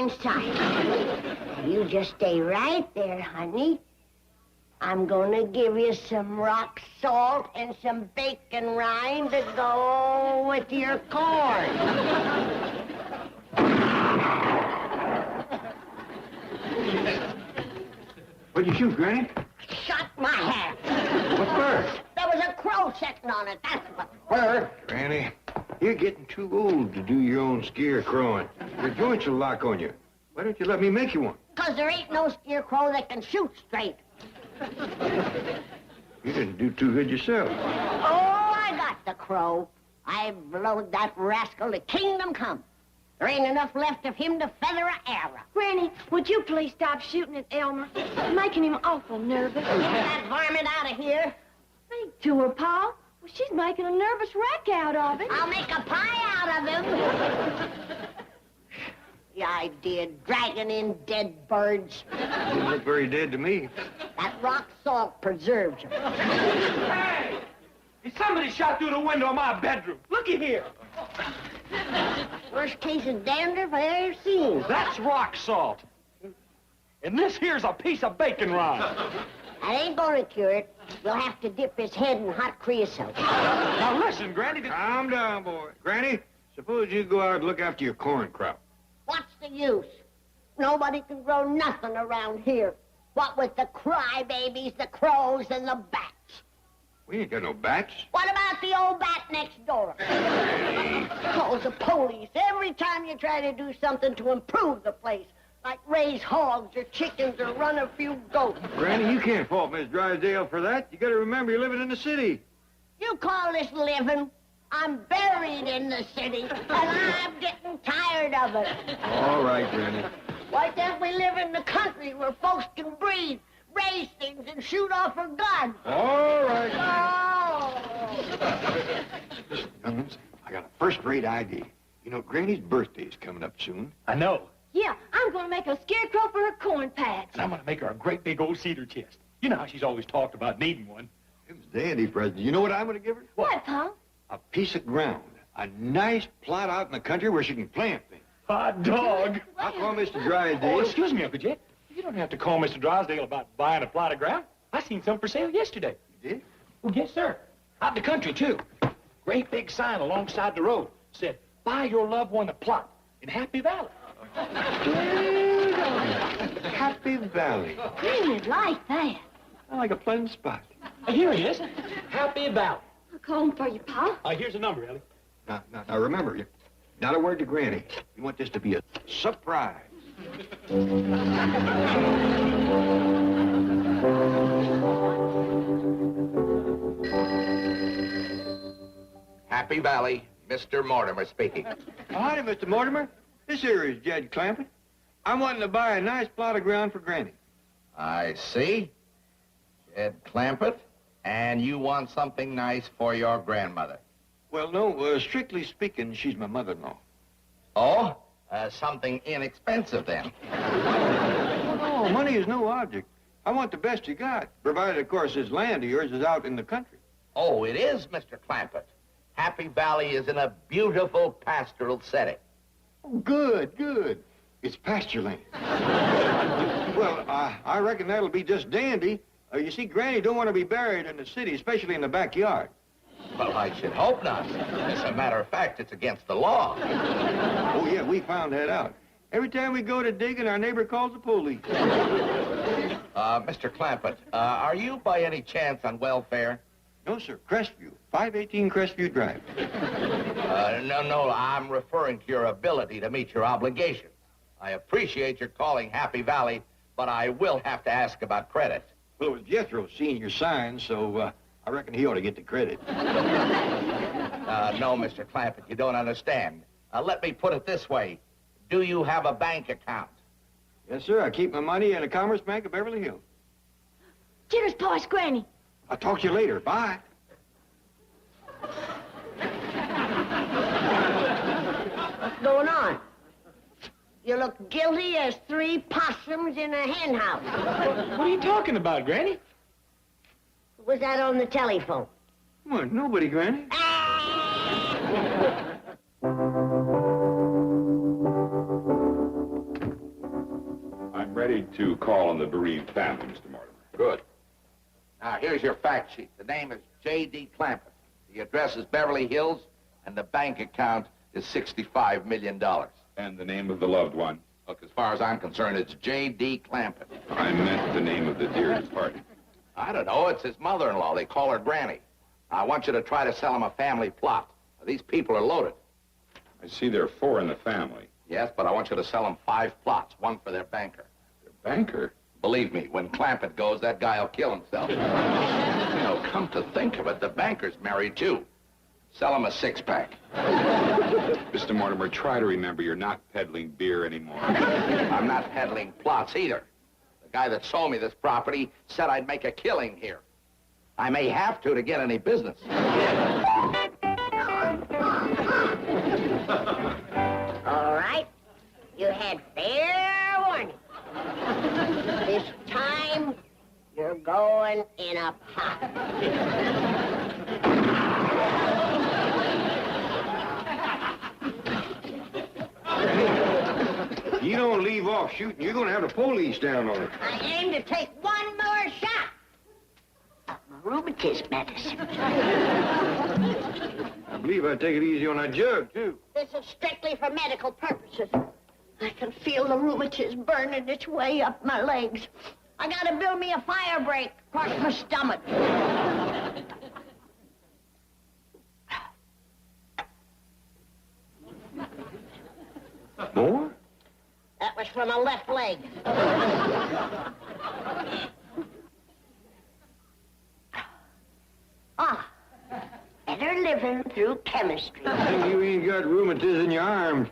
fine sight. You just stay right there, honey. I'm gonna give you some rock salt and some bacon rind to go with your corn. What'd you shoot, Granny? Shot my hat. What bird? There was a crow sitting on it, that's what. Where? Granny, you're getting too old to do your own scarecrowing. Your joints will lock on you. Why don't you let me make you one? 'Cause there ain't no scarecrow that can shoot straight. You didn't do too good yourself. Oh, I got the crow. I blowed that rascal to kingdom come. There ain't enough left of him to feather a arrow. Granny, would you please stop shooting at Elmer? It's making him awful nervous. Get that varmint out of here. Speak to her, Pa. Well, she's making a nervous wreck out of him. I'll make a pie out of him. The idea of dragging in dead birds. Didn't look very dead to me. That rock salt preserves them. Hey! Somebody shot through the window of my bedroom. Looky here. Worst case of dandruff I ever seen. That's rock salt. And this here's a piece of bacon rind. I ain't gonna cure it. We'll have to dip his head in hot creosote. Now listen, Granny. Calm down, boy. Granny, suppose you go out and look after your corn crop. What's the use? Nobody can grow nothing around here. What with the crybabies, the crows, and the bats. We ain't got no bats. What about the old bat next door? Calls the police every time you try to do something to improve the place. Like raise hogs or chickens or run a few goats. Granny, you can't fault Miss Drysdale for that. You gotta remember you're living in the city. You call this living? I'm buried in the city, and I'm getting tired of it. All right, Granny. Why can't we live in the country where folks can breathe, raise things, and shoot off a gun? All right. Oh! Young'uns, I got a first-rate idea. You know, Granny's birthday's coming up soon. I know. Yeah, I'm going to make a scarecrow for her corn patch. And I'm going to make her a great big old cedar chest. You know how she's always talked about needing one. It was dandy present. You know what I'm gonna give her? What, Pa? A piece of ground. A nice plot out in the country where she can plant things. Hot dog. I'll call Mr. Drysdale. Oh, excuse me, Uncle Jet. You don't have to call Mr. Drysdale about buying a plot of ground. I seen some for sale yesterday. You did? Well, yes, sir. Out in the country, too. Great big sign alongside the road. Said, buy your loved one a plot in Happy Valley. Happy Valley. Granny'd like that. I like a pleasant spot. Here it is. Happy Valley. I'll call him for you, Pa. Here's the number, Ellie. Now remember, not a word to Granny. You want this to be a surprise. Happy Valley, Mr. Mortimer speaking. Howdy, Mr. Mortimer. This here is Jed Clampett. I'm wanting to buy a nice plot of ground for Granny. I see. Jed Clampett, and you want something nice for your grandmother. Well, no, strictly speaking, she's my mother-in-law. Oh, something inexpensive then. No, money is no object. I want the best you got, provided, of course, this land of yours is out in the country. Oh, it is, Mr. Clampett. Happy Valley is in a beautiful pastoral setting. Oh, good, good. It's pasture land. Well, I reckon that'll be just dandy. You see, Granny don't want to be buried in the city, especially in the backyard. Well, I should hope not. As a matter of fact, it's against the law. Oh, yeah, we found that out. Every time we go to digging, our neighbor calls the police. Mr. Clampett, are you by any chance on welfare? No, sir. Crestview. 518 Crestview Drive. No, I'm referring to your ability to meet your obligations. I appreciate your calling Happy Valley, but I will have to ask about credit. Well, it was Jethro seeing your sign, so I reckon he ought to get the credit. No, Mr. Clampett, you don't understand. Let me put it this way. Do you have a bank account? Yes, sir. I keep my money in a Commerce Bank of Beverly Hills. Jitter's Pa's Granny. I'll talk to you later. Bye. What's going on? You look guilty as 3 possums in a hen house. What are you talking about, Granny? Who was that on the telephone? Well, nobody, Granny. Ready to call on the bereaved family, Mr. Mortimer. Good. Now, here's your fact sheet. The name is J.D. Clampett. The address is Beverly Hills, and the bank account is $65 million. And the name of the loved one? Look, as far as I'm concerned, it's J.D. Clampett. I meant the name of the dear departed. I don't know. It's his mother-in-law. They call her Granny. I want you to try to sell him a family plot. These people are loaded. I see there are 4 in the family. Yes, but I want you to sell them 5 plots, one for their banker. Their banker? Believe me, when Clampett goes, that guy will kill himself. You know, come to think of it, the banker's married, too. Sell him a 6-pack. Mr. Mortimer, try to remember you're not peddling beer anymore. I'm not peddling plots, either. The guy that sold me this property said I'd make a killing here. I may have to get any business. All right. You had fair warning. This time, you're going in a pot. You don't leave off shooting, you're going to have the police down on it. I aim to take one more shot. My rheumatism medicine. I believe I'd take it easy on that jug, too. This is strictly for medical purposes. I can feel the rheumatism burning its way up my legs. I gotta build me a fire break across my stomach. More? That was for my left leg. Better living through chemistry. You ain't got rheumatism in your arms.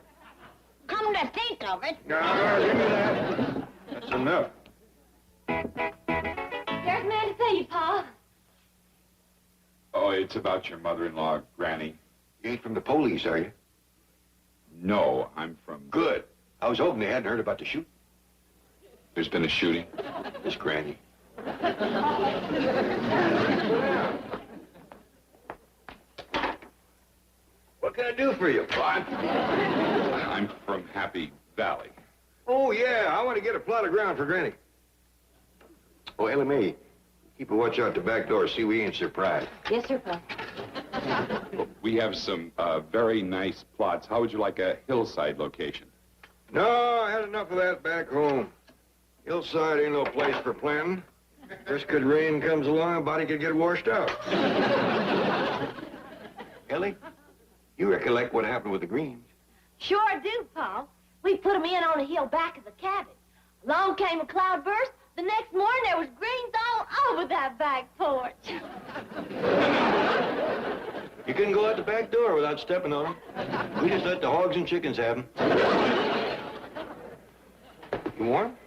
Come to think of it. No, give me that. That's enough. There's a man to see you, Pa. Oh, it's about your mother-in-law, Granny. You ain't from the police, are you? No, I'm from... Good. I was hoping they hadn't heard about the shooting. There's been a shooting? Miss Granny. What can I do for you? I'm from Happy Valley. Oh, yeah, I want to get a plot of ground for Granny. Oh, Ellie Mae, keep a watch out the back door, see we ain't surprised. Yes, sir, Pa. We have some very nice plots. How would you like a hillside location? No, I had enough of that back home. Hillside ain't no place for planting. First good rain comes along, a body could get washed out. Ellie, you recollect what happened with the greens? Sure do, Pa. We put 'em in on a hill back of the cabin. Along came a cloudburst. The next morning, there was greens all over that back porch. You couldn't go out the back door without stepping on them. We just let the hogs and chickens have them. You warm?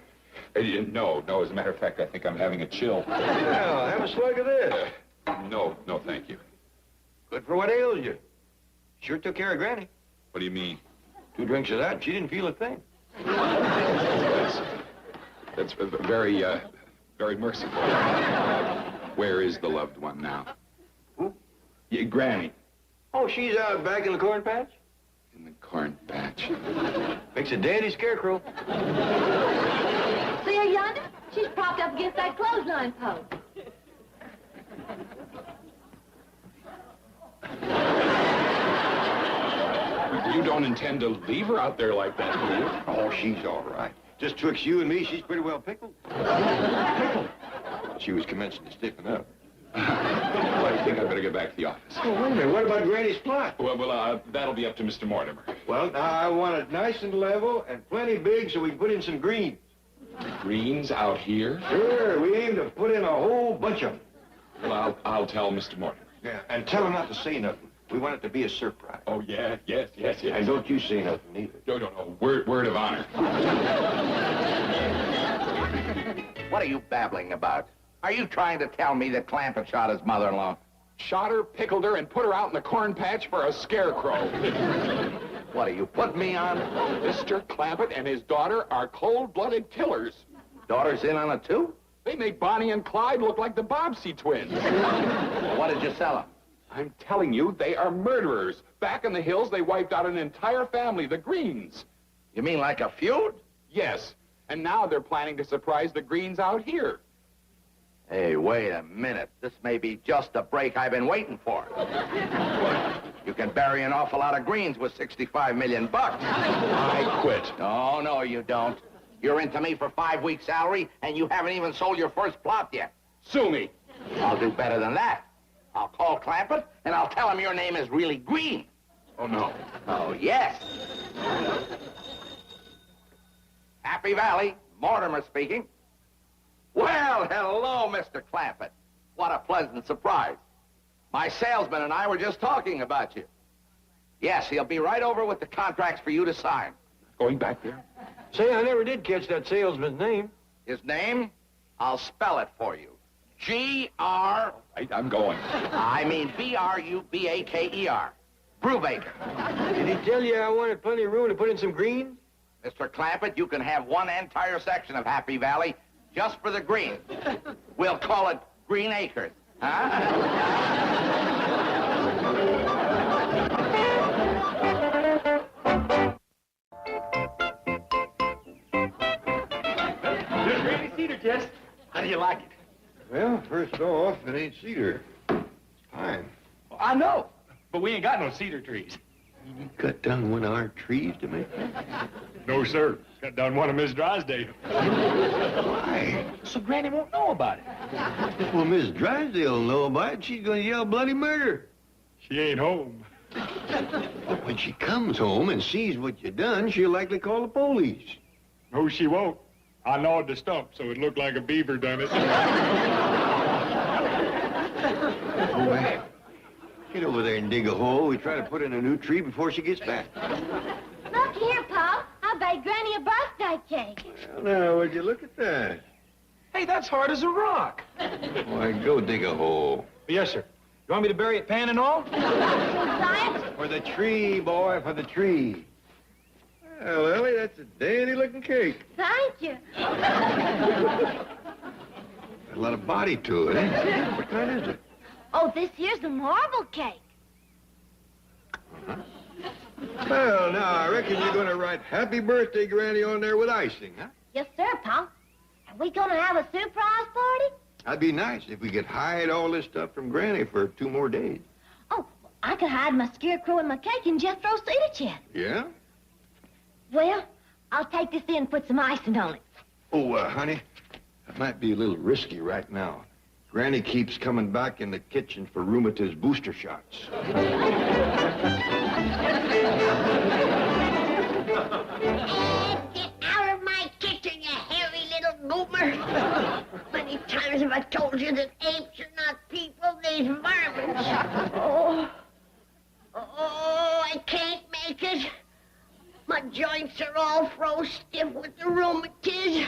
No. As a matter of fact, I think I'm having a chill. Well, have a slug of this. No, thank you. Good for what ails you. Sure took care of Granny. What do you mean? 2 drinks of that, and she didn't feel a thing. That's very, very merciful. Where is the loved one now? Who? Yeah, Granny. Oh, she's out back in the corn patch. In the corn patch. Makes a dandy scarecrow. See her yonder? She's propped up against that clothesline post. You don't intend to leave her out there like that, do you? Oh, she's all right. Just twixt you and me, she's pretty well pickled. Pickled? She was commencing to stiffen up. Well, I think I better get back to the office. Oh, wait a minute. What about Granny's plot? Well, that'll be up to Mr. Mortimer. Well, now, I want it nice and level and plenty big so we can put in some greens. Greens out here? Sure, we aim to put in a whole bunch of them. Well, I'll tell Mr. Mortimer. Yeah, and tell him not to say nothing. We want it to be a surprise. Oh, yeah, yes. And don't you say nothing either. No. Word of honor. What are you babbling about? Are you trying to tell me that Clampett shot his mother-in-law? Shot her, pickled her, and put her out in the corn patch for a scarecrow. What, are you putting me on? Mr. Clampett and his daughter are cold-blooded killers. Daughter's in on it, too? They make Bonnie and Clyde look like the Bobbsey twins. Well, what did you sell them? I'm telling you, they are murderers. Back in the hills, they wiped out an entire family, the Greens. You mean like a feud? Yes. And now they're planning to surprise the Greens out here. Hey, wait a minute. This may be just the break I've been waiting for. You can bury an awful lot of greens with $65 million. I quit. No, you don't. You're into me for 5 weeks' salary, and you haven't even sold your first plot yet. Sue me. I'll do better than that. I'll call Clampett, and I'll tell him your name is really Green. Oh, no. Oh, yes. Happy Valley, Mortimer speaking. Well, hello, Mr. Clampett. What a pleasant surprise. My salesman and I were just talking about you. Yes, he'll be right over with the contracts for you to sign. Going back there? Say, I never did catch that salesman's name. His name? I'll spell it for you. G-R... I'm going. I mean B-R-U-B-A-K-E-R. Brubaker. Did he tell you I wanted plenty of room to put in some greens? Mr. Clampett, you can have one entire section of Happy Valley just for the green. We'll call it Green Acres. Really cedar, Jess. How do you like it? Well, first off, it ain't cedar. It's pine. Well, I know, but we ain't got no cedar trees. You cut down one of our trees to make that? No, sir. Cut down one of Miss Drysdale. Why? So Granny won't know about it. Well, Miss Drysdale will know about it. She's gonna yell bloody murder. She ain't home. But when she comes home and sees what you done, she'll likely call the police. No, she won't. I gnawed the stump so it looked like a beaver done it. Boy, get over there and dig a hole. We try to put in a new tree before she gets back. Look here, Pa. I baked Granny a birthday cake. Well, now, would you look at that? Hey, that's hard as a rock. Why, go dig a hole. Yes, sir. You want me to bury it pan and all? Science? For the tree, boy, for the tree. Well, Ellie, that's a dandy-looking cake. Thank you. Got a lot of body to it, eh? What kind is it? Oh, this here's the marble cake. Well, now, I reckon you're going to write Happy Birthday, Granny, on there with icing, huh? Yes, sir, Pa. Are we gonna have a surprise party? That'd be nice if we could hide all this stuff from Granny for 2 more days. Oh, I could hide my scarecrow and my cake in Jethro's cedar chest. Yeah? Well, I'll take this in and put some icing on it. Oh, honey, that might be a little risky right now. Granny keeps coming back in the kitchen for rheumatiz booster shots. Get out of my kitchen, you hairy little goober. Many times have I told you that apes are not people, they're varmints. Oh, I can't make it. My joints are all froze stiff with the rheumatiz.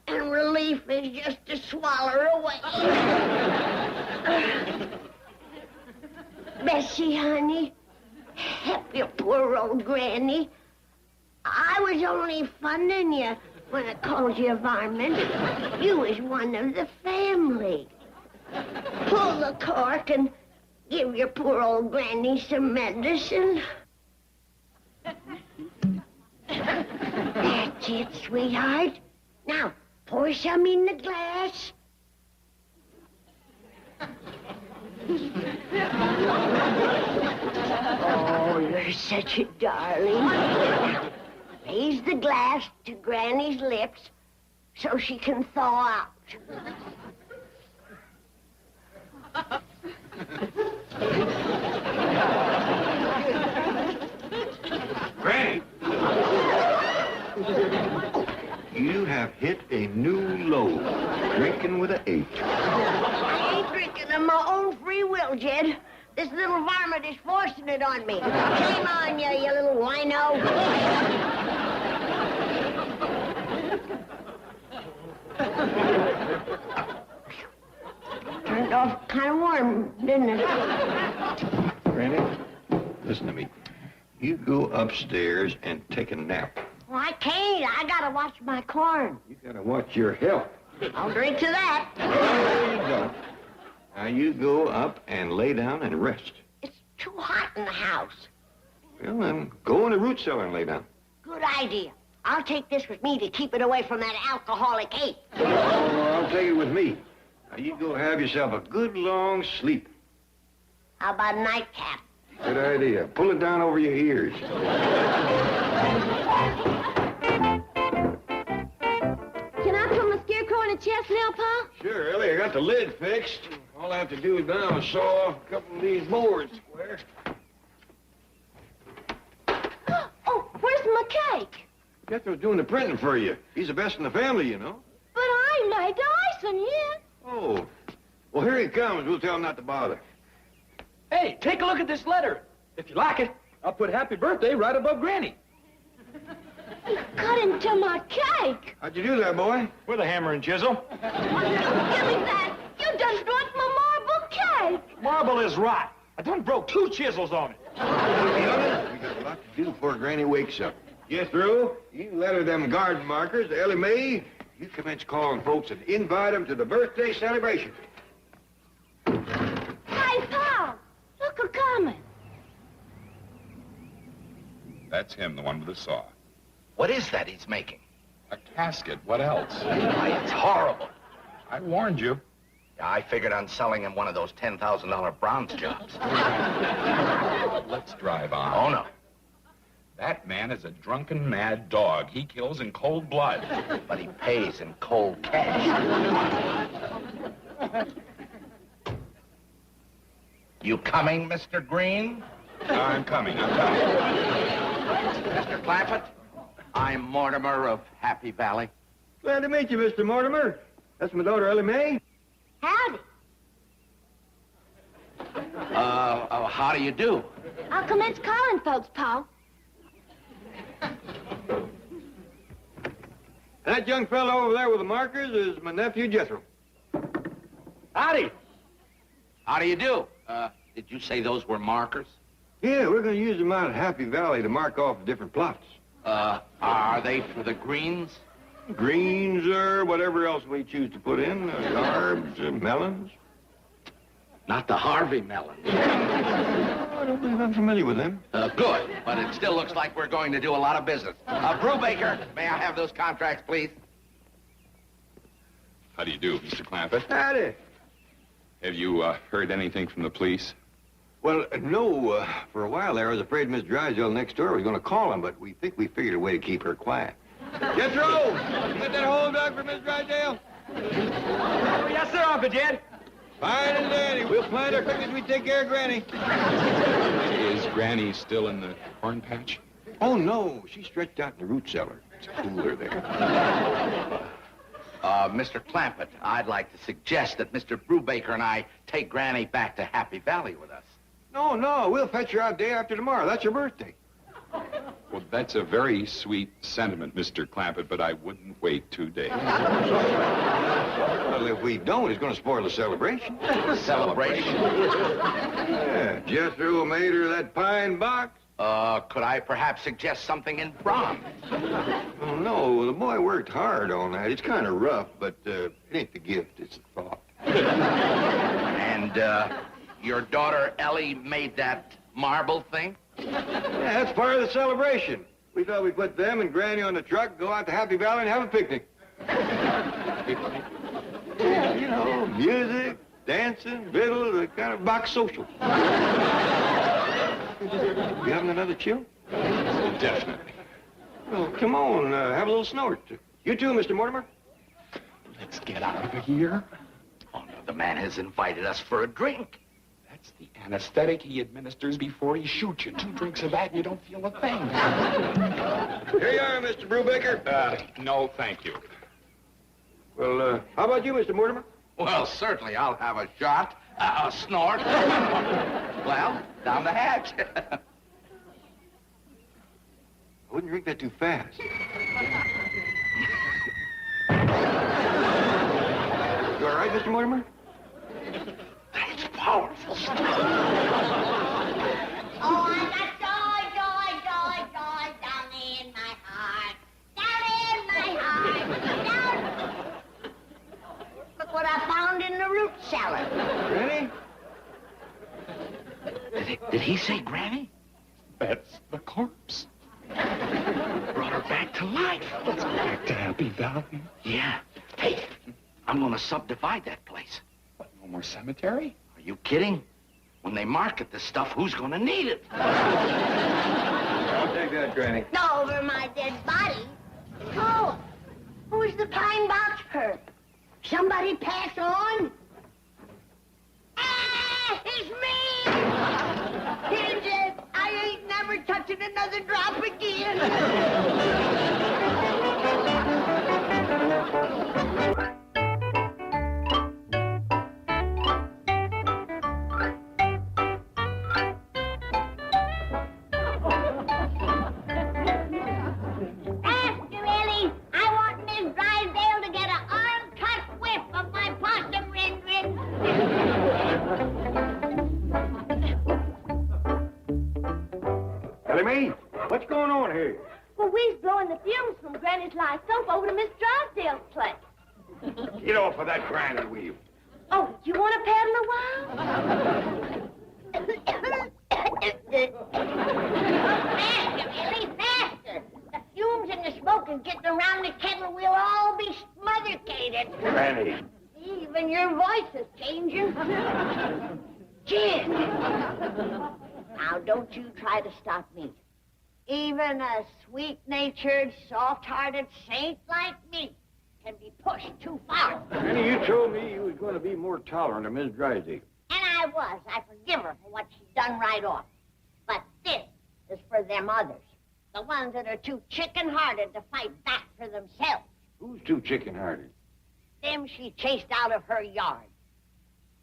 And relief is just to swallow away. Bessie, honey, help your poor old granny. I was only funning you when I called you a varmint. You was one of the family. Pull the cork and give your poor old granny some medicine. That's it, sweetheart. Now, pour some in the glass. Oh, you're such a darling. Now, raise the glass to Granny's lips so she can thaw out. Granny! You have hit a new low, drinking with an H. I ain't drinking of my own free will, Jed. This little varmint is forcing it on me. Shame on you, you little wino. Turned off kind of warm, didn't it? Granny, listen to me. You go upstairs and take a nap. Well, I can't. I gotta watch my corn. You gotta watch your health. I'll drink to that. There you go. Now you go up and lay down and rest. It's too hot in the house. Well, then go in the root cellar and lay down. Good idea. I'll take this with me to keep it away from that alcoholic ape. Oh, I'll take it with me. Now, you go have yourself a good long sleep. How about a nightcap? Good idea. Pull it down over your ears. Can I put my scarecrow in a chest now, Pa? Sure, Ellie. I got the lid fixed. All I have to do is now saw off a couple of these boards square. Oh, where's my cake? Jethro's doing the printing for you. He's the best in the family, you know. But I ain't made the icing yet. Oh. Well, here he comes. We'll tell him not to bother. Hey, take a look at this letter. If you like it, I'll put happy birthday right above Granny. You cut into my cake. How'd you do that, boy? With a hammer and chisel. Give me that. You done broke my marble cake. Marble is right. I done broke 2 chisels on it. We got a lot to do before Granny wakes up. Jethro, you let her them garden markers to Ellie Mae. You commence calling folks and invite them to the birthday celebration. Hey, Pa, look who's coming. That's him, the one with the saw. What is that he's making? A casket. What else? Why, it's horrible. I warned you. Yeah, I figured on selling him one of those $10,000 bronze jobs. Let's drive on. Oh, no. That man is a drunken, mad dog. He kills in cold blood. But he pays in cold cash. You coming, Mr. Green? I'm coming. Mr. Clampett, I'm Mortimer of Happy Valley. Glad to meet you, Mr. Mortimer. That's my daughter, Ellie Mae. Howdy. How do you do? I'll commence calling folks, Pa. That young fellow over there with the markers is my nephew, Jethro. Howdy. How do you do? Did you say those were markers? Yeah, we're going to use them out at Happy Valley to mark off the different plots. Are they for the greens? Greens or whatever else we choose to put in. Carbs, melons. Not the Harvey melon. I don't believe I'm familiar with them. Good, but it still looks like we're going to do a lot of business. Brubaker, may I have those contracts, please? How do you do, Mr. Clampett? Howdy. Have you heard anything from the police? Well, no. For a while there, I was afraid Miss Drysdale next door was going to call him, but we think we figured a way to keep her quiet. Jethro! You got that whole dog for Miss Drysdale? Yes, sir, Uncle Jed. Fine and dandy. We'll plan her quick as we take care of Granny. Is Granny still in the corn patch? Oh, no. She's stretched out in the root cellar. It's cooler there. Mr. Clampett, I'd like to suggest that Mr. Brubaker and I take Granny back to Happy Valley with us. No. We'll fetch her out day after tomorrow. That's her birthday. Well, that's a very sweet sentiment, Mr. Clampett, but I wouldn't wait 2 days. Well, if we don't, it's going to spoil the celebration. Celebration? Yeah, Jethro made her that pine box. Could I perhaps suggest something in bronze? Oh, no, the boy worked hard on that. It's kind of rough, but it ain't the gift, it's the thought. And, your daughter Ellie made that marble thing? Yeah, that's part of the celebration. We thought we'd put them and Granny on the truck, go out to Happy Valley and have a picnic. Yeah, you know, music, dancing, victuals, a kind of box social. You having another chill? Definitely. Well, come on, have a little snort. You too, Mr. Mortimer. Let's get out of here. Oh, no, the man has invited us for a drink. That's the anesthetic he administers before he shoots you. 2 drinks of that and you don't feel a thing. Here you are, Mr. Brubaker. No, thank you. Well, how about you, Mr. Mortimer? Well, certainly I'll have a shot, a snort. Well, down the hatch. I wouldn't drink that too fast. You all right, Mr. Mortimer? That's powerful stuff. Oh, I got joy down in my heart. Down in my heart. Down. Look what I found in the root cellar. Granny? Did he say Granny? That's the corpse. Brought her back to to life. Let's go back to Happy Valley. Yeah. Hey, I'm gonna subdivide that place. What, no more cemetery? Are you kidding? When they market this stuff, who's gonna need it? I'll take that, Granny. Over my dead body. Oh, who's the pine box for? Somebody pass on? Ah, it's me! He's dead. I ain't never touching another drop again. Faster, Ellie. I want Miss Drysdale to get an uncut whiff of my possum rendering. Ellie Mae, what's going on here? Well, we's blowing the fumes from Granny's live soap over to Miss Drysdale's place. Get off of that grinding wheel. Oh, you want to paddle a while? Faster, Ellie, faster. The fumes and the smoke is getting around the kettle. We'll all be smothercated. Granny. Even your voice is changing. Jim. Now, don't you try to stop me. Even a sweet-natured, soft-hearted saint like me can be pushed too far. Granny, you told me you was going to be more tolerant of Miss Drysdale. And I was. I forgive her for what she's done right off. But this is for them others. The ones that are too chicken-hearted to fight back for themselves. Who's too chicken-hearted? Them she chased out of her yard.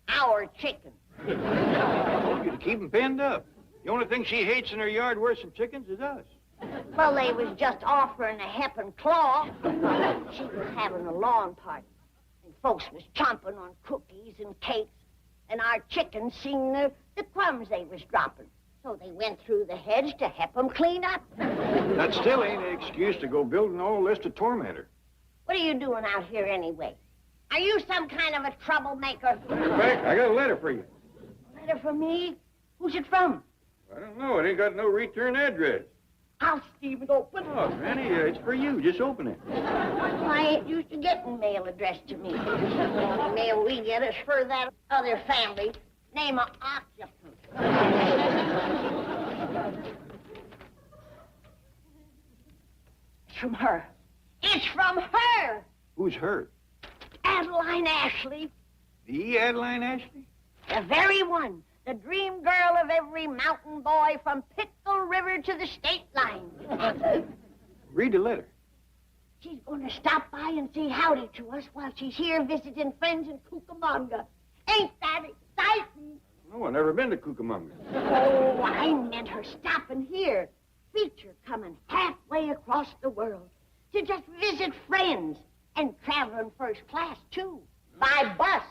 Our chickens. I told you to keep them penned up. The only thing she hates in her yard worse than chickens is us. Well, they was just offering a hep and claw. She was having a lawn party. And folks was chomping on cookies and cakes. And our chickens seen the crumbs they was dropping. So they went through the hedge to help them clean up. That still ain't an excuse to go building a whole list to torment her. What are you doing out here anyway? Are you some kind of a troublemaker? In fact, I got a letter for you. Letter from me? Who's it from? I don't know. It ain't got no return address. I'll see if it open. Oh, Granny, it's for you. Just open it. I ain't used to getting mail addressed to me. The only mail we get is for that other family. Name of Octopus. It's from her. It's from her! Who's her? Adeline Ashley. The Adeline Ashley? The very one. The dream girl of every mountain boy from Pickle River to the state line. Read the letter. She's going to stop by and say howdy to us while she's here visiting friends in Cucamonga. Ain't that exciting? No, I've never been to Cucamonga. Oh, I meant her stopping here. Feature coming halfway across the world to just visit friends and traveling first class, too, by bus.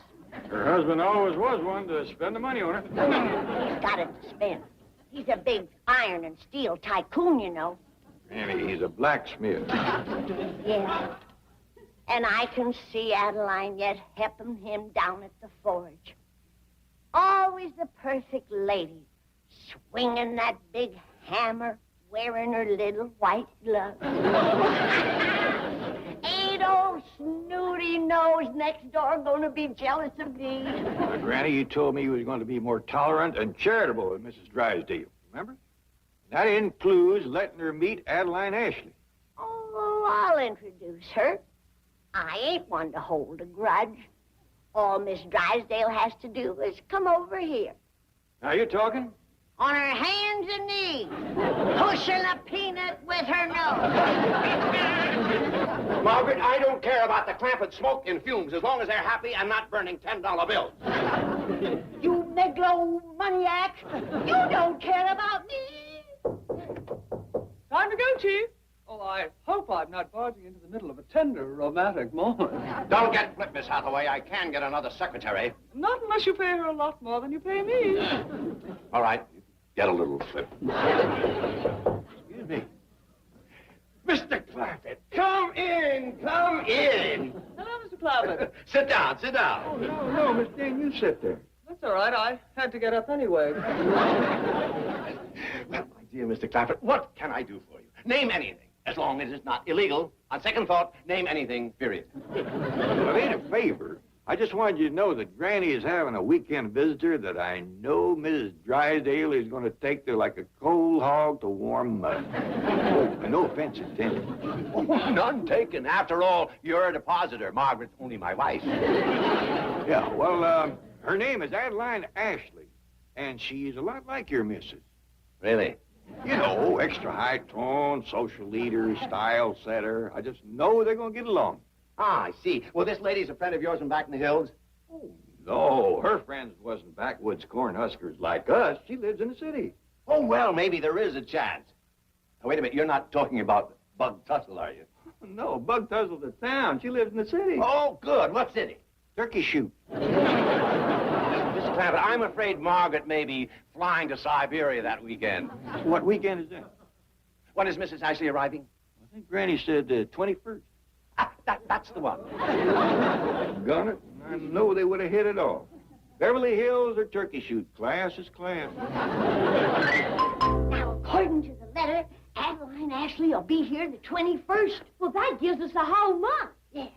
Her husband always was one to spend the money on her. He's got it to spend. He's a big iron and steel tycoon, you know. Annie, he's a blacksmith. Yeah. And I can see Adeline yet helping him down at the forge. Always the perfect lady, swinging that big hammer, wearing her little white gloves. Ain't old snooty nose next door gonna be jealous of me? Granny, you told me you was going to be more tolerant and charitable with Mrs. Drysdale. Remember? That includes letting her meet Adeline Ashley. Oh, I'll introduce her. I ain't one to hold a grudge. All Miss Drysdale has to do is come over here. Now, you talking? On her hands and knees, pushing a peanut with her nose. Margaret, I don't care about the clamped smoke and fumes as long as they're happy and not burning $10 bills. You megalomaniac! You don't care about me! Time to go, Chief. Oh, I hope I'm not barging into the middle of a tender romantic moment. Don't get flip, Miss Hathaway. I can get another secretary. Not unless you pay her a lot more than you pay me. All right, get a little flip. Excuse me. Mr. Clappett, come in, come in. Hello, Mr. Clappett. Sit down, sit down. Oh, no, Miss Dane, you sit there. That's all right. I had to get up anyway. Well, my dear Mr. Clappett, what can I do for you? Name anything. As long as it's not illegal. On second thought, name anything, period. Well, it ain't a favor. I just wanted you to know that Granny is having a weekend visitor that I know Mrs. Drysdale is going to take to like a cold hog to warm mud. Oh, no offense intended. Oh, none taken. After all, you're a depositor. Margaret's only my wife. Yeah, well, her name is Adeline Ashley, and she's a lot like your missus. Really? You know, extra high tone, social leader, style setter. I just know they're going to get along. Ah, I see. Well, this lady's a friend of yours from back in the hills? Oh, no, her friends wasn't backwoods corn huskers like us. She lives in the city. Oh, well, maybe there is a chance. Now, wait a minute. You're not talking about Bug Tussle, are you? No, Bug Tussle's a town. She lives in the city. Oh, good. What city? Turkey shoot. Mr. Clampett, I'm afraid Margaret may be flying to Siberia that weekend. What weekend is that? When is Mrs. Ashley arriving? I think Granny said the 21st. Ah, that's the one. Gun it. I know they would have hit it off. Beverly Hills or turkey shoot. Class is class. Now, according to the letter, Adeline Ashley will be here the 21st. Well, that gives us a whole month. Yeah,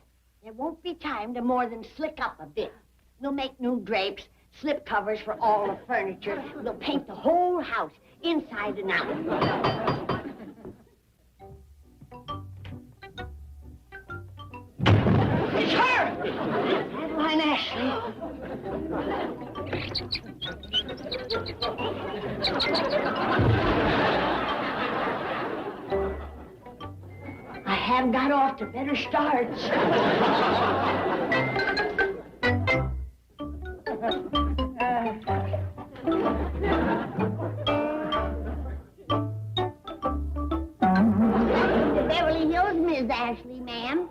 there won't be time to more than slick up a bit. We'll make new drapes, slip covers for all the furniture. We'll paint the whole house, inside and out. It's her! Adeline Ashley. I have got off to better starts. The Beverly Hills, Miss Ashley, ma'am.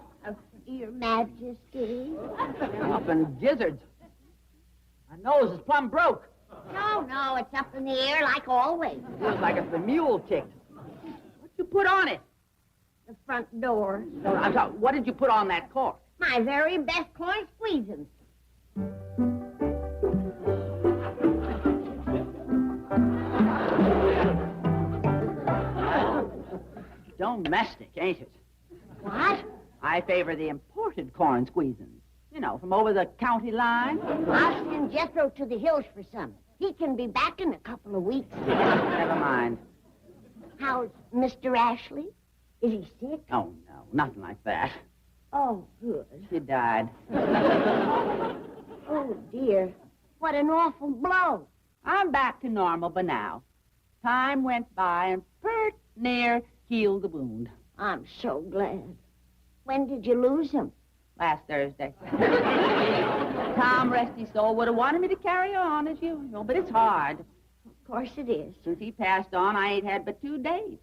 Your Majesty. Up in gizzards. My nose is plumb broke. No, it's up in the air like always. Feels like it's the mule ticked. What you put on it? The front door. No, I'm sorry, what did you put on that cork? My very best corn squeezing. Domestic, ain't it? What? I favor the imported corn squeezing. You know, from over the county line. I'll send Jethro to the hills for some. He can be back in a couple of weeks. Never mind. How's Mr. Ashley? Is he sick? Oh, no, nothing like that. Oh, good. He died. Oh, dear. What an awful blow. I'm back to normal by now. Time went by and pert near healed the wound. I'm so glad. When did you lose him? Last Thursday. Tom, rest his soul, would have wanted me to carry on as usual, but it's hard. Of course it is. Since he passed on, I ain't had but 2 days.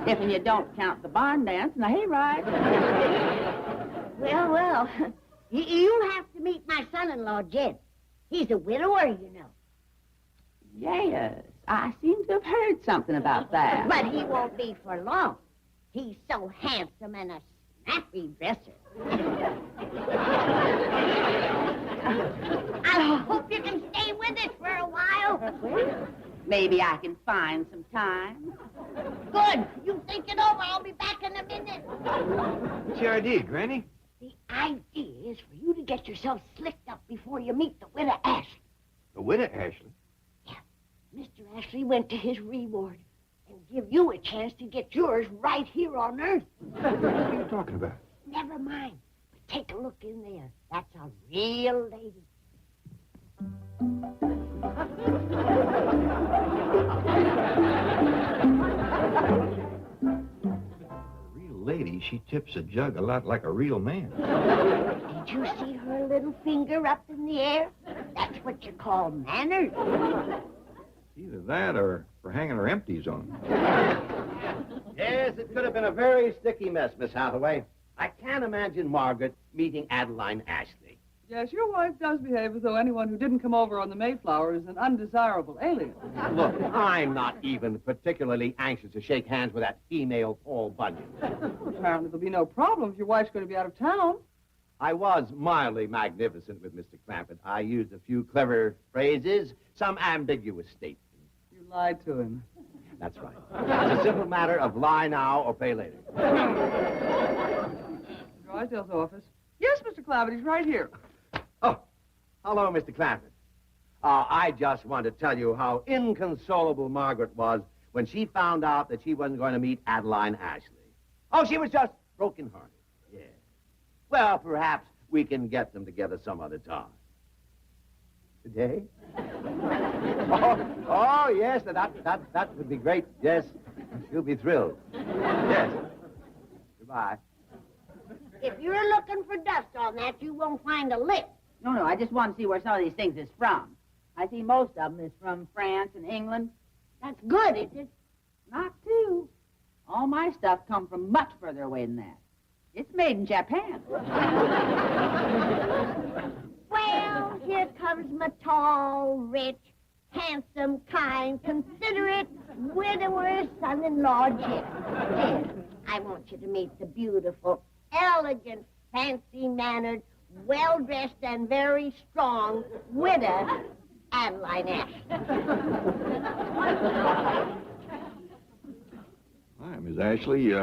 If you don't count the barn dance and the hayride. Well, you have to meet my son-in-law, Jed. He's a widower, you know. Yes, I seem to have heard something about that. But he won't be for long. He's so handsome and a snappy dresser. I hope you can stay with us for a while. Well, maybe I can find some time. Good. You think it over. I'll be back in a minute. What's the idea, Granny? The idea is for you to get yourself slicked up before you meet the widow Ashley. The widow Ashley? Yeah. Mr. Ashley went to his reward and give you a chance to get yours right here on Earth. What are you talking about? Never mind. But take a look in there. That's a real lady. A real lady, she tips a jug a lot like a real man. Did you see her little finger up in the air? That's what you call manners. Either that or for hanging her empties on. Yes, it could have been a very sticky mess, Miss Hathaway. I can't imagine Margaret meeting Adeline Ashley. Yes, your wife does behave as though anyone who didn't come over on the Mayflower is an undesirable alien. Look, I'm not even particularly anxious to shake hands with that female Paul Bunyan. Apparently there'll be no problem if your wife's going to be out of town. I was mildly magnificent with Mr. Clampett. I used a few clever phrases, some ambiguous statements. You lied to him. That's right. It's a simple matter of lie now or pay later. Drysdale's office. Yes, Mr. Clavitt, he's right here. Oh, hello, Mr. Clafford. I just want to tell you how inconsolable Margaret was when she found out that she wasn't going to meet Adeline Ashley. Oh, she was just broken-hearted. Yeah. Well, perhaps we can get them together some other time. Today? oh, yes, that would be great. Yes, she'll be thrilled. Yes. Goodbye. If you're looking for dust on that, you won't find a lick. No, I just want to see where some of these things is from. I see most of them is from France and England. That's good, isn't it? Not too. All my stuff come from much further away than that. It's made in Japan. Well, here comes my tall, rich, handsome, kind, considerate, widower, son-in-law, Jim. Jim, I want you to meet the beautiful, elegant, fancy-mannered, well-dressed, and very strong widow, Adeline Ashley. Hi, Miss Ashley.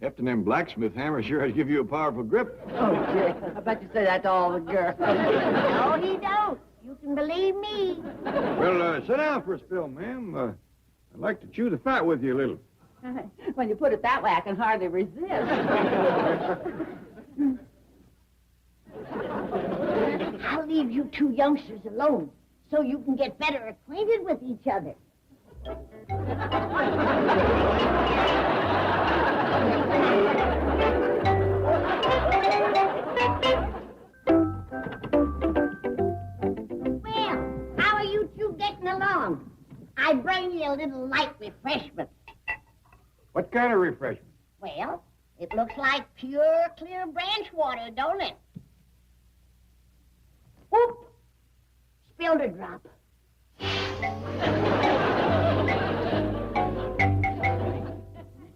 Hefting them blacksmith hammers sure has give you a powerful grip. Oh, dear. I bet you say that to all the girls. No, he don't. You can believe me. Well, sit down for a spell, ma'am. I'd like to chew the fat with you a little. When you put it that way, I can hardly resist. I'll leave you two youngsters alone so you can get better acquainted with each other. Well, how are you two getting along? I bring you a little light refreshment. What kind of refreshment? Well, it looks like pure, clear branch water, don't it? Oop! Spilled a drop.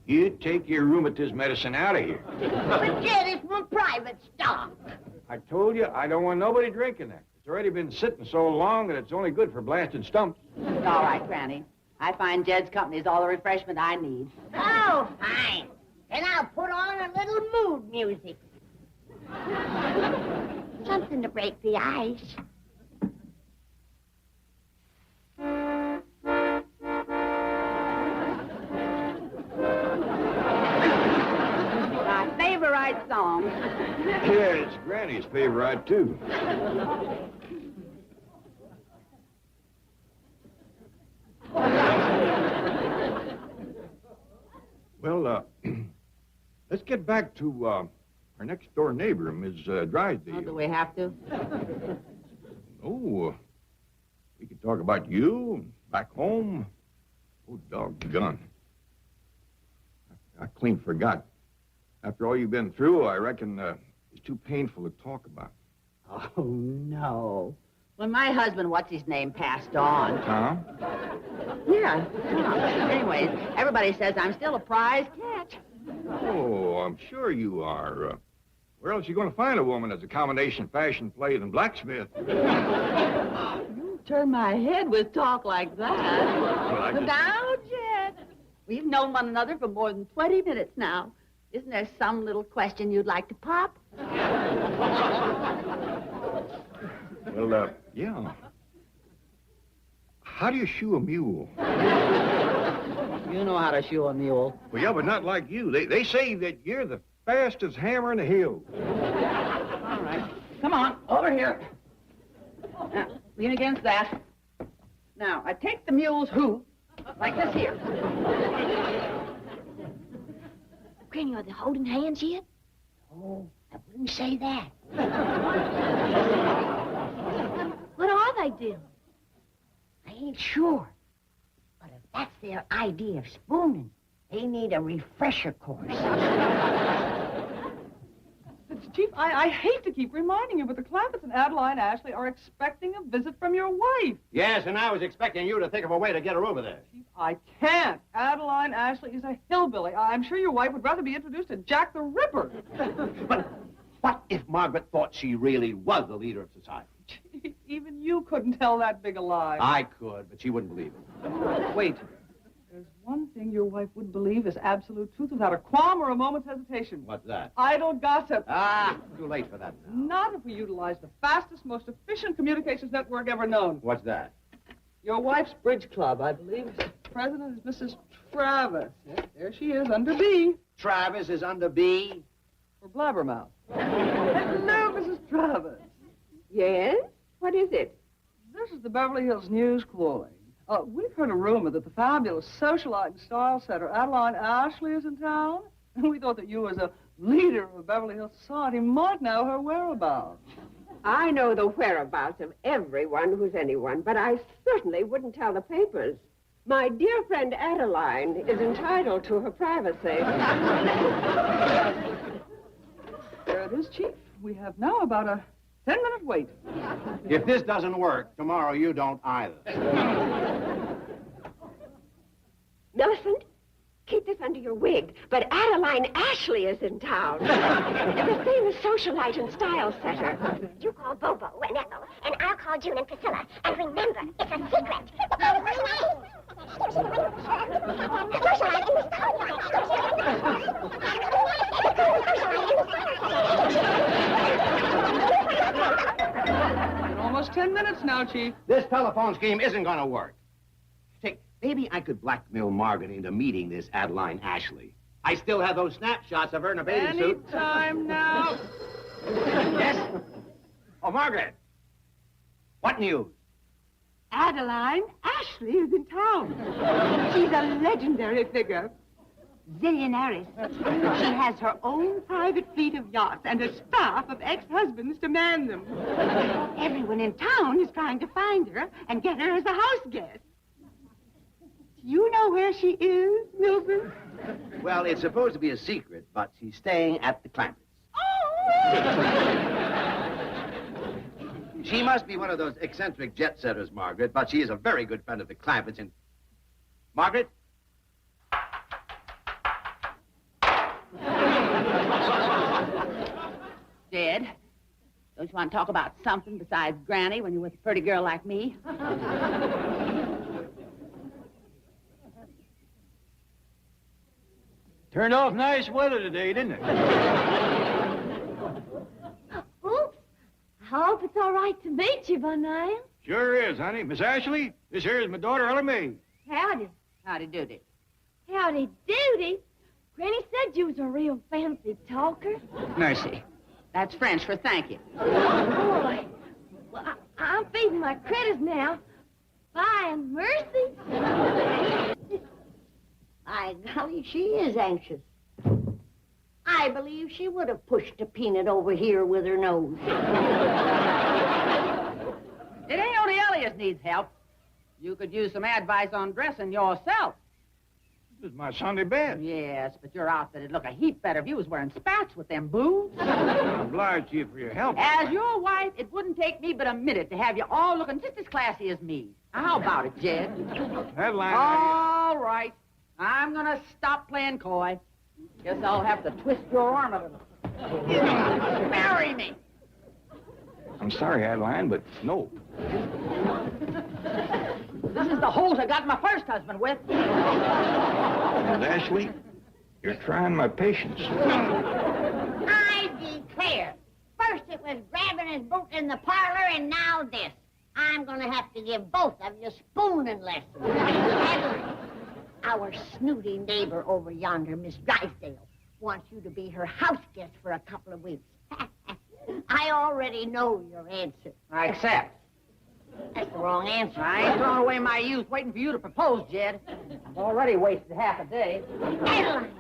You take your rheumatism medicine out of here. But, Jed, it's my private stock. I told you, I don't want nobody drinking that. It's already been sitting so long that it's only good for blasted stumps. All right, Granny. I find Jed's company is all the refreshment I need. Oh, fine. Then I'll put on a little mood music. Something to break the ice. My favorite song. Yeah, it's Granny's favorite, too. Well, let's get back to our next-door neighbor, Ms. Drysdale. Oh, do we have to? Oh, we could talk about you, back home. Oh, doggone. I clean forgot. After all you've been through, I reckon it's too painful to talk about. Oh, no. When my husband, what's-his-name, passed on. Tom? Yeah, Tom. Anyways, everybody says I'm still a prize catch. Oh, I'm sure you are. Where else are you going to find a woman that's a combination fashion play and blacksmith? You turn my head with talk like that. Well, Now, Jed, we've known one another for more than 20 minutes now. Isn't there some little question you'd like to pop? Well, yeah. How do you shoe a mule? You know how to shoe a mule. Well, yeah, but not like you. They say that you're the fastest hammer in the hills. All right. Come on, over here. Now, lean against that. Now, I take the mule's hoof, like this here. Granny, are they holding hands yet? Oh, I wouldn't say that. What are they doing? I ain't sure. But if that's their idea of spooning, they need a refresher course. Chief, I hate to keep reminding you, but the Clappets and Adeline Ashley are expecting a visit from your wife. Yes, and I was expecting you to think of a way to get her over there. Chief, I can't. Adeline Ashley is a hillbilly. I'm sure your wife would rather be introduced to Jack the Ripper. But what if Margaret thought she really was the leader of society? Chief, even you couldn't tell that big a lie. I could, but she wouldn't believe it. Wait. There's one thing your wife would believe is absolute truth without a qualm or a moment's hesitation. What's that? Idle gossip. Ah, too late for that now. Not if we utilize the fastest, most efficient communications network ever known. What's that? Your wife's bridge club, I believe. President is Mrs. Travis. Yes, there she is, under B. Travis is under B. For blabbermouth. Hello, Mrs. Travis. Yes? What is it? This is the Beverly Hills News calling. We've heard a rumor that the fabulous socialite and style setter Adeline Ashley is in town. And we thought that you, as a leader of Beverly Hills society, might know her whereabouts. I know the whereabouts of everyone who's anyone, but I certainly wouldn't tell the papers. My dear friend Adeline is entitled to her privacy. There it is, Chief. We have now about a 10-minute wait. If this doesn't work, tomorrow you don't either. Millicent, keep this under your wig, but Adeline Ashley is in town. The famous socialite and style setter. You call Bobo and Ethel, and I'll call June and Priscilla. And remember, it's a secret. Almost 10 minutes now, Chief. This telephone scheme isn't going to work. Say, maybe I could blackmail Margaret into meeting this Adeline Ashley. I still have those snapshots of her in a bathing suit. Any time now. Yes? Oh, Margaret. What news? Adeline Ashley is in town. She's a legendary figure. Zillionaires. She has her own private fleet of yachts and a staff of ex-husbands to man them. Everyone in town is trying to find her and get her as a house guest. Do you know where she is, Milton? Well, it's supposed to be a secret, but she's staying at the Clampetts. She must be one of those eccentric jet-setters, Margaret, but she is a very good friend of the Clampetts. And Margaret? Jed, don't you want to talk about something besides Granny when you're with a pretty girl like me? Turned off nice weather today, didn't it? Oops. I hope it's all right to meet you, Bunyan. Sure is, honey. Miss Ashley, this here is my daughter, Ella Mae. Howdy. Howdy doody. Howdy doody. Granny said you was a real fancy talker. Mercy. That's French for thank you. Boy. Well, I'm feeding my critters now. Bye and mercy. By golly, she is anxious. I believe she would have pushed a peanut over here with her nose. It ain't only Elias needs help. You could use some advice on dressing yourself. This is my Sunday best. Yes, but your outfit would look a heap better if you was wearing spats with them boots. I'm obliged to you for your help. As your wife, it wouldn't take me but a minute to have you all looking just as classy as me. Now, how about it, Jed? Headline. All right. I'm gonna stop playing coy. Guess I'll have to twist your arm a little. Marry me. I'm sorry, Adeline, but no. This is the hose I got my first husband with. Miss Ashley, you're trying my patience. I declare. First it was grabbing his boot in the parlor, and now this. I'm going to have to give both of you spooning lessons. Adeline, our snooty neighbor over yonder, Miss Drysdale, wants you to be her house guest for a couple of weeks. I already know your answer. I accept. That's the wrong answer. I ain't throwing away my youth waiting for you to propose, Jed. I've already wasted half a day. Adeline,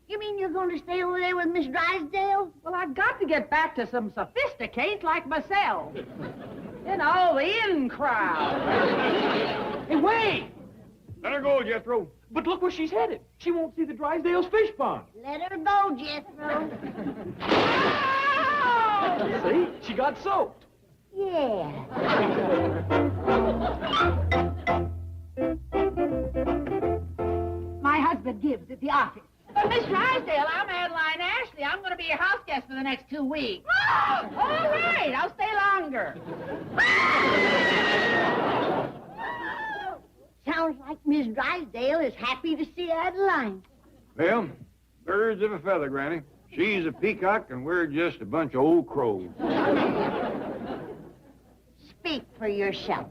you mean you're going to stay over there with Miss Drysdale? Well, I've got to get back to some sophisticates like myself. You know, the in crowd. Hey, wait! Let her go, Jethro. But look where she's headed. She won't see the Drysdale's fish pond. Let her go, Jethro. See? She got soaked. Yeah. My husband gives at the office. Miss Drysdale, I'm Adeline Ashley. I'm going to be your house guest for the next 2 weeks. Oh, all right. I'll stay longer. Sounds like Miss Drysdale is happy to see Adeline. Well, birds of a feather, Granny. She's a peacock, and we're just a bunch of old crows. Speak for yourself.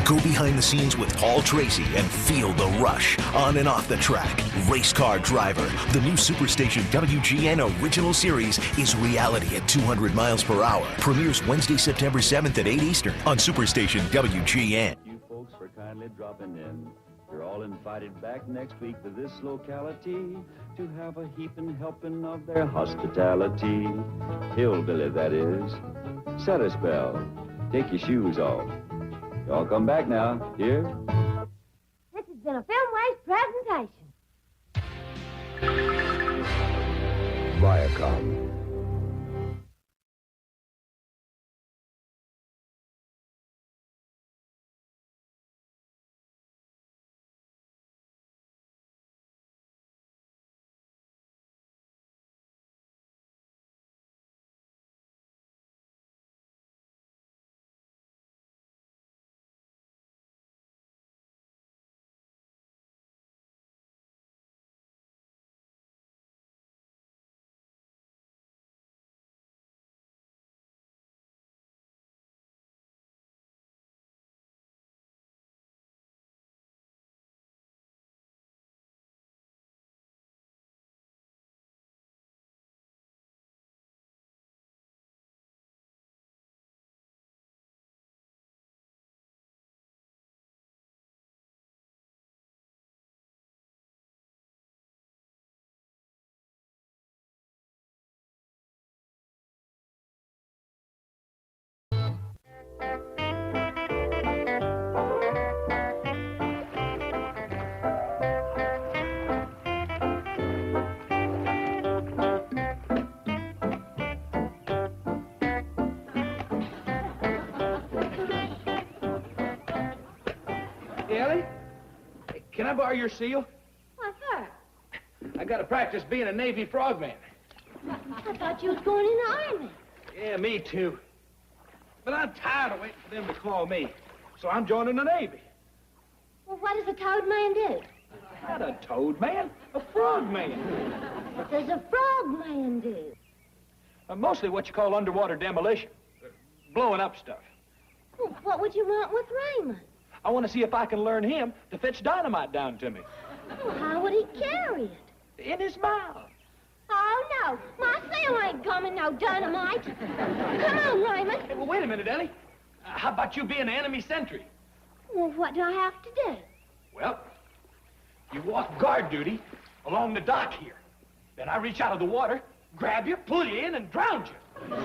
Go behind the scenes with Paul Tracy and feel the rush on and off the track. Race Car Driver, the new Superstation WGN original series, is reality at 200 miles per hour. Premieres Wednesday, September 7th at 8 Eastern on Superstation WGN. You folks for kindly dropping in. You're all invited back next week to this locality to have a heaping helping of their hospitality. Hillbilly, that is. Set a spell. Take your shoes off. Y'all come back now, dear. This has been a Filmways presentation. Viacom. Ellie, can I borrow your seal? Why, sir? I got to practice being a Navy frogman. I thought you was going in the Army. Yeah, me too. But I'm tired of waiting for them to call me, so I'm joining the Navy. Well, what does a toad man do? Not a toad man, a frog man. What does a frog man do? Mostly what you call underwater demolition. Blowing up stuff. Well, what would you want with Raymond? I want to see if I can learn him to fetch dynamite down to me. Well, how would he carry it? In his mouth. Oh, no. My seal ain't coming no dynamite. Come on, Raymond. Hey, well, wait a minute, Ellie. How about you being an enemy sentry? Well, what do I have to do? Well, you walk guard duty along the dock here. Then I reach out of the water, grab you, pull you in, and drown you.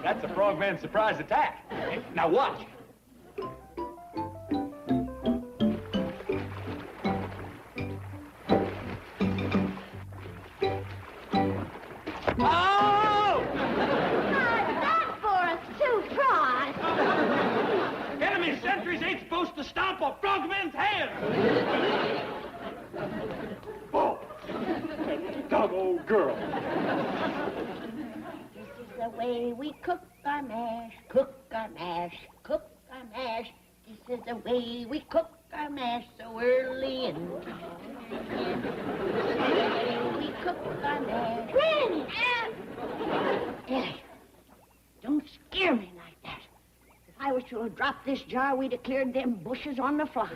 That's a frogman's surprise attack. Hey, now watch. Oh! That for a surprise. Enemy sentries ain't supposed to stomp a frogman's head. Oh, that dumb old girl. This is the way we cook our mash, cook our mash, cook our mash. This is the way we cook our mash so early in the morning. This is the way we cook our mash. Granny! Ellie, don't scare me like that. If I was to have dropped this jar, we'd have cleared them bushes on the fly.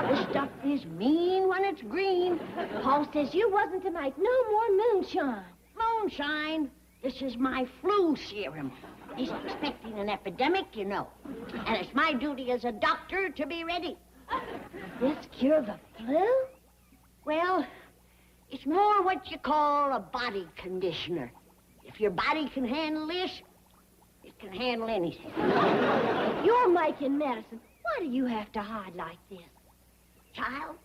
This stuff is mean when it's green. Paul says you wasn't to make no more moonshine. Moonshine, this is my flu serum. He's expecting an epidemic, you know. And it's my duty as a doctor to be ready. This cure the flu? Well, it's more what you call a body conditioner. If your body can handle this, it can handle anything. You're making medicine. Why do you have to hide like this? Child,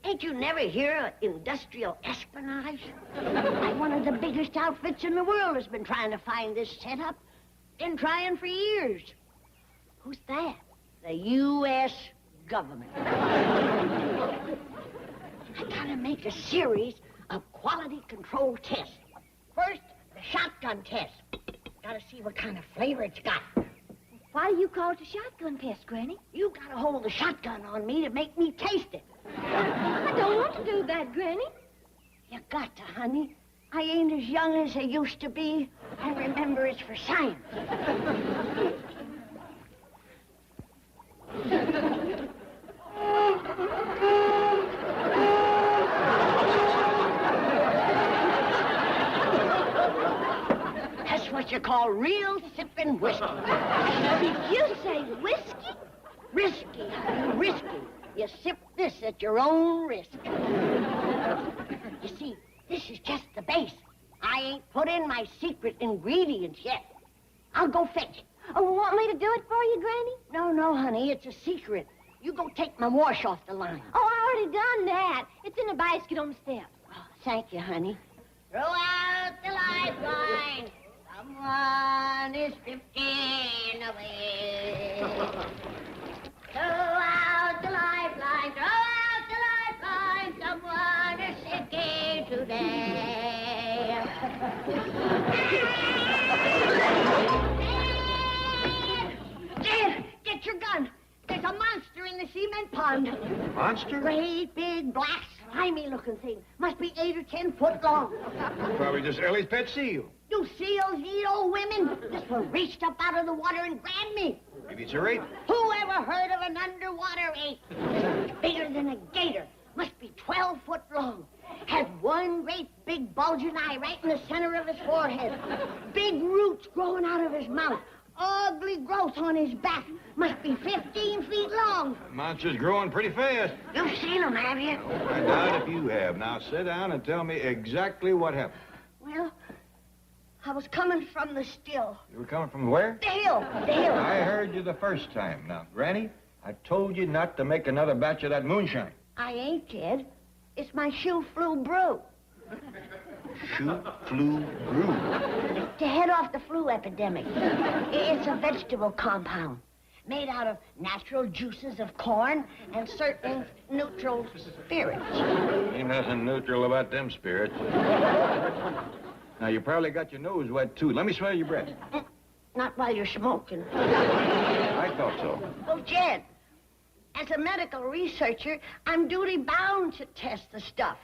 ain't you never hear of industrial espionage? Like one of the biggest outfits in the world has been trying to find this setup. Been trying for years. Who's that? The U.S. government. I gotta make a series of quality control tests. First, The shotgun test. Gotta see what kind of flavor it's got. Why do you call it a shotgun test, Granny? You gotta hold the shotgun on me to make me taste it. I don't want to do that, Granny. You got to, honey. I ain't as young as I used to be. And remember, it's for science. That's what you call real sipping whiskey. Did you say whiskey? Risky, risky. You sip this at your own risk. You see, this is just the base. I ain't put in my secret ingredients yet. I'll go fetch it. Oh, want me to do it for you, Granny? No, honey, it's a secret. You go take my wash off the line. Oh, I already done that. It's in the basket on the steps. Oh, thank you, honey. Throw out the lifeline. Someone is drifting away. Throw out the lifeline. Throw out the lifeline. Someone is sinking today. Dad, get your gun. There's a monster in the cement pond. Monster? Great, big, black, slimy-looking thing. Must be 8 or 10 foot long. Probably just Ellie's pet seal. Do seals eat old women? This one reached up out of the water and grabbed me. Maybe it's a rape. Who ever heard of an underwater ape? It's bigger than a gator. Must be 12 foot long. Has one great big bulging eye right in the center of his forehead. Big roots growing out of his mouth. Ugly growth on his back. Must be 15 feet long. The monster's growing pretty fast. You've seen him, have you? I doubt if you have. Now sit down and tell me exactly what happened. Well, I was coming from the still. You were coming from where? The hill. I heard you the first time. Now, Granny, I told you not to make another batch of that moonshine. I ain't, kid. It's my shoe flu brew. Shoot, flu, brew. To head off the flu epidemic. It's a vegetable compound made out of natural juices of corn and certain neutral spirits. Ain't nothing neutral about them spirits. Now, you probably got your nose wet, too. Let me smell your breath. Not while you're smoking. I thought so. Well, Jed, as a medical researcher, I'm duty-bound to test the stuff.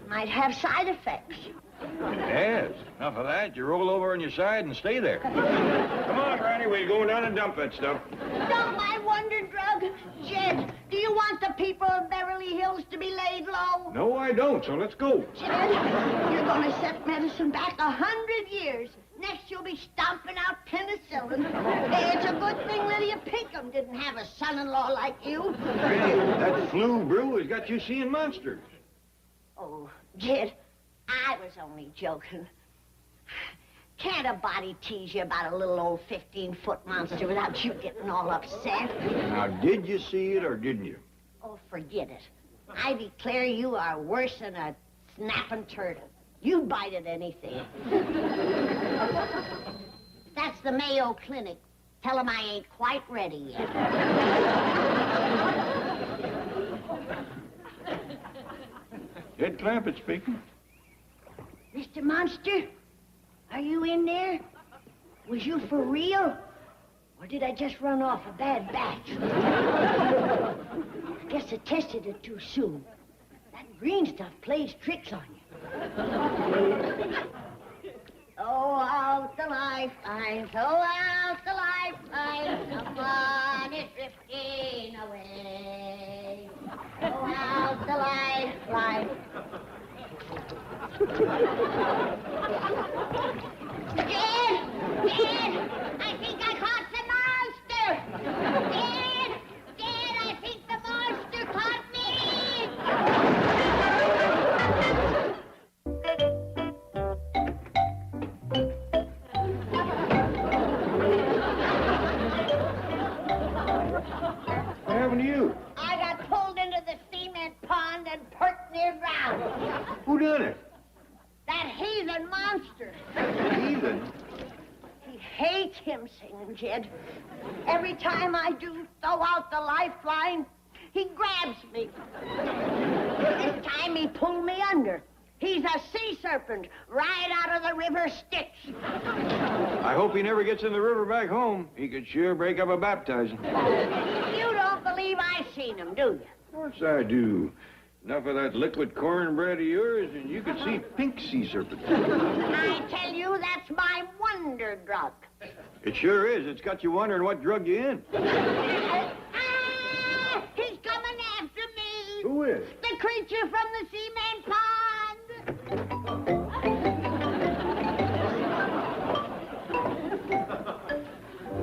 Might have side effects. It has. Enough of that. You roll over on your side and stay there. Come on, Granny. We're going down and dump that stuff. Dump my wonder drug? Jed, do you want the people of Beverly Hills to be laid low? No, I don't, so let's go. Jed, you're going to set medicine back 100 years. Next, you'll be stomping out penicillin. Hey, it's a good thing Lydia Pinkham didn't have a son-in-law like you. Granny, that flu brew has got you seeing monsters. Oh, Jed, I was only joking. Can't a body tease you about a little old 15-foot monster without you getting all upset? Now, did you see it or didn't you? Oh, forget it. I declare you are worse than a snapping turtle. You'd bite at anything. That's the Mayo Clinic. Tell them I ain't quite ready yet. Ed Clampett speaking. Mr. Monster, are you in there? Was you for real? Or did I just run off a bad batch? I guess I tested it too soon. That green stuff plays tricks on you. Throw out the lifeline, throw out the lifeline, someone is drifting away. Throw out the lifeline. Dad! I think I caught the monster! Dad, I think the monster caught me! What happened to you? I got pulled into the cement pond and perked near ground. Who done it? That heathen monster. Heathen? He hates him singing, Jed. Every time I do throw out the lifeline, he grabs me. This time he pulled me under. He's a sea serpent right out of the river Styx. I hope he never gets in the river back home. He could sure break up a baptizing. You don't believe I seen him, do you? Of course I do. Enough of that liquid cornbread of yours, and you could see pink sea serpents. I tell you, that's my wonder drug. It sure is. It's got you wondering what drug you in. He's coming after me. Who is? The creature from the cement pond.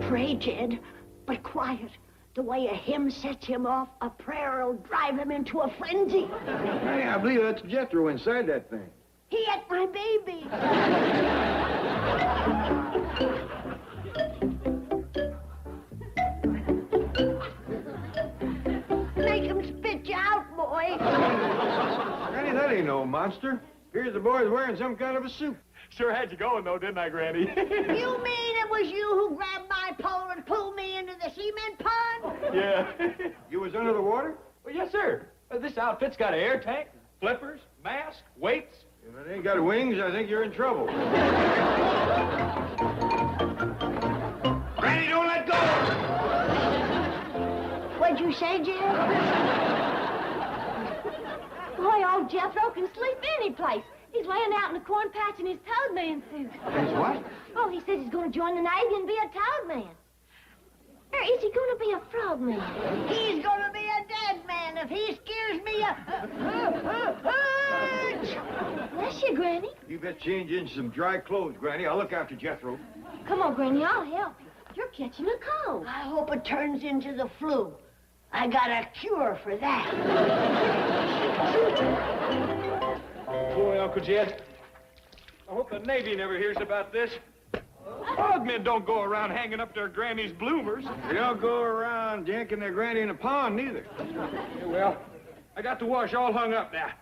Pray, Jed, but quiet. The way a hymn sets him off, a prayer will drive him into a frenzy. Hey, I believe that's Jethro inside that thing. He ate my baby. Make him spit you out, boy. Granny, that ain't no monster. Here's the boy's wearing some kind of a suit. Sure had you going, though, didn't I, Granny? You mean it was you who grabbed my pole and pulled me into the cement pond? Yeah. You was under the water? Well, yes, sir. This outfit's got an air tank, flippers, mask, weights. If it ain't got wings, I think you're in trouble. Granny, don't let go! What'd you say, Jim? Boy, old Jethro can sleep any place. He's laying out in the corn patch in his toad man suit. He's what? Oh, he says he's going to join the Navy and be a toad man. Or is he going to be a frog man? He's going to be a dead man if he scares me. Bless you, Granny. You better change into some dry clothes, Granny. I'll look after Jethro. Come on, Granny, I'll help you. You're catching a cold. I hope it turns into the flu. I got a cure for that. Boy, Uncle Jed, I hope the Navy never hears about this. Frogmen don't go around hanging up their granny's bloomers. They don't go around yanking their granny in the pond, neither. Yeah, well, I got the wash all hung up now.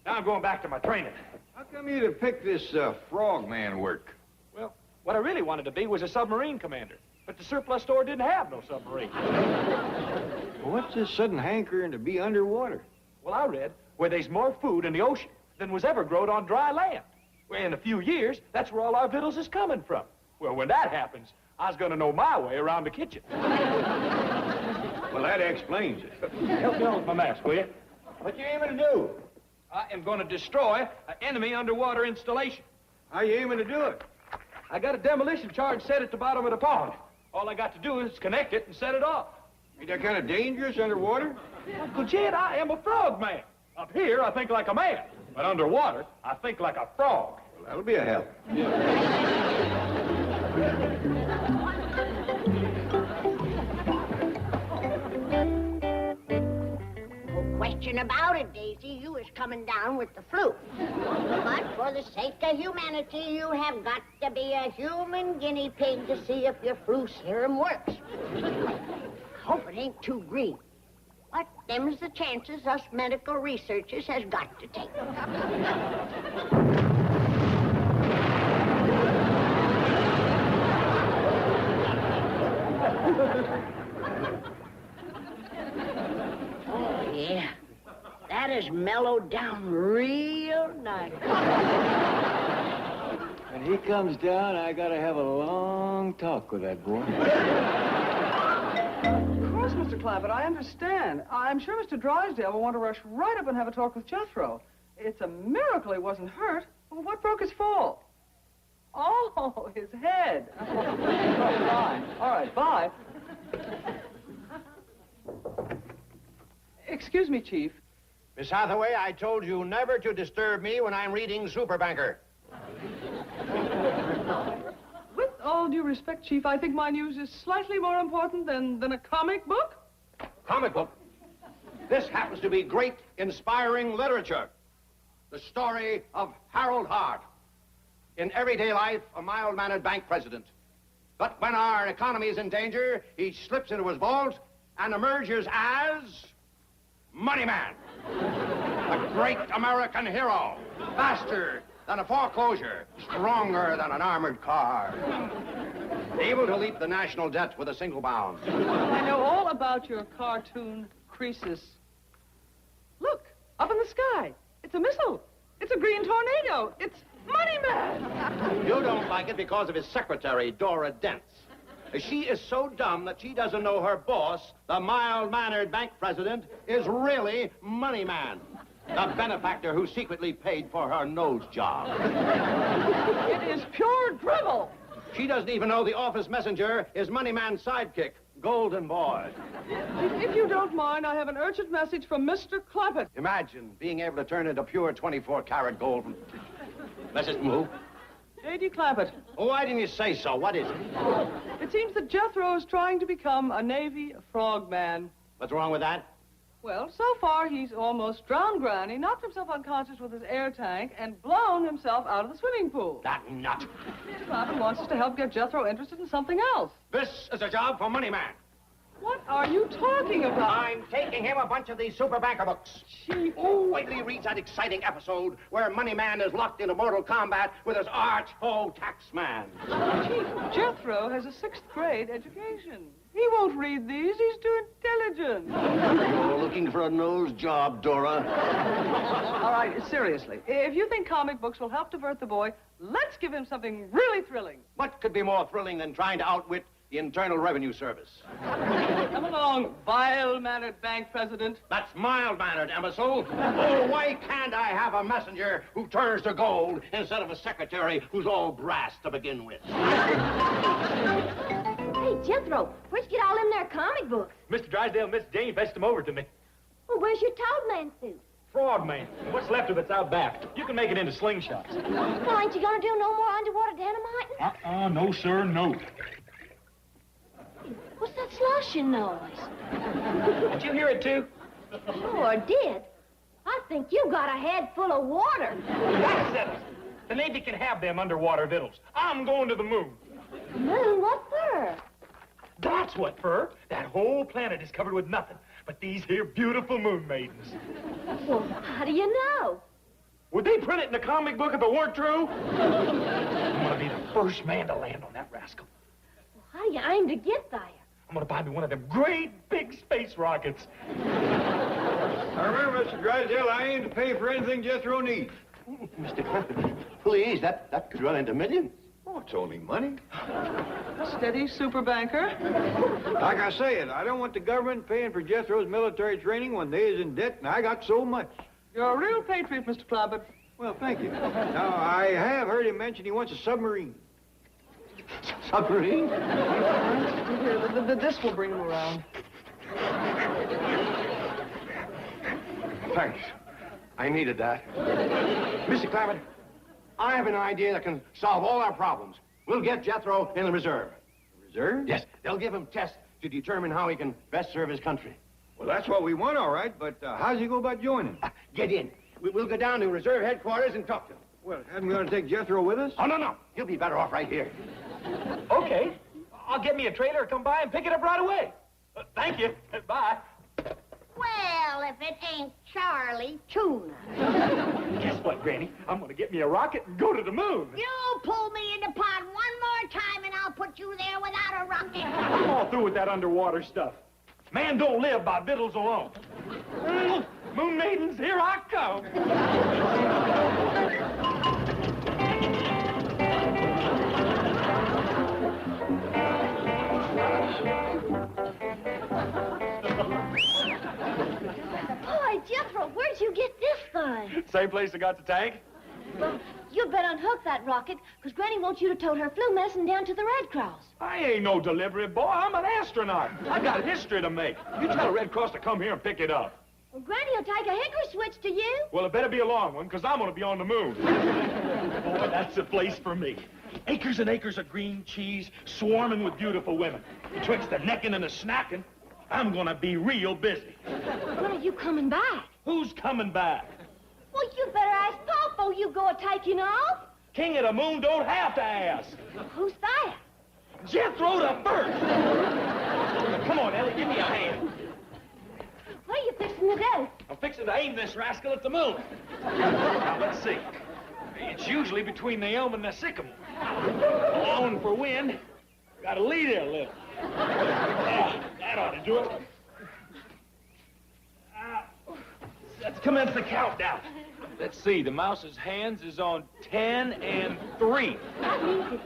Now I'm going back to my training. How come you to pick this frogman work? Well, what I really wanted to be was a submarine commander. But the surplus store didn't have no submarine. Well, what's this sudden hankering to be underwater? Well, I read where there's more food in the ocean than was ever growed on dry land. Well, in a few years, that's where all our victuals is coming from. Well, when that happens, I was going to know my way around the kitchen. Well, that explains it. Help me on with my mask, will you? What you aiming to do? I am going to destroy an enemy underwater installation. How you aiming to do it? I got a demolition charge set at the bottom of the pond. All I got to do is connect it and set it off. Ain't that kind of dangerous underwater? Uncle Jed, I am a frog man. Up here, I think like a man. But underwater, I think like a frog. Well, that'll be a help. No question about it, Daisy. You is coming down with the flu. But for the sake of humanity, you have got to be a human guinea pig to see if your flu serum works. Hope it ain't too green. But them's the chances us medical researchers has got to take. Oh, yeah. That is mellowed down real nice. When he comes down, I gotta have a long talk with that boy. Of course, Mr. Clampett, I understand. I'm sure Mr. Drysdale will want to rush right up and have a talk with Jethro. It's a miracle he wasn't hurt. Well, what broke his fall? Oh, his head. Fine. All right, bye. Excuse me, Chief. Miss Hathaway, I told you never to disturb me when I'm reading Superbanker. With all due respect, Chief, I think my news is slightly more important than a comic book. Comic book? This happens to be great, inspiring literature. The story of Harold Hart. In everyday life, a mild-mannered bank president. But when our economy is in danger, he slips into his vault and emerges as Money Man. A great American hero. Faster than a foreclosure. Stronger than an armored car. Able to leap the national debt with a single bound. I know all about your cartoon Croesus. Look, up in the sky. It's a missile. It's a green tornado. It's Money Man. You don't like it because of his secretary, Dora Dents. She is so dumb that she doesn't know her boss, the mild-mannered bank president, is really Money Man, the benefactor who secretly paid for her nose job. It is pure drivel. She doesn't even know the office messenger is Money Man's sidekick, Golden Boy. If you don't mind, I have an urgent message from Mr. Clappett. Imagine being able to turn into pure 24-karat gold. Let's just move. J.D. Clappett. Oh, why didn't you say so? What is it? It seems that Jethro is trying to become a Navy frogman. What's wrong with that? Well, so far he's almost drowned Granny, knocked himself unconscious with his air tank, and blown himself out of the swimming pool. That nut. Mr. Clappett wants us to help get Jethro interested in something else. This is a job for Money Man. What are you talking about? I'm taking him a bunch of these super banker books. Gee, Oh, wait till he reads that exciting episode where Money Man is locked into mortal combat with his arch-foe taxman. Gee, Jethro has a 6th grade education. He won't read these. He's too intelligent. You're looking for a nose job, Dora. All right, seriously. If you think comic books will help divert the boy, let's give him something really thrilling. What could be more thrilling than trying to outwit the Internal Revenue Service? Come along, vile-mannered bank president. That's mild-mannered, imbecile. Oh, why can't I have a messenger who turns to gold instead of a secretary who's all brass to begin with? Hey, Jethro, where'd you get all them there comic books? Mr. Drysdale and Miss Jane fetched them over to me. Well, where's your Toadman suit? Frogman. What's left of it's out back. You can make it into slingshots. Well, ain't you gonna do no more underwater dynamiting? No, sir, no. What's that sloshing noise? Did you hear it, too? Sure did. I think you got a head full of water. That's it. The Navy can have them underwater victuals. I'm going to the moon. Moon, what for? That's what for. That whole planet is covered with nothing but these here beautiful moon maidens. Well, how do you know? Would they print it in a comic book if it weren't true? I'm going to be the first man to land on that rascal. Well, how do you aim to get there? I'm going to buy me one of them great big space rockets. Now remember, Mr. Drysdale, I aim to pay for anything Jethro needs. Mr. Clappett, please, that could run into millions. Oh, it's only money. Steady, super banker. Like I said, I don't want the government paying for Jethro's military training when they is in debt, and I got so much. You're a real patriot, Mr. Clappett. Well, thank you. Now, I have heard him mention he wants a submarine. Submarine? Here, this will bring him around. Thanks. I needed that. Mr. Clappett, I have an idea that can solve all our problems. We'll get Jethro in the reserve. Reserve? Yes, they'll give him tests to determine how he can best serve his country. Well, that's what we want, all right, but how does he go about joining? Get in. We'll go down to reserve headquarters and talk to him. Well, hadn't we ought to take Jethro with us? Oh, no. He'll be better off right here. Okay. I'll get me a trailer, come by, and pick it up right away. Thank you. Bye. Well, if it ain't Charlie Tuna. Guess what, Granny? I'm going to get me a rocket and go to the moon. You pull me in the pond one more time and I'll put you there without a rocket. I'm all through with that underwater stuff. Man don't live by victuals alone. Moon maidens, here I come. Boy, Jethro, where'd you get this thing? Same place I got the tank? Well, you better unhook that rocket, because Granny wants you to tote her flu medicine down to the Red Cross. I ain't no delivery boy. I'm an astronaut. I got history to make. You tell the Red Cross to come here and pick it up. Well, Granny will take a hickory switch to you. Well, it better be a long one, because I'm going to be on the moon. Boy, that's the place for me. Acres and acres of green cheese, swarming with beautiful women. Betwixt the necking and the snacking, I'm going to be real busy. When are you coming back? Who's coming back? Well, you better ask Popo you go a-taking off. King of the Moon don't have to ask. Who's that? Jethro the First. Come on, Ellie, give me a hand. What are you fixing to do? I'm fixing to aim this rascal at the moon. Now, let's see. It's usually between the elm and the sycamore. Allowing for wind, gotta lead it a little. That ought to do it. Let's commence the countdown. Let's see, the mouse's hands is on 10 and 3. That means it's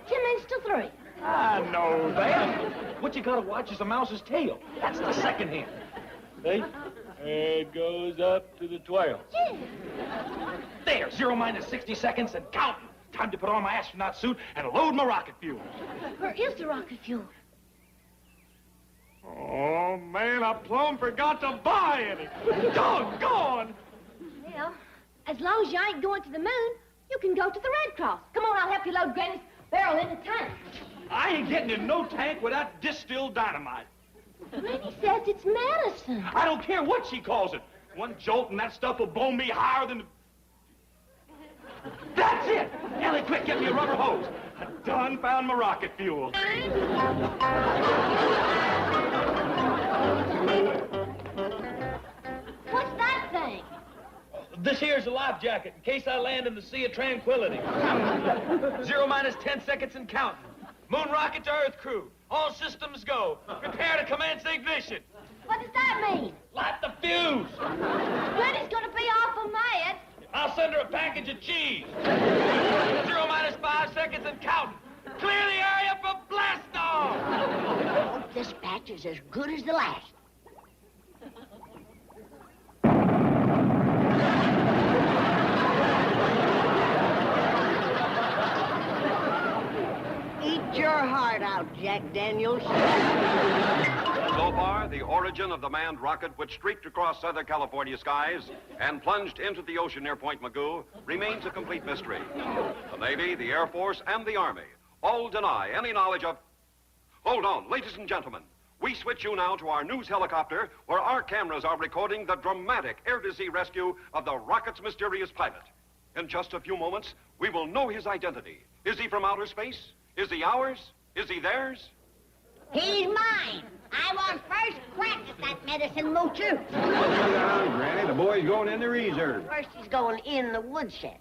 10 minutes to 3. I know that. What you gotta watch is the mouse's tail. That's the second hand. See? It goes up to the 12. Yeah. There, 0 minus 60 seconds and counting. Time to put on my astronaut suit and load my rocket fuel. Where is the rocket fuel? Oh, man, I plumb forgot to buy any. Doggone! Well, as long as you ain't going to the moon, you can go to the Red Cross. Come on, I'll help you load Granny's barrel in the tank. I ain't getting in no tank without distilled dynamite. Granny says it's medicine. I don't care what she calls it. One jolt and that stuff will blow me higher than... That's it! Ellie, quick, get me a rubber hose. I done found my rocket fuel. What's that thing? This here's a life jacket in case I land in the Sea of Tranquility. 0 minus 10 seconds and counting. Moon rocket to Earth crew. All systems go. Prepare to commence ignition. What does that mean? Light the fuse. Granny's gonna be awful mad. I'll send her a package of cheese. 0 minus 5 seconds and counting. Clear the area for blast off. I hope this batch is as good as the last. Eat your heart out, Jack Daniels. So far, the origin of the manned rocket which streaked across Southern California skies and plunged into the ocean near Point Magoo remains a complete mystery. The Navy, the Air Force, and the Army all deny any knowledge of... Hold on, ladies and gentlemen. We switch you now to our news helicopter where our cameras are recording the dramatic air-to-sea rescue of the rocket's mysterious pilot. In just a few moments, we will know his identity. Is he from outer space? Is he ours? Is he theirs? He's mine. I want first crack at that medicine moocher. Slow down, Granny. The boy's going in the reserve. First he's going in the woodshed.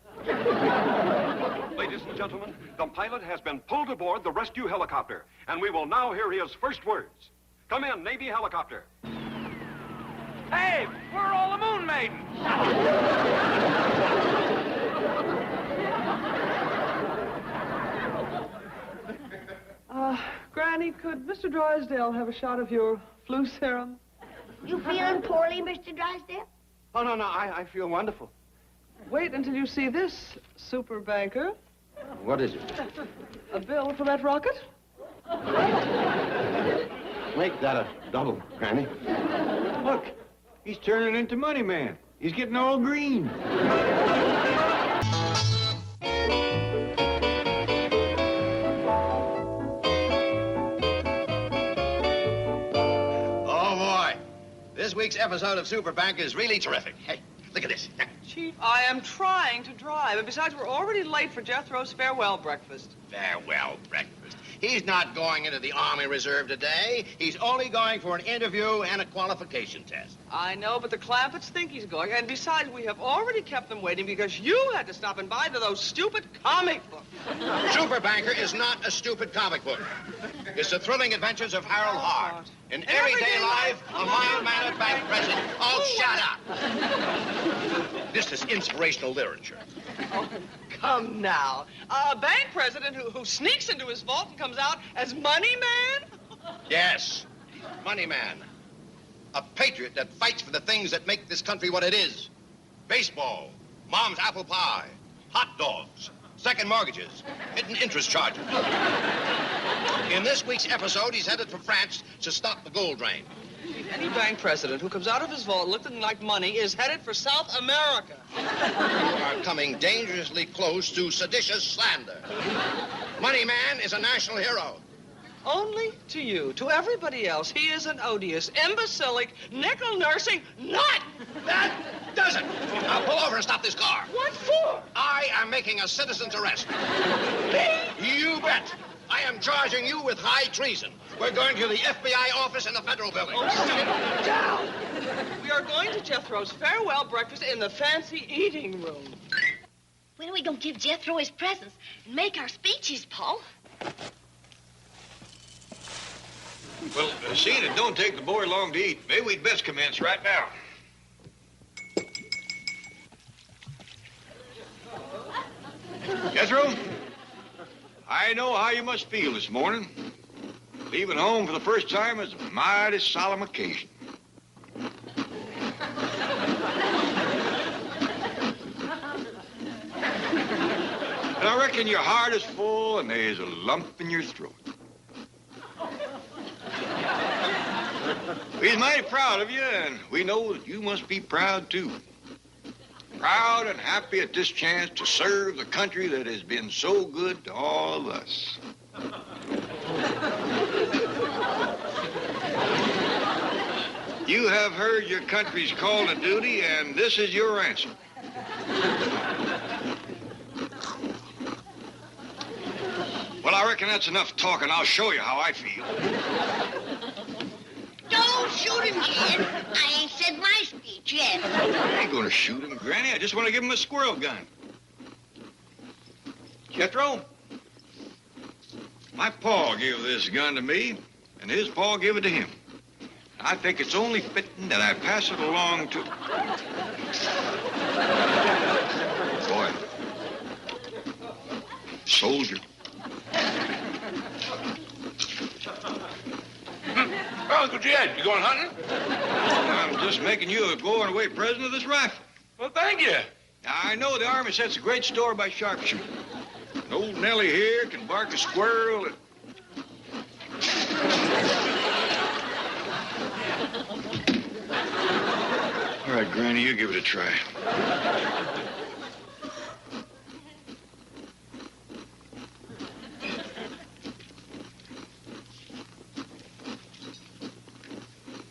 Ladies and gentlemen, the pilot has been pulled aboard the rescue helicopter, and we will now hear his first words. Come in, Navy helicopter. Hey, we're all the Moon Maidens. Granny, could Mr. Drysdale have a shot of your flu serum? You feeling poorly, Mr. Drysdale? Oh, no, I feel wonderful. Wait until you see this, super banker. What is it? A bill for that rocket? Make that a double, Granny. Look, he's turning into Money Man. He's getting all green. This week's episode of Super Bank is really terrific. Hey, look at this. Chief, I am trying to drive, and besides, we're already late for Jethro's farewell breakfast. Farewell breakfast. He's not going into the Army Reserve today. He's only going for an interview and a qualification test. I know, but the Clampetts think he's going, and besides, we have already kept them waiting because you had to stop and buy those stupid comic books. Super Banker is not a stupid comic book. It's the thrilling adventures of Harold Hart. In everyday life, a mild-mannered bank president. Oh, shut up! This is inspirational literature. Oh, come now. A bank president who sneaks into his vault and comes out as Money Man? Yes, Money Man. A patriot that fights for the things that make this country what it is. Baseball, mom's apple pie, hot dogs, second mortgages, hidden interest charges. In this week's episode, he's headed for France to stop the gold drain. Any bank president who comes out of his vault looking like money is headed for South America. You are coming dangerously close to seditious slander. Money Man is a national hero. Only to you. To everybody else, he is an odious, imbecilic, nickel-nursing nut! That does it! Now pull over and stop this car. What for? I am making a citizen's arrest. Me? You bet. I am charging you with high treason. We're going to the FBI office in the Federal Building. Oh, sit down. We are going to Jethro's farewell breakfast in the fancy eating room. When are we gonna give Jethro his presents and make our speeches, Paul? Well, seeing it don't take the boy long to eat, maybe we'd best commence right now. Jethro, I know how you must feel this morning. Leaving home for the first time is a mighty solemn occasion. And I reckon your heart is full and there's a lump in your throat. We're mighty proud of you, and we know that you must be proud, too. Proud and happy at this chance to serve the country that has been so good to all of us. You have heard your country's call to duty, and this is your answer. Well, I reckon that's enough talking. I'll show you how I feel. Don't shoot him, Jed. I ain't said my speech yet. I ain't gonna shoot him, Granny. I just want to give him a squirrel gun. Jethro, my pa gave this gun to me, and his pa gave it to him. I think it's only fitting that I pass it along to... Boy. Soldier. Uncle Jed, you going hunting? I'm just making you a going-away present of this rifle. Well, thank you. I know the Army sets a great store by sharpshooting. And old Nellie here can bark a squirrel and... All right, Granny, you give it a try.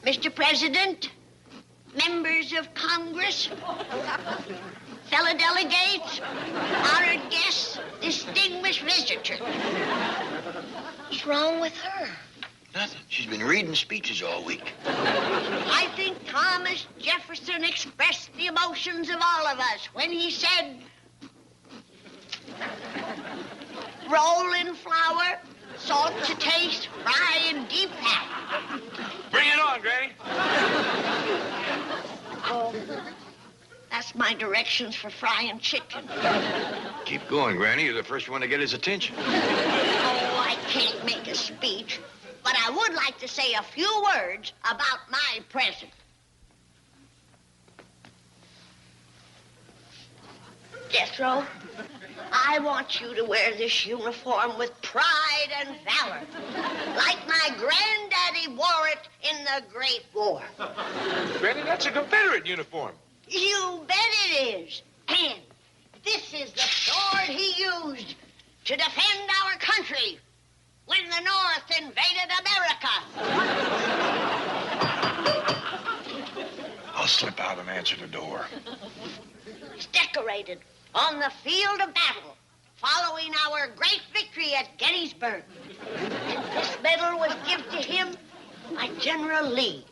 Mr. President, members of Congress, fellow delegates, honored guests, distinguished visitors. What's wrong with her? Nothing. She's been reading speeches all week. I think Thomas Jefferson expressed the emotions of all of us when he said, roll in flour, salt to taste, fry in deep fat. Bring it on, Granny. Oh, that's my directions for frying chicken. Keep going, Granny. You're the first one to get his attention. Oh, I can't make a speech, but I would like to say a few words about my present. Jethro, I want you to wear this uniform with pride and valor, like my granddaddy wore it in the Great War. Granny, that's a Confederate uniform. You bet it is. And this is the sword he used to defend our country when the North invaded America. I'll slip out and answer the door. It's decorated on the field of battle following our great victory at Gettysburg. And this medal was given to him by General Lee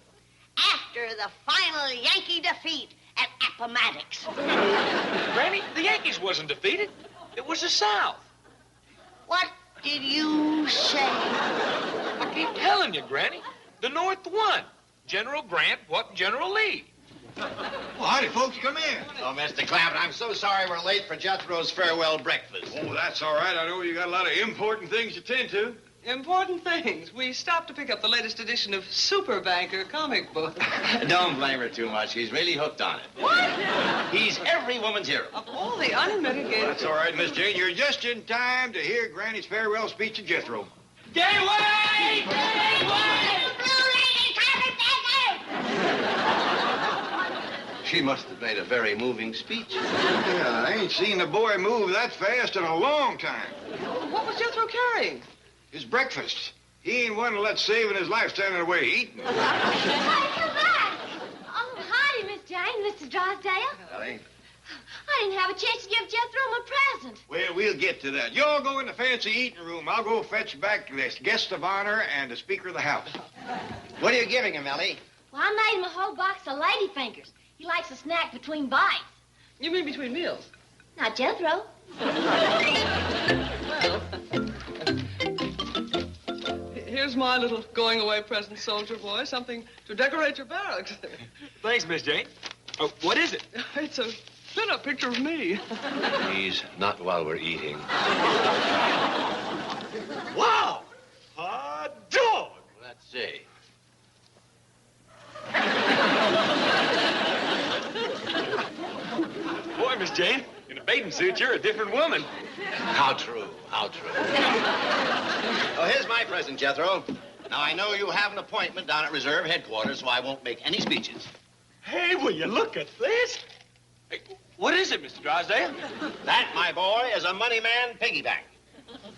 after the final Yankee defeat at Appomattox. Granny, the Yankees wasn't defeated. It was the South. What did you say? I keep telling you, Granny. The North won. General Grant wasn't General Lee. Well, howdy, folks. Come in. Oh, Mr. Clappett, I'm so sorry we're late for Jethro's farewell breakfast. Oh, that's all right. I know you got a lot of important things to tend to. Important things. We stopped to pick up the latest edition of Super Banker comic book. Don't blame her too much. He's really hooked on it. What? He's every woman's hero. Of all the unmitigated... That's all right, Miss Jane. You're just in time to hear Granny's farewell speech to Jethro. Get away! Get away! She must have made a very moving speech. Yeah, I ain't seen the boy move that fast in a long time. What was Jethro carrying? His breakfast. He ain't one to let saving his life standing away eating. Come back. Oh, howdy, Miss Jane, Mr. Drysdale. Howdy. I didn't have a chance to give Jethro my present. Well, we'll get to that. You all go in the fancy eating room. I'll go fetch back this guest of honor and the Speaker of the House. What are you giving him, Ellie? Well, I made him a whole box of ladyfingers. He likes a snack between bites. You mean between meals? Not Jethro. Well, here's my little going-away present, soldier boy. Something to decorate your barracks. Thanks, Miss Jane. Oh, what is it? It's a Send a picture of me. Please, not while we're eating. Wow! A dog! Let's see. Boy, Miss Jane, in a bathing suit, you're a different woman. How true, how true. Oh, here's my present, Jethro. Now, I know you have an appointment down at Reserve Headquarters, so I won't make any speeches. Hey, will you look at this? Hey, what is it, Mr. Drysdale? That, my boy, is a money man piggy bank.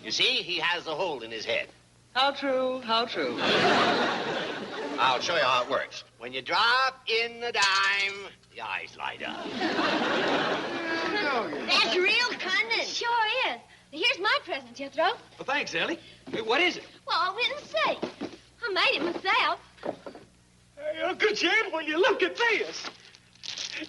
You see, he has the hole in his head. How true, how true. I'll show you how it works. When you drop in the dime, the eyes light up. That's real cunning. Sure is. Here's my present, Jethro. Well, thanks, Ellie. Hey, what is it? Well, I didn't say. I made it myself. Hey, Uncle Jim, will you look at this?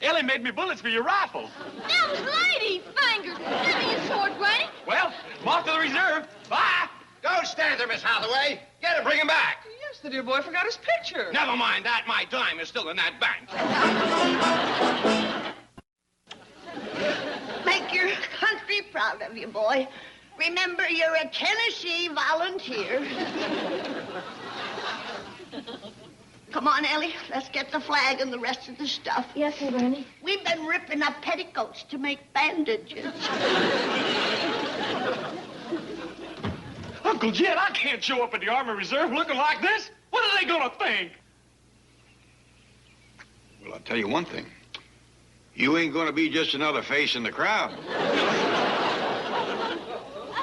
Ellie made me bullets for your rifle. That was lady fingers. Give me your sword, Granny. Well, I'm off to the reserve. Bye. Go stand there, Miss Hathaway. Get him, bring him back. Yes, the dear boy forgot his picture. Never mind that. My dime is still in that bank. Make your country proud of you, boy. Remember, you're a Tennessee volunteer. Come on, Ellie. Let's get the flag and the rest of the stuff. Yes, sir, Granny. We've been ripping up petticoats to make bandages. Uncle Jed, I can't show up at the Army Reserve looking like this. What are they gonna think? Well, I'll tell you one thing. You ain't gonna be just another face in the crowd.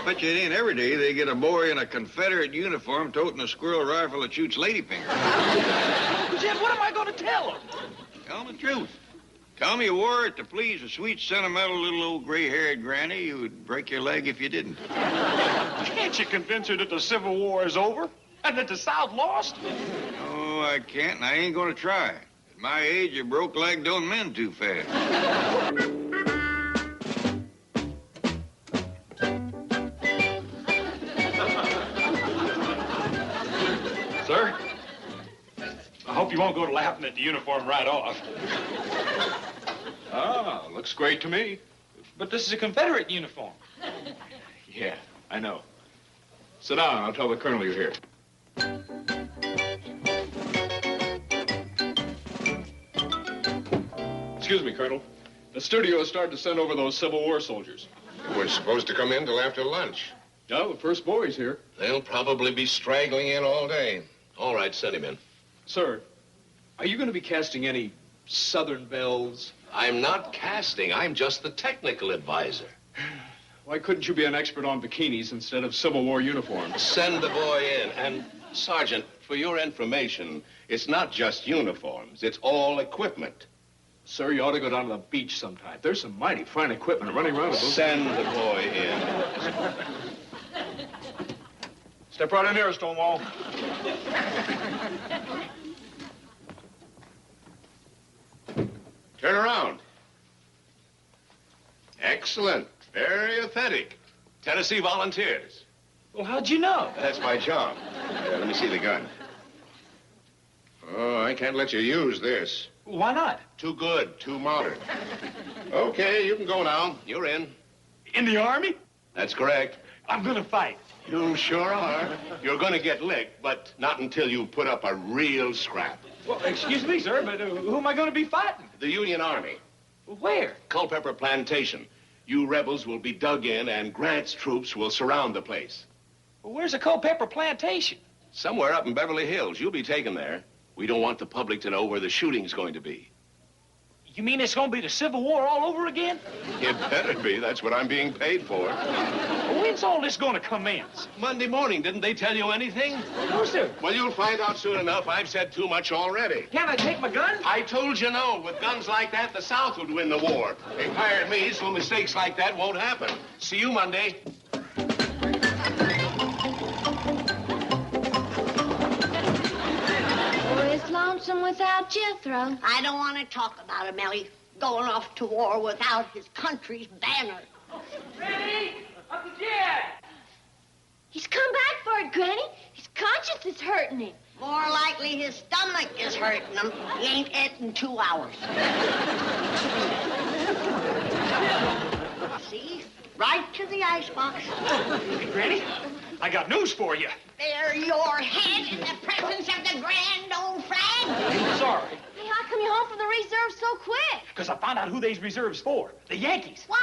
Bet you it ain't every day they get a boy in a Confederate uniform toting a squirrel rifle that shoots ladyfingers. Uncle Jed, what am I gonna tell them? Tell them the truth. Tell me you wore it to please a sweet, sentimental little old gray-haired granny who would break your leg if you didn't. Can't you convince her that the Civil War is over and that the South lost? No, I can't, and I ain't gonna try. At my age, a broke leg don't mend too fast. Sir, I hope you won't go to laughing at the uniform right off. Ah, looks great to me. But this is a Confederate uniform. Yeah, I know. Sit down. I'll tell the colonel you're here. Excuse me, Colonel. The studio has started to send over those Civil War soldiers. We're supposed to come in till after lunch. Yeah, the first boy's here. They'll probably be straggling in all day. All right, send him in. Sir, are you going to be casting any Southern belles? I'm not casting. I'm just the technical advisor. Why couldn't you be an expert on bikinis instead of Civil War uniforms? Send the boy in. And, Sergeant, for your information, it's not just uniforms. It's all equipment. Sir, you ought to go down to the beach sometime. There's some mighty fine equipment running around. Send the boy in. Step right in here, Stonewall. Turn around. Excellent. Very authentic. Tennessee Volunteers. Well, how'd you know? That's my job. Let me see the gun. Oh, I can't let you use this. Why not? Too good, too modern. Okay, you can go now. You're in. In the Army? That's correct. I'm gonna fight. You sure are. You're gonna get licked, but not until you put up a real scrap. Well, excuse me, sir, but who am I gonna be fighting? The Union Army. Where? Culpeper Plantation. You rebels will be dug in, and Grant's troops will surround the place. Well, where's the Culpeper Plantation? Somewhere up in Beverly Hills. You'll be taken there. We don't want the public to know where the shooting's going to be. You mean it's gonna be the Civil War all over again? It better be. That's what I'm being paid for. When's all this gonna commence? Monday morning. Didn't they tell you anything? No, sir. Well, you'll find out soon enough. I've said too much already. Can I take my gun? I told you no. With guns like that, the South would win the war. They hired me, so mistakes like that won't happen. See you Monday. It's lonesome without Jethro. I don't want to talk about him, Ellie. Going off to war without his country's banner. Granny! Uncle Jed! He's come back for it, Granny. His conscience is hurting him. More likely his stomach is hurting him. He ain't eaten 2 hours. right to the icebox. Hey, Granny, I got news for you. Bare your head in the presence of the grand old flag. Sorry, Hey, how come you're home from the reserve so quick? because I found out who these reserves for. The Yankees. What?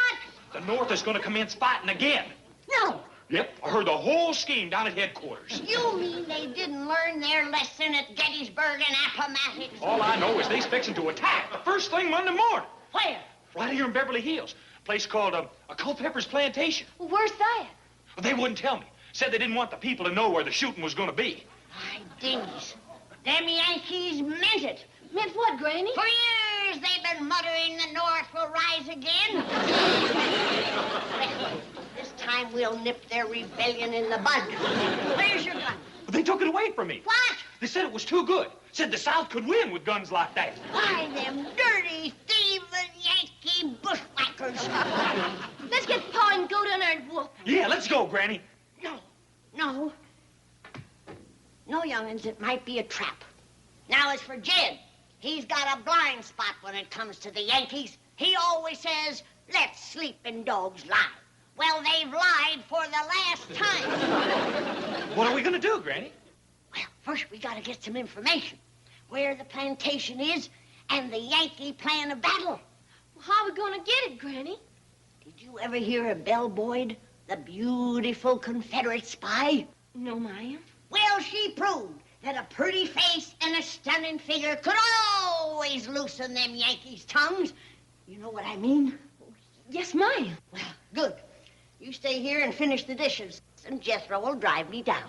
The North is going to commence fighting again. No. Yep, I heard the whole scheme down at headquarters. You mean they didn't learn their lesson at Gettysburg and Appomattox? All I know is they's fixing to attack the first thing Monday morning. Where? Right here in Beverly Hills. A place called a Culpepper's Plantation. Well, where's that? Well, they wouldn't tell me. Said they didn't want the people to know where the shooting was going to be. My dingies. Them Yankees meant it. Meant what, Granny? For years they've been muttering the North will rise again. This time we'll nip their rebellion in the bud. Where's your gun? But they took it away from me. What? They said it was too good. Said the South could win with guns like that. Why, them dirty, thieving Yankee bushwhackers. Let's get Pa and go down there and whoop. Yeah, let's go, Granny. No, young'uns, it might be a trap. Now, as for Jed, he's got a blind spot when it comes to the Yankees. He always says, let sleeping dogs lie. Well, they've lied for the last time. What are we going to do, Granny? Well, first we got to get some information. Where the plantation is and the Yankee plan of battle. Well, how are we going to get it, Granny? Did you ever hear of Belle Boyd, the beautiful Confederate spy? No, ma'am. Well, she proved that a pretty face and a stunning figure could always loosen them Yankees' tongues. You know what I mean? Yes, ma'am. Well, good. You stay here and finish the dishes, and Jethro will drive me down.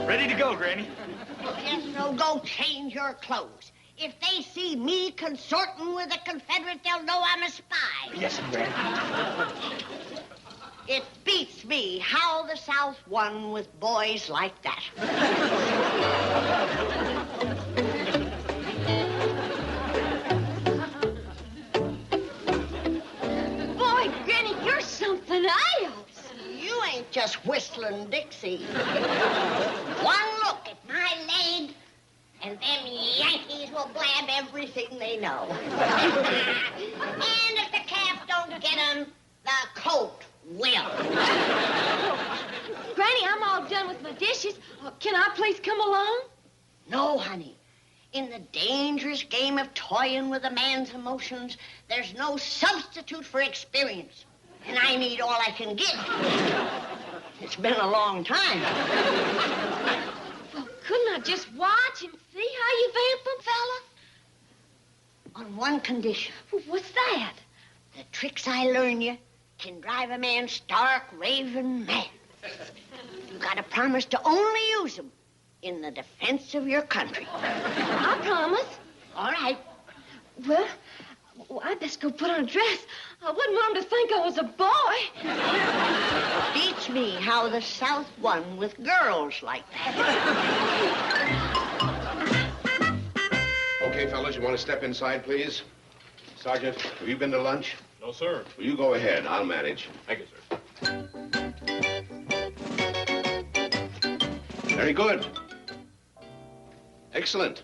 Ready to go, Granny. Jethro, go change your clothes. If they see me consorting with a Confederate, they'll know I'm a spy. Yes, Granny. It beats me how the South won with boys like that. Boy, Granny, you're something else. You ain't just whistling Dixie. One look at my leg, and them Yankees will blab everything they know. And if the cap don't get 'em, the coat will. Granny, I'm all done with my dishes. Can I please come along? No, honey. In the dangerous game of toying with a man's emotions, there's no substitute for experience. And I need all I can get. It's been a long time. Well, couldn't I just watch and see how you vamp 'em, fella? On one condition. What's that? The tricks I learn you can drive a man stark, raving mad. You gotta promise to only use them in the defense of your country. I promise. All right. Well, I best go put on a dress. I wouldn't want 'em to think I was a boy. Beats me how the South won with girls like that. Okay, fellas, you want to step inside, please? Sergeant, have you been to lunch? No, sir. Well, you go ahead. I'll manage. Thank you, sir. Very good. Excellent.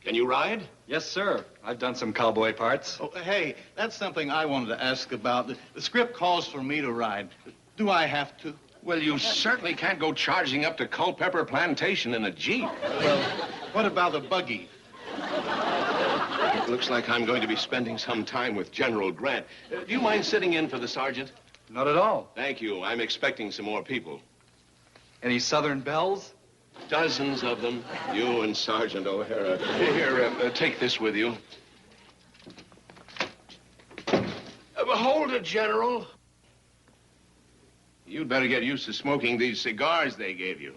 Can you ride? Yes, sir. I've done some cowboy parts. Oh, hey, that's something I wanted to ask about. The script calls for me to ride. Do I have to? Well, you certainly can't go charging up to Culpeper Plantation in a Jeep. Well, what about the buggy? It looks like I'm going to be spending some time with General Grant. Do you mind sitting in for the sergeant? Not at all. Thank you. I'm expecting some more people. Any Southern belles? Dozens of them. You and Sergeant O'Hara. Here, take this with you. Hold it, General. You'd better get used to smoking these cigars they gave you.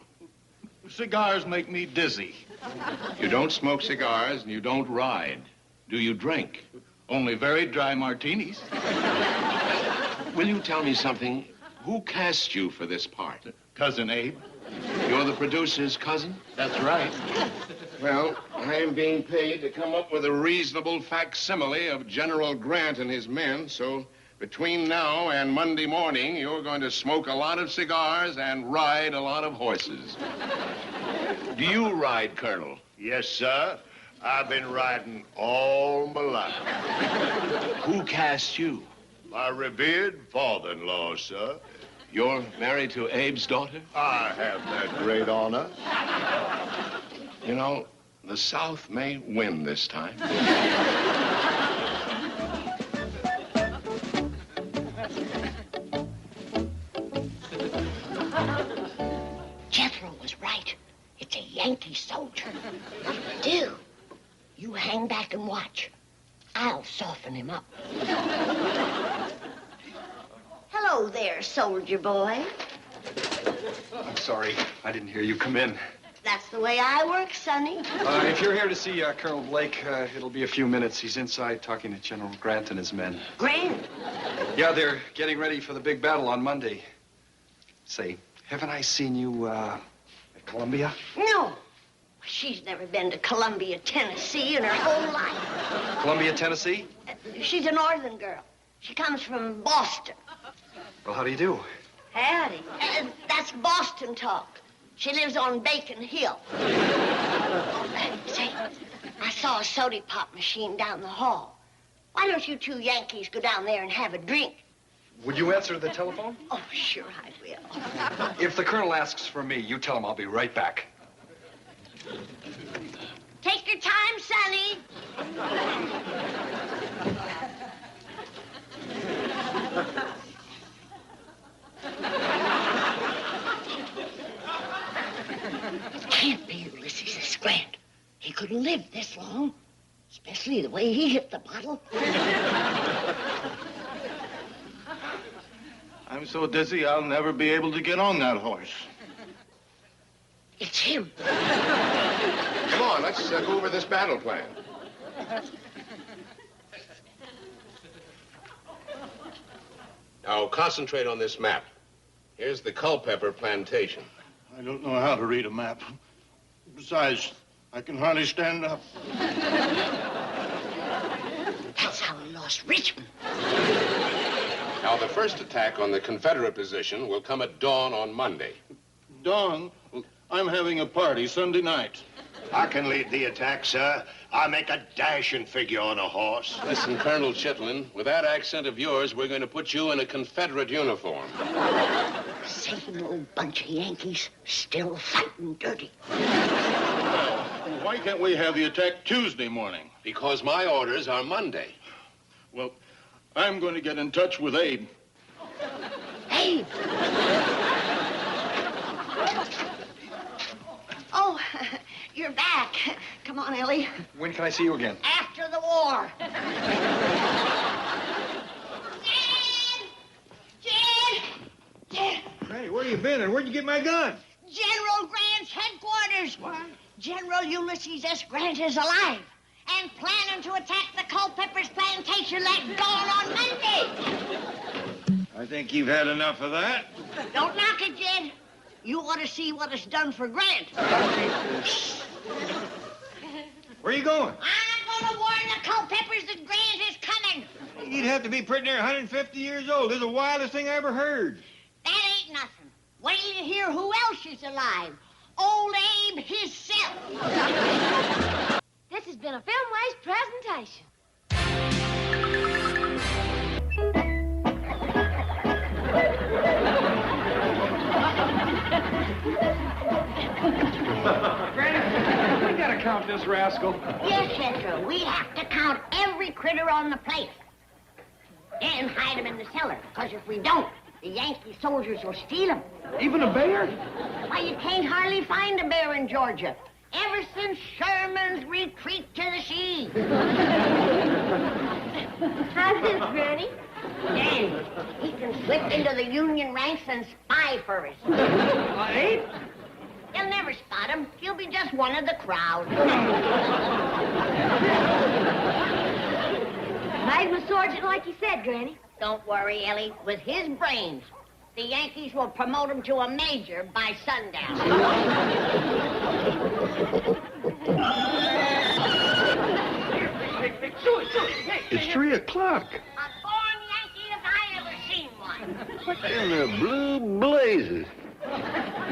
Cigars make me dizzy. You don't smoke cigars and you don't ride. Do you drink? Only very dry martinis. Will you tell me something? Who cast you for this part? Cousin Abe. You're the producer's cousin? That's right. Well, I am being paid to come up with a reasonable facsimile of General Grant and his men, so between now and Monday morning, you're going to smoke a lot of cigars and ride a lot of horses. Do you ride, Colonel? Yes, sir. I've been riding all my life. Who cast you? My revered father-in-law, sir. You're married to Abe's daughter? I have that great honor. You know, the South may win this time. Jethro was right. It's a Yankee soldier. What do you do? You hang back and watch. I'll soften him up. Hello there, soldier boy. I'm sorry. I didn't hear you come in. That's the way I work, Sonny. If you're here to see Colonel Blake, it'll be a few minutes. He's inside talking to General Grant and his men. Grant? Yeah, they're getting ready for the big battle on Monday. Say, haven't I seen you, at Columbia? No. She's never been to Columbia, Tennessee in her whole life. Columbia, Tennessee? She's a northern girl. She comes from Boston. Well, how do you do? Howdy. That's Boston talk. She lives on Bacon Hill. Say, I saw a soda pop machine down the hall. Why don't you two Yankees go down there and have a drink? Would you answer the telephone? Oh, sure I will. If the Colonel asks for me, you tell him I'll be right back. Take your time, Sonny. It can't be Ulysses S. Grant. He couldn't live this long, especially the way he hit the bottle. I'm so dizzy I'll never be able to get on that horse. It's him. Come on, let's go over this battle plan. Now, concentrate on this map. Here's the Culpeper plantation. I don't know how to read a map. Besides, I can hardly stand up. That's how he lost Richmond. Now, the first attack on the Confederate position will come at dawn on Monday. Dawn? I'm having a party Sunday night. I can lead the attack, sir. I make a dashing figure on a horse. Listen, Colonel Chitlin, with that accent of yours, we're going to put you in a Confederate uniform. Same old bunch of Yankees, still fighting dirty. Why can't we have the attack Tuesday morning? Because my orders are Monday. Well, I'm going to get in touch with Abe. Abe! Oh, you're back. Come on, Ellie. When can I see you again? After the war. Jen! Granny, where you been and where'd you get my gun? General Grant's headquarters. What? General Ulysses S. Grant is alive and planning to attack the Culpeper's plantation at dawn on Monday. I think you've had enough of that. Don't knock it, Jed. You ought to see what it's done for Grant. Where are you going? I'm going to warn the Culpeppers that Grant is coming. You'd have to be pretty near 150 years old. This is the wildest thing I ever heard. That ain't nothing. Wait till you hear who else is alive. Old Abe himself. This has been a Filmways presentation. Granny, we gotta count this rascal. Yes, Jethro. We have to count every critter on the place. And hide them in the cellar. Because if we don't, the Yankee soldiers will steal them. Even a bear? Why, you can't hardly find a bear in Georgia. Ever since Sherman's retreat to the sea. How's this, Granny? Dandy. He can slip into the Union ranks and spy for us. Abe? They'll never spot him. He'll be just one of the crowd. Made him a sergeant like you said, Granny. Don't worry, Ellie. With his brains, the Yankees will promote him to a major by sundown. It's 3 o'clock. A born Yankee if I ever seen one. What in the blue blazes?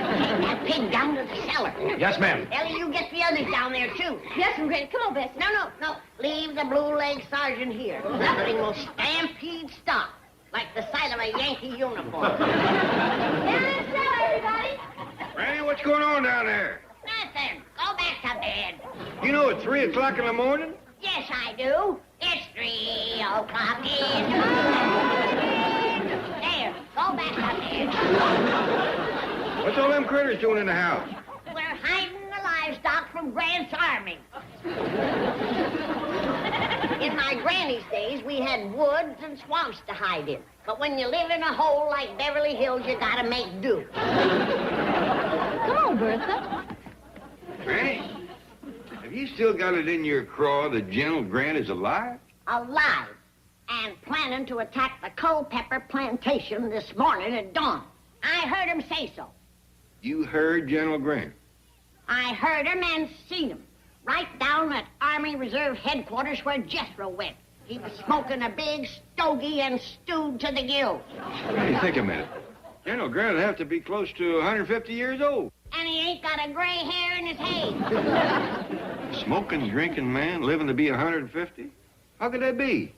Take that pig down to the cellar. Yes, ma'am. Ellie, you get the others down there, too. Yes, Granny. Come on, Bessie. No. Leave the blue-leg sergeant here. That thing will stampede stock, like the sight of a Yankee uniform. Down in the cellar, everybody. Granny, what's going on down there? Nothing. Go back to bed. You know it's 3 o'clock in the morning? Yes, I do. It's 3 o'clock in the morning. There, go back to bed. What's all them critters doing in the house? We're hiding the livestock from Grant's army. In my granny's days, we had woods and swamps to hide in. But when you live in a hole like Beverly Hills, you gotta make do. Come on, Bertha. Granny, have you still got it in your craw that General Grant is alive? Alive. And planning to attack the Culpeper plantation this morning at dawn. I heard him say so. You heard General Grant? I heard him and seen him. Right down at Army Reserve headquarters where Jethro went. He was smoking a big stogie and stewed to the gills. Hey, think a minute. General Grant would have to be close to 150 years old. And he ain't got a gray hair in his head. A smoking, drinking man living to be 150? How could that be?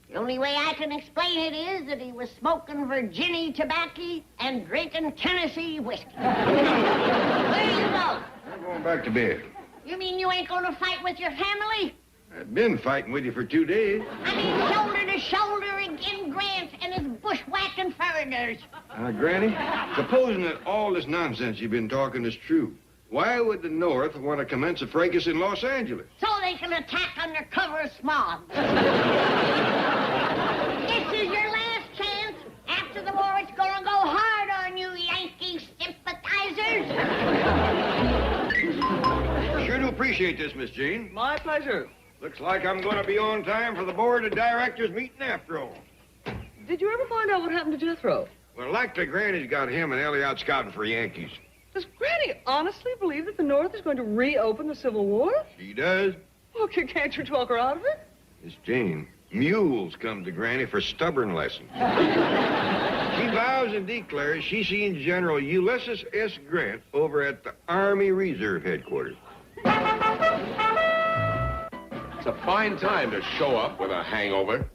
The only way I can explain it is that he was smoking Virginia tobacco and drinking Tennessee whiskey. Where you go? I'm going back to bed. You mean you ain't gonna fight with your family? I've been fighting with you for 2 days. I mean shoulder to shoulder against Grant and his bushwhacking foreigners. Granny, supposing that all this nonsense you've been talking is true, why would the North want to commence a fracas in Los Angeles? So they can attack under cover of smog. This is your last chance. After the war, it's gonna go hard on you, Yankee sympathizers. Sure do appreciate this, Miss Jane. My pleasure. Looks like I'm going to be on time for the board of directors meeting after all. Did you ever find out what happened to Jethro? Well, likely Granny's got him and Ellie out scouting for Yankees. Does Granny honestly believe that the North is going to reopen the Civil War? She does. Well, can't you talk her out of it? Miss Jane, mules come to Granny for stubborn lessons. She vows and declares she's seen General Ulysses S. Grant over at the Army Reserve headquarters. It's a fine time to show up with a hangover.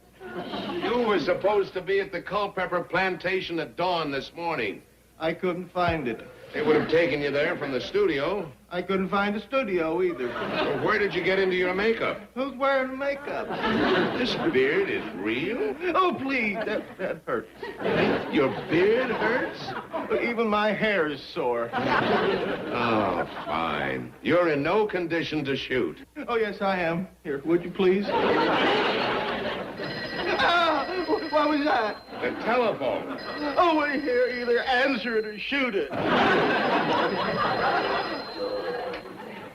You were supposed to be at the Culpeper plantation at dawn this morning. I couldn't find it. They would have taken you there from the studio. I couldn't find the studio either. Well, where did you get into your makeup? Who's wearing makeup? This beard is real? Oh, please, that hurts. Your beard hurts? Even my hair is sore. Oh, fine. You're in no condition to shoot. Oh, yes, I am. Here, would you please? What was that? The telephone. Oh, wait here. Either answer it or shoot it.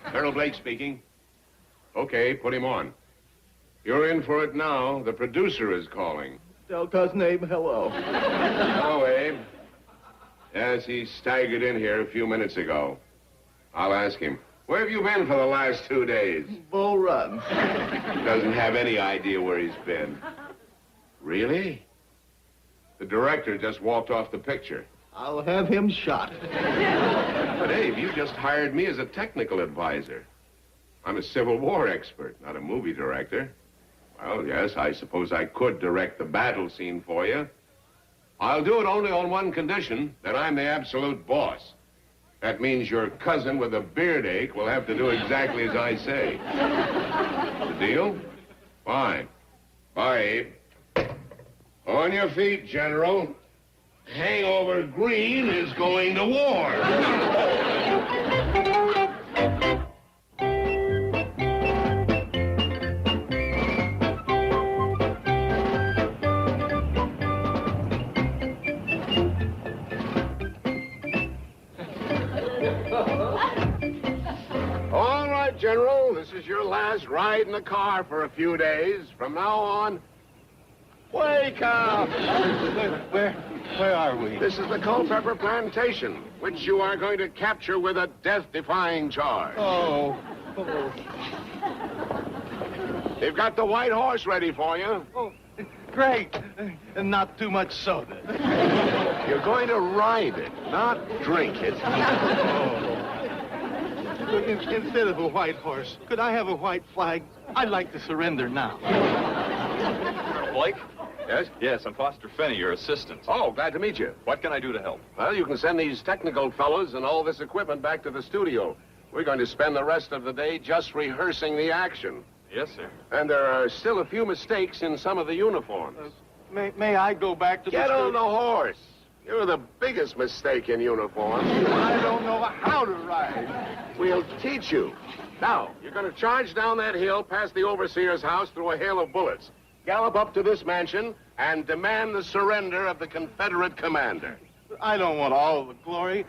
Colonel Blake speaking. Okay, put him on. You're in for it now. The producer is calling. Tell Cousin Abe hello. Hello, Abe. Yes, he staggered in here a few minutes ago. I'll ask him. Where have you been for the last 2 days? Bull Run. He doesn't have any idea where he's been. Really? The director just walked off the picture. I'll have him shot. But, Abe, you just hired me as a technical advisor. I'm a Civil War expert, not a movie director. Well, yes, I suppose I could direct the battle scene for you. I'll do it only on one condition, that I'm the absolute boss. That means your cousin with a beard ache will have to do exactly as I say. The deal? Fine. Bye, Abe. On your feet, General. Hangover Green is going to war. All right, General. This is your last ride in the car for a few days. From now on, wake up! Where are we? This is the Culpeper plantation, which you are going to capture with a death-defying charge. Oh. They've got the white horse ready for you. Oh, great. And not too much soda. You're going to ride it, not drink it. Instead of a white horse, could I have a white flag? I'd like to surrender now. Colonel Blake? Yes? Yes, I'm Foster Finney, your assistant. Oh, glad to meet you. What can I do to help? Well, you can send these technical fellows and all this equipment back to the studio. We're going to spend the rest of the day just rehearsing the action. Yes, sir. And there are still a few mistakes in some of the uniforms. May I go back to Get on the horse. You're the biggest mistake in uniform. I don't know how to ride. We'll teach you. Now, you're going to charge down that hill past the overseer's house through a hail of bullets. Gallop up to this mansion and demand the surrender of the Confederate commander. I don't want all the glory.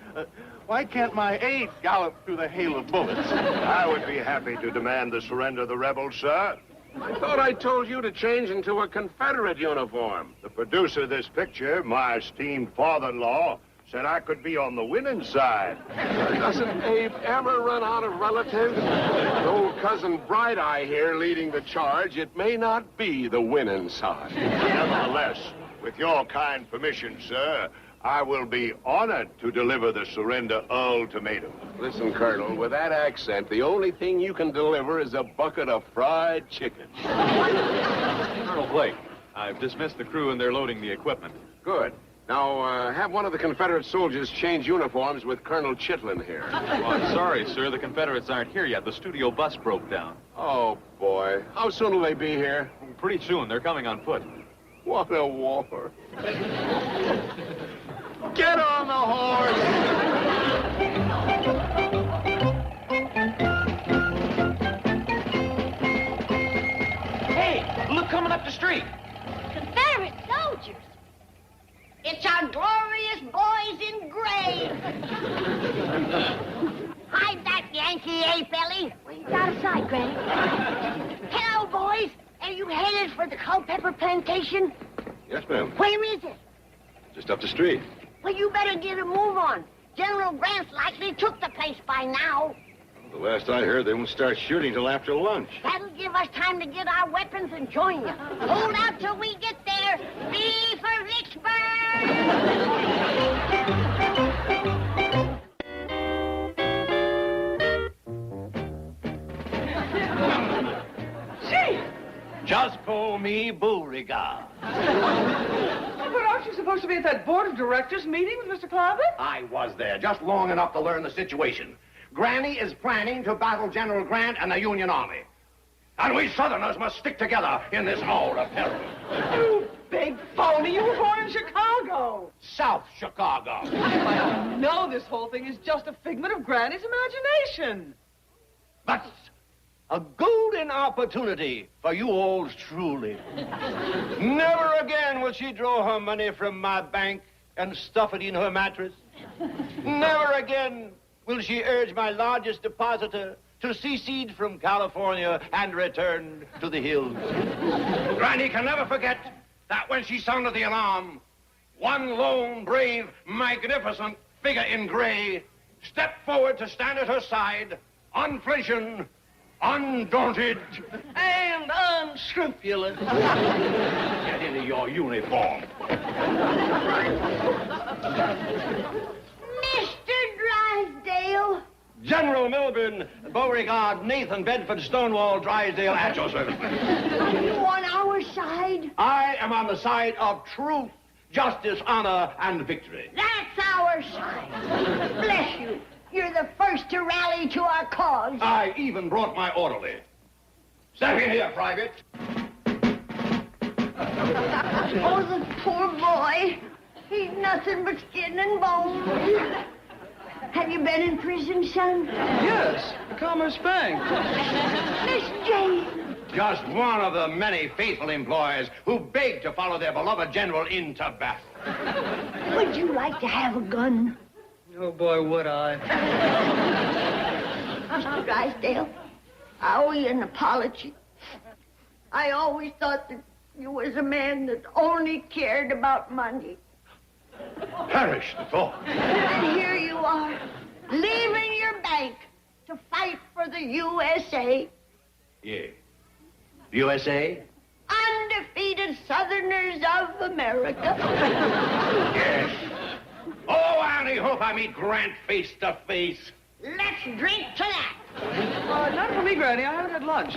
Why can't my aide gallop through the hail of bullets? I would be happy to demand the surrender of the rebels, sir. I thought I told you to change into a Confederate uniform. The producer of this picture, my esteemed father-in-law, said I could be on the winning side. Doesn't Abe ever run out of relatives? With old cousin Bright Eye here leading the charge, it may not be the winning side. Nevertheless, with your kind permission, sir, I will be honored to deliver the surrender ultimatum. Listen, Colonel, with that accent, the only thing you can deliver is a bucket of fried chicken. Colonel Blake, I've dismissed the crew and they're loading the equipment. Good. Now, have one of the Confederate soldiers change uniforms with Colonel Chitlin here. Oh, I'm sorry, sir. The Confederates aren't here yet. The studio bus broke down. Oh, boy. How soon will they be here? Pretty soon. They're coming on foot. What a war. Get on the horse! Hey, look coming up the street. Confederate soldiers. It's our glorious boys in gray. Hide that Yankee, Billy? He's out of sight, Granny. Hello, boys. Are you headed for the Culpeper plantation? Yes, ma'am. Where is it? Just up the street. Well, you better get a move on. General Grant's likely took the place by now. The last I heard, they won't start shooting till after lunch. That'll give us time to get our weapons and join you. Hold out till we get there. B for Vicksburg! See? Just call me Beauregard. But aren't you supposed to be at that board of directors meeting with Mr. Clavitt? I was there just long enough to learn the situation. Granny is planning to battle General Grant and the Union Army. And we Southerners must stick together in this hour of peril. You big phony. You were born in Chicago. South Chicago. I know this whole thing is just a figment of Granny's imagination. That's a golden opportunity for you all truly. Never again will she draw her money from my bank and stuff it in her mattress. Never again will she urge my largest depositor to secede from California and return to the hills. Granny can never forget that when she sounded the alarm, one lone, brave, magnificent figure in gray stepped forward to stand at her side, unflinching, undaunted, and unscrupulous. Get into your uniform. Mr. Drysdale. General Milburn, Beauregard, Nathan Bedford, Stonewall, Drysdale, at your service. Are you on our side? I am on the side of truth, justice, honor, and victory. That's our side. Bless you. You're the first to rally to our cause. I even brought my orderly. Step in here, Private. Oh, the poor boy. He's nothing but skin and bones. Have you been in prison, son? Yes, the Commerce Bank. Miss Jane. Just one of the many faithful employees who begged to follow their beloved general into battle. Would you like to have a gun? Oh, boy, would I. Mr. Drysdale, I owe you an apology. I always thought that you was a man that only cared about money. Perish the thought. And here you are, leaving your bank to fight for the USA. Yeah. USA? Undefeated Southerners of America. Yes. Oh, I only hope I meet Grant face to face. Let's drink to that. None for me, Granny. I haven't had lunch.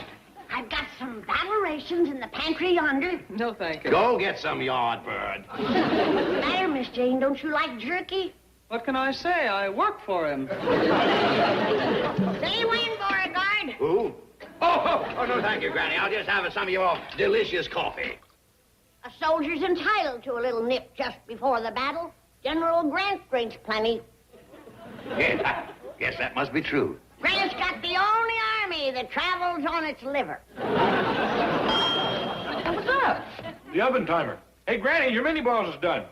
I've got some battle rations in the pantry yonder. No, thank you. Go get some yard bird. Matter, Miss Jane, don't you like jerky? What can I say? I work for him. Say when, Beauregard. Who? Oh, no, thank you, Granny. I'll just have some of your delicious coffee. A soldier's entitled to a little nip just before the battle. General Grant drinks plenty. Yes, I guess that must be true. Grant's got the only army that travels on its liver. What's that? The oven timer. Hey, Granny, your mini balls is done.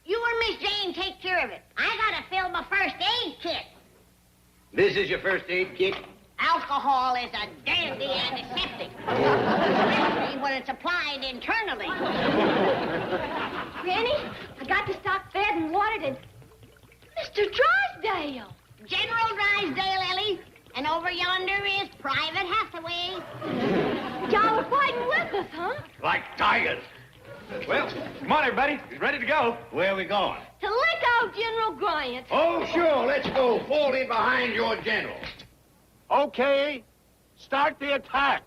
You and Miss Jane take care of it. I gotta fill my first aid kit. This is your first aid kit? Alcohol is a dandy antiseptic, especially when it's applied internally. Granny, I got the stock fed and watered and... Mr. Drysdale! General Drysdale, Ellie. And over yonder is Private Hathaway. Y'all are fighting with us, huh? Like tigers. Well, come on, everybody. Ready to go. Where are we going? To lick out General Grant. Oh, sure. Let's go. Fall in behind your general. Okay, start the attack.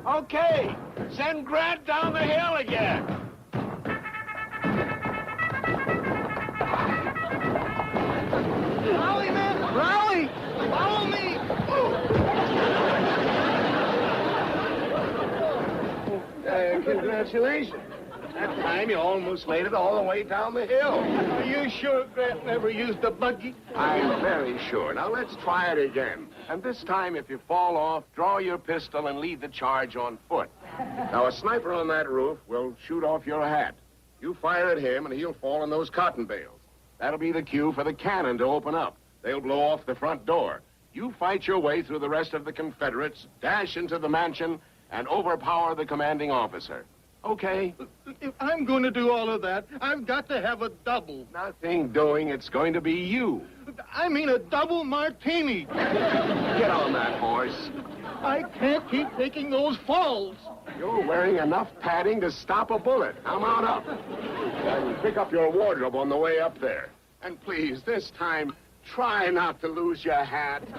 Okay, send Grant down the hill again. Rally, men! Rally! Follow me! Congratulations. That time you almost made it all the way down the hill. Are you sure Grant never used a buggy? I'm very sure. Now, let's try it again. And this time, if you fall off, draw your pistol and lead the charge on foot. Now, a sniper on that roof will shoot off your hat. You fire at him, and he'll fall in those cotton bales. That'll be the cue for the cannon to open up. They'll blow off the front door. You fight your way through the rest of the Confederates, dash into the mansion, and overpower the commanding officer. Okay? If I'm going to do all of that, I've got to have a double. Nothing doing. It's going to be you. I mean a double martini. Get on that horse. I can't keep taking those falls. You're wearing enough padding to stop a bullet. Come on up. And pick up your wardrobe on the way up there. And please, this time, try not to lose your hat. All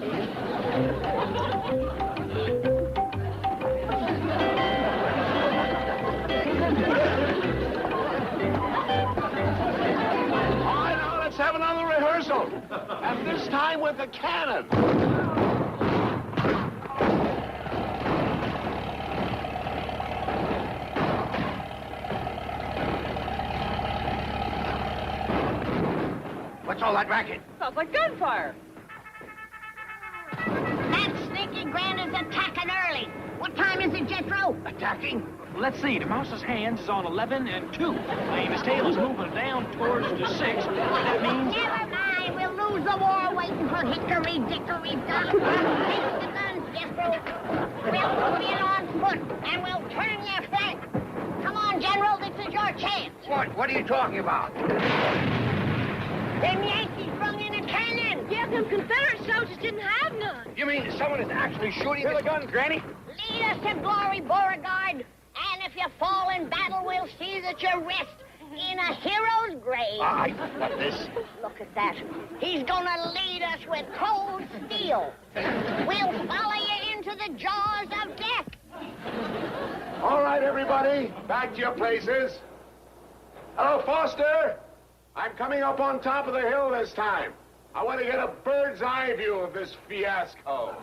right, now let's have another rehearsal. And this time with the cannon. What's all that racket? Sounds like gunfire. That sneaky Grant is attacking early. What time is it, Jethro? Attacking? Let's see. The mouse's hands is on 11 and 2. His tail is moving down towards the 6. That means... Never mind. We'll lose the war waiting for hickory dickory dock. Take the guns, Jethro. We'll move in on foot, and we'll turn your flank. Come on, General. This is your chance. What are you talking about? Them Yankees brung in a cannon. Yeah, them Confederate soldiers didn't have none. You mean someone is actually shooting Here the guns, Granny. Lead us to glory, Beauregard. And if you fall in battle, we'll see that you rest in a hero's grave. I got this. Look at that. He's gonna lead us with cold steel. We'll follow you into the jaws of death. All right, everybody, back to your places. Hello, Foster. I'm coming up on top of the hill this time. I want to get a bird's eye view of this fiasco.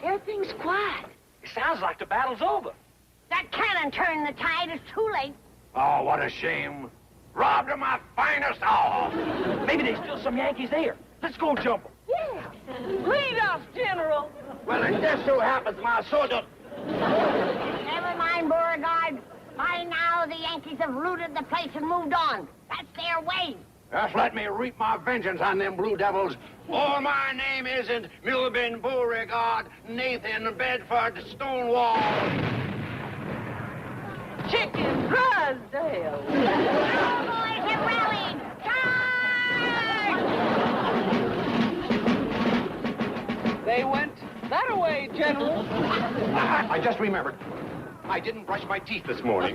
Everything's quiet. It sounds like the battle's over. That cannon turned the tide. It's too late. Oh, what a shame. Robbed of my finest hour. Maybe there's still some Yankees there. Let's go jump them. Yeah. Lead us, General. Well, it just so happens my soldier... Never mind, Beauregard. By now, the Yankees have looted the place and moved on. That's their way. Just let me reap my vengeance on them Blue Devils. Oh, my name isn't Milburn Beauregard, Nathan Bedford Stonewall. chicken Drysdale. Cowboys have rallied. Charge! They went that way, General. I just remembered. I didn't brush my teeth this morning.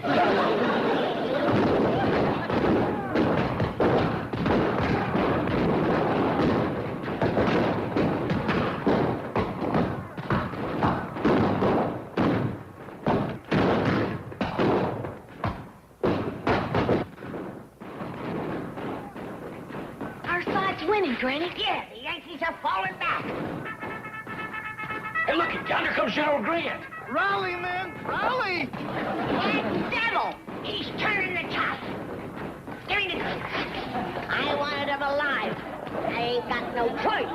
Our side's winning, Granny. Yeah, the Yankees are falling back. Hey, look, yonder comes General Grant. Rally, men! Rally! That devil! He's turning the top. Give me the gun. I wanted him alive. I ain't got no choice.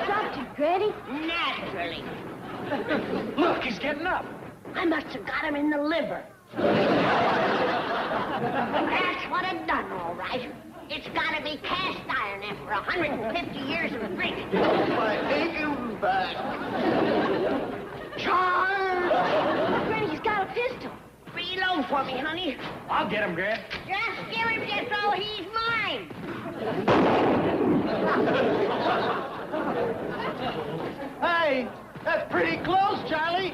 Dropped it, Granny. Naturally. Look, he's getting up. I must have got him in the liver. That's what it done, all right. It's gotta be cast iron after 150 years of drinking. My aching back. Charge! Granny, he's got a pistol. Reload for me, honey. I'll get him, Grant. Just give him this, so he's mine. Hey, that's pretty close, Charlie.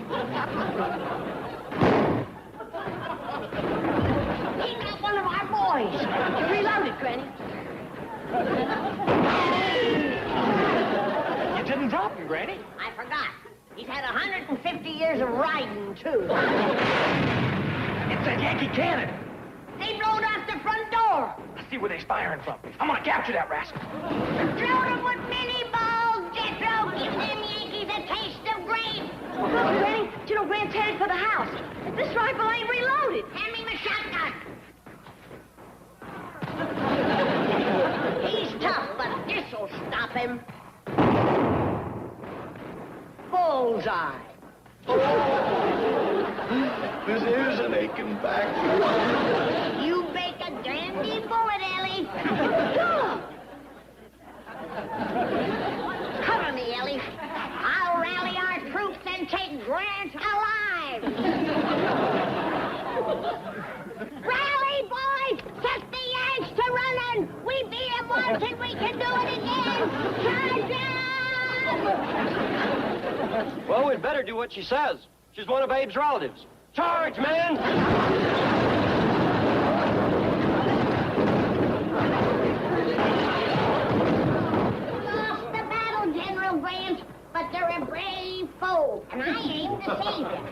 He got one of our boys. Reload it, Granny. You didn't drop him, Granny. I forgot. He's had 150 years of riding, too. It's a Yankee cannon. They blowed out the front door. Let's see where they're firing from. I'm gonna capture that rascal. Load them with mini balls, Jethro. Give them Yankees a taste of grape. Look, Granny, General Grant's headed for the house. If this rifle ain't reloaded. Hand me my shotgun. He's tough, but this'll stop him. Bullseye. This is an aching back. You make a dandy bullet, Ellie. Cover me, Ellie. I'll rally our troops and take Grant alive. Rally, boys! Set the Yanks to running! We beat them once and we can do it again! Charge them! Well, we'd better do what she says. She's one of Abe's relatives. Charge, men! Lost the battle, General Grant, but they're a brave foe, and I aim to save them.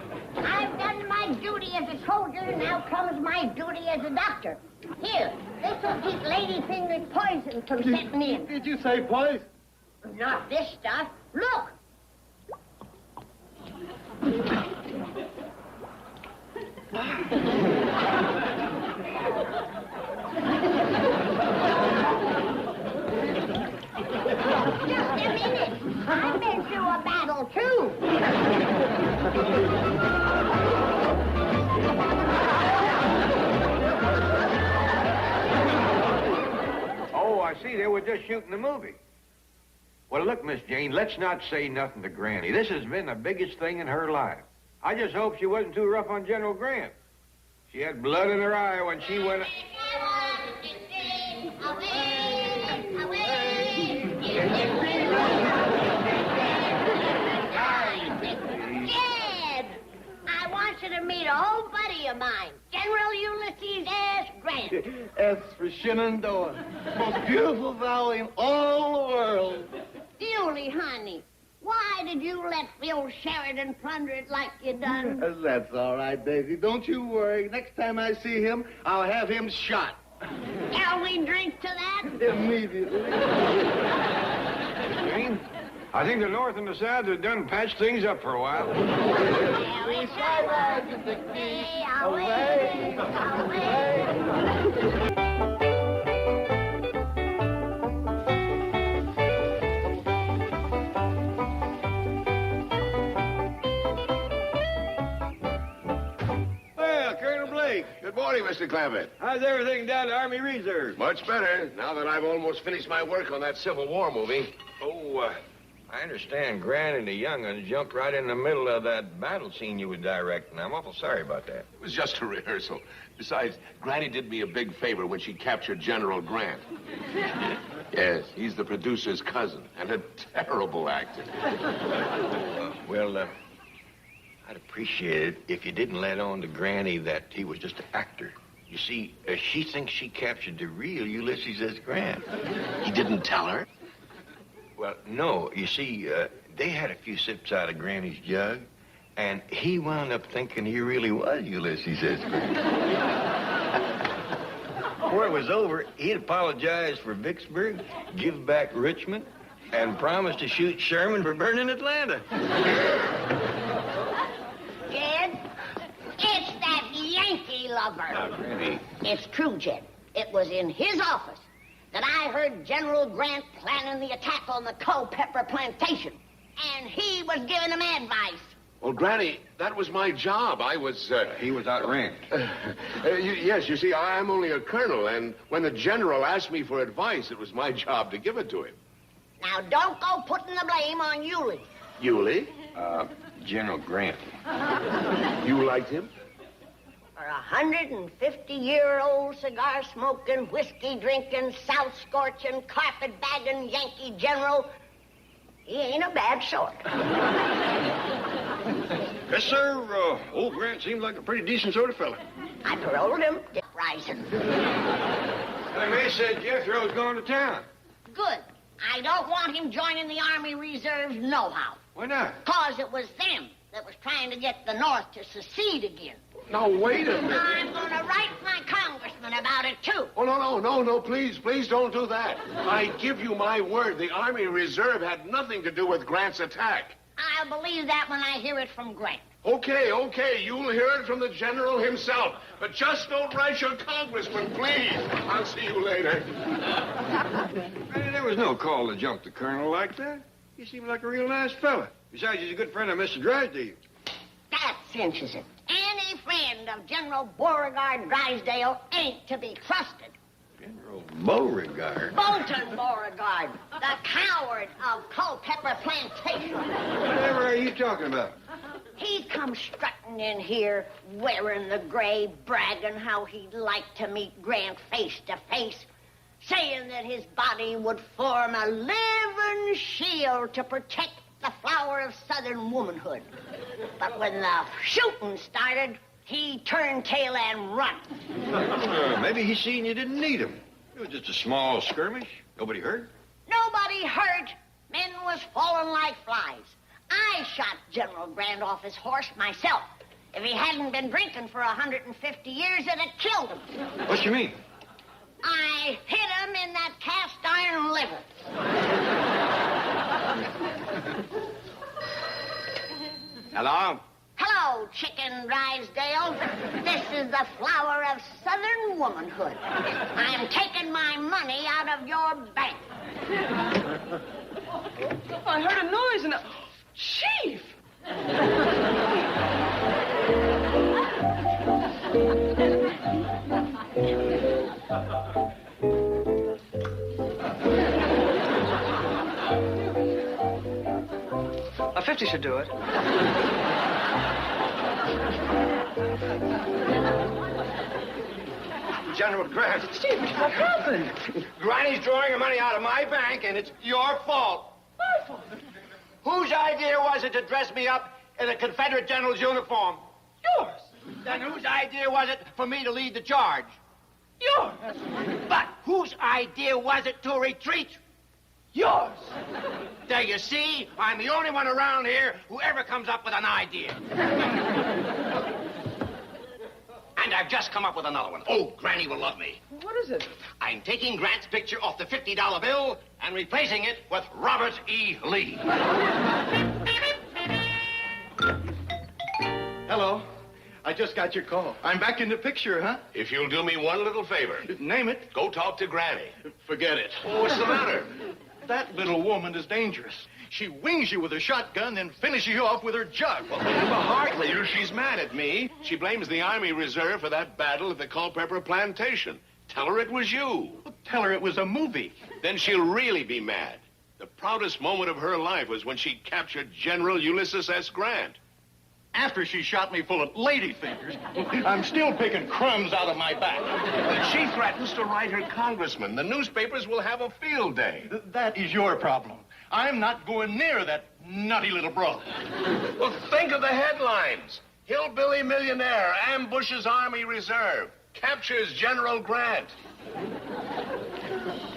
I've done my duty as a soldier, now comes my duty as a doctor. Here, this'll keep Ladyfinger's poison from setting in. Did you say poison? Not this stuff. Look! Just a minute. I've been through a battle, too. Oh, I see. They were just shooting the movie. Well, look, Miss Jane, let's not say nothing to Granny. This has been the biggest thing in her life. I just hope she wasn't too rough on General Grant. She had blood in her eye when she went... Jed! I want you to meet an old buddy of mine, General Ulysses S. Grant. S for Shenandoah. Most beautiful valley in all the world. Yulie, honey, why did you let Phil Sheridan plunder it like you done? That's all right, Daisy. Don't you worry. Next time I see him, I'll have him shot. Shall we drink to that? Immediately. Jane, I think the North and the South have done patched things up for a while. Away, away, away. Good morning, Mr. Clampett. How's everything down to Army Reserve? Much better, now that I've almost finished my work on that Civil War movie. Oh, I understand Grant and the young'uns jumped right in the middle of that battle scene you were directing. I'm awful sorry about that. It was just a rehearsal. Besides, Granny did me a big favor when she captured General Grant. Yes, he's the producer's cousin and a terrible actor. I'd appreciate it if you didn't let on to Granny that he was just an actor. You see, she thinks she captured the real Ulysses S. Grant. He didn't tell her? Well, no. You see, they had a few sips out of Granny's jug, and he wound up thinking he really was Ulysses S. Grant. Before it was over, he'd apologize for Vicksburg, give back Richmond, and promise to shoot Sherman for burning Atlanta. Jed, it's that Yankee lover. Now, Granny. It's true, Jed. It was in his office that I heard General Grant planning the attack on the Culpeper plantation. And he was giving him advice. Well, Granny, that was my job. I was, He was outranked. Yes, you see, I'm only a colonel, and when the general asked me for advice, it was my job to give it to him. Now, don't go putting the blame on Yulee. Yulee? General Grant. You liked him? For a 150-year-old cigar-smoking, whiskey-drinking, south-scorching, carpet-bagging Yankee general, he ain't a bad sort. Yes, sir. Old Grant seemed like a pretty decent sort of fella. I paroled him, Dick Rising. They said Jethro's going to town. Good. I don't want him joining the Army Reserves nohow. Why not? 'Cause it was them that was trying to get the North to secede again. Now, wait a minute. I'm going to write my congressman about it, too. Oh, no, please don't do that. I give you my word, the Army Reserve had nothing to do with Grant's attack. I'll believe that when I hear it from Grant. Okay, you'll hear it from the general himself. But just don't write your congressman, please. I'll see you later. There was no call to jump the colonel like that. He seemed like a real nice fella. Besides, he's a good friend of Mr. Drysdale. That cinches it. Any friend of General Beauregard Drysdale ain't to be trusted. General Beauregard? Bolton Beauregard, the coward of Culpeper Plantation. Whatever are you talking about? He come strutting in here, wearing the gray, bragging how he'd like to meet Grant face to face, saying that his body would form a living shield to protect the flower of Southern womanhood. But when the shooting started, he turned tail and run. Maybe he seen you didn't need him. It was just a small skirmish. Nobody hurt. Nobody hurt. Men was falling like flies. I shot General Grant off his horse myself. If he hadn't been drinking for 150 years, it'd have killed him. What you mean? I hit him in that cast iron liver. Hello? Hello, Chicken Drysdale. This is the flower of Southern womanhood. I'm taking my money out of your bank. I heard a noise and Chief! A 50 should do it. General Grant. Steve, what happened? Granny's drawing her money out of my bank, and it's your fault. My fault. Whose idea was it to dress me up in a Confederate general's uniform? Yours. Then whose idea was it for me to lead the charge? Yours. But whose idea was it to retreat? Yours. There you see, I'm the only one around here who ever comes up with an idea. And I've just come up with another one. Oh, Granny will love me. What is it? I'm taking Grant's picture off the $50 bill and replacing it with Robert E. Lee. Hello. I just got your call. I'm back in the picture, huh? If you'll do me one little favor. Name it. Go talk to Granny. Forget it. Oh, what's the matter? That little woman is dangerous. She wings you with a shotgun, then finishes you off with her jug. Well, hardly. She's mad at me. She blames the Army Reserve for that battle at the Culpeper plantation. Tell her it was you. Tell her it was a movie. Then she'll really be mad. The proudest moment of her life was when she captured General Ulysses S. Grant. After she shot me full of lady fingers, I'm still picking crumbs out of my back. She threatens to write her congressman. The newspapers will have a field day. That is your problem. I'm not going near that nutty little broad. Well, think of the headlines. Hillbilly millionaire ambushes Army Reserve. Captures General Grant.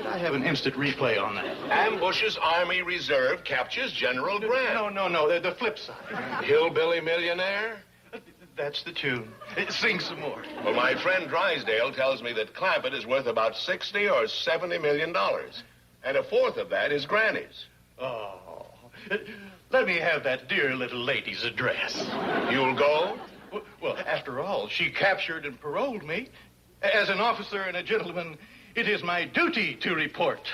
I have an instant replay on that. Ambushes Army Reserve. Captures General Grant. No. The flip side. Hillbilly millionaire? That's the tune. Sing some more. Well, my friend Drysdale tells me that Clampett is worth about $60 or $70 million. And a fourth of that is Granny's. Oh, let me have that dear little lady's address. You'll go? Well, after all, she captured and paroled me. As an officer and a gentleman, it is my duty to report.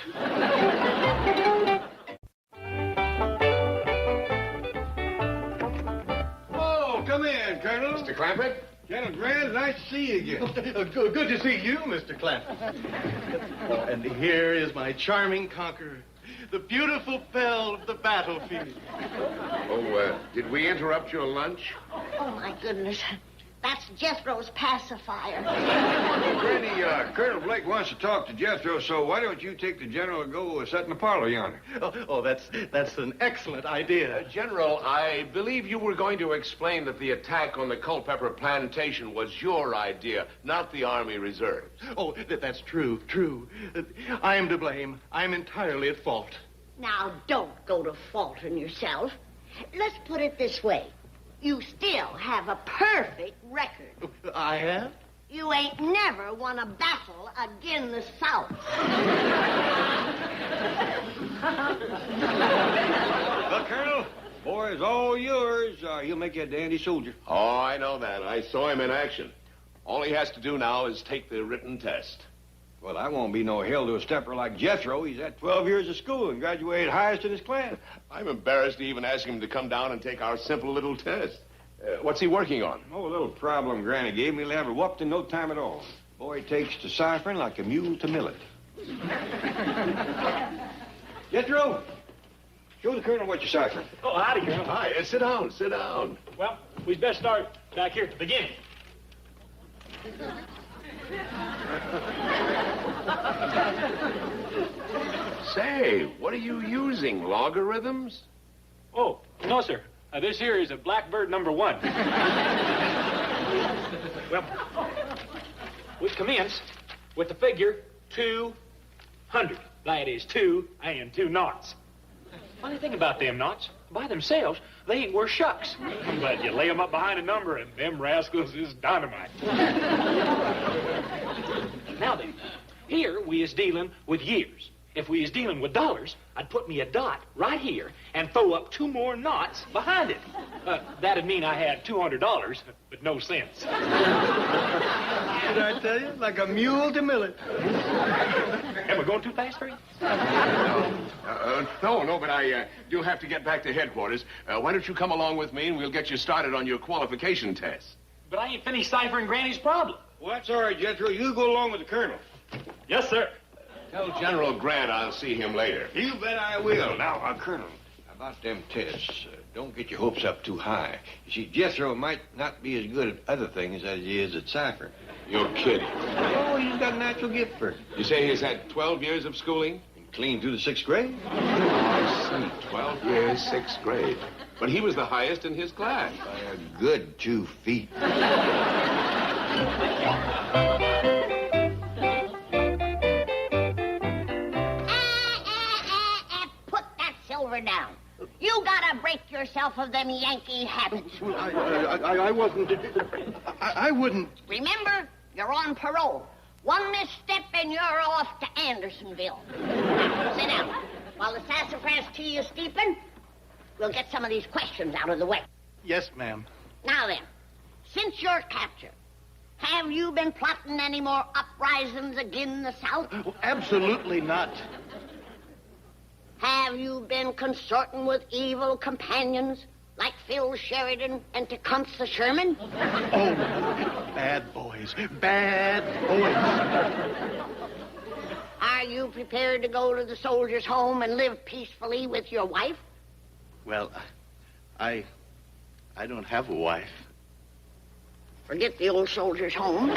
Oh, come in, Colonel. Mr. Clampett? General Grant, nice to see you again. Good to see you, Mr. Clampett. And here is my charming conqueror, the beautiful belle of the battlefield. Oh, did we interrupt your lunch? Oh, my goodness. That's Jethro's pacifier. Granny, Colonel Blake wants to talk to Jethro, so why don't you take the general and go sit in the parlor yonder? Oh, that's an excellent idea. General, I believe you were going to explain that the attack on the Culpeper plantation was your idea, not the Army Reserves. Oh, that's true. I am to blame. I'm entirely at fault. Now, don't go to faulting yourself. Let's put it this way. You still have a perfect record. I have? You ain't never won a battle against the South. Well, Colonel, boy's all yours. He'll make you a dandy soldier. Oh, I know that. I saw him in action. All he has to do now is take the written test. Well, I won't be no hell to a stepper like Jethro. He's had 12 years of school and graduated highest in his class. I'm embarrassed to even ask him to come down and take our simple little test. What's he working on? Oh, a little problem Granny gave me. He'll have it whooped in no time at all. Boy takes to ciphering like a mule to millet. Jethro, show the Colonel what you're ciphering. Oh, howdy, Colonel. Hi, sit down, sit down. Well, we'd best start back here at the beginning. Say, what are you using, logarithms? Oh, no, sir. This here is a Blackbird number 1. Well, we commence with the figure 200. That is 2 and 2 noughts. Funny thing about them knots, by themselves, they ain't worth shucks. But you lay them up behind a number, and them rascals is dynamite. Now then, here we is dealing with years. If we is dealing with dollars, I'd put me a dot right here and throw up 2 more noughts behind it. That'd mean I had $200, but no cents. Did I tell you? Like a mule to millet. Am I going too fast for you? No, but I do have to get back to headquarters. Why don't you come along with me and we'll get you started on your qualification test. But I ain't finished ciphering Granny's problem. Well, that's all right, Jethro. You go along with the Colonel. Yes, sir. Tell General Grant I'll see him later. You bet I will. Now, Colonel, about them tests, don't get your hopes up too high. You see, Jethro might not be as good at other things as he is at ciphering. You're kidding. Oh, he's got a natural gift for it. You say he's had 12 years of schooling? And clean through the 6th grade. Oh, I see. 12 years, 6th grade. But he was the highest in his class. By a good 2 feet. Put that silver down. You gotta break yourself of them Yankee habits. I wasn't. I wouldn't. Remember, you're on parole. One misstep and you're off to Andersonville. Sit down. While the sassafras tea is steeping, we'll get some of these questions out of the way. Yes, ma'am. Now then, since your capture, have you been plotting any more uprisings against the South? Oh, absolutely not. Have you been consorting with evil companions like Phil Sheridan and Tecumseh Sherman? Oh, bad boys. Bad boys. Are you prepared to go to the soldiers' home and live peacefully with your wife? Well, I don't have a wife. Forget the old soldiers' home.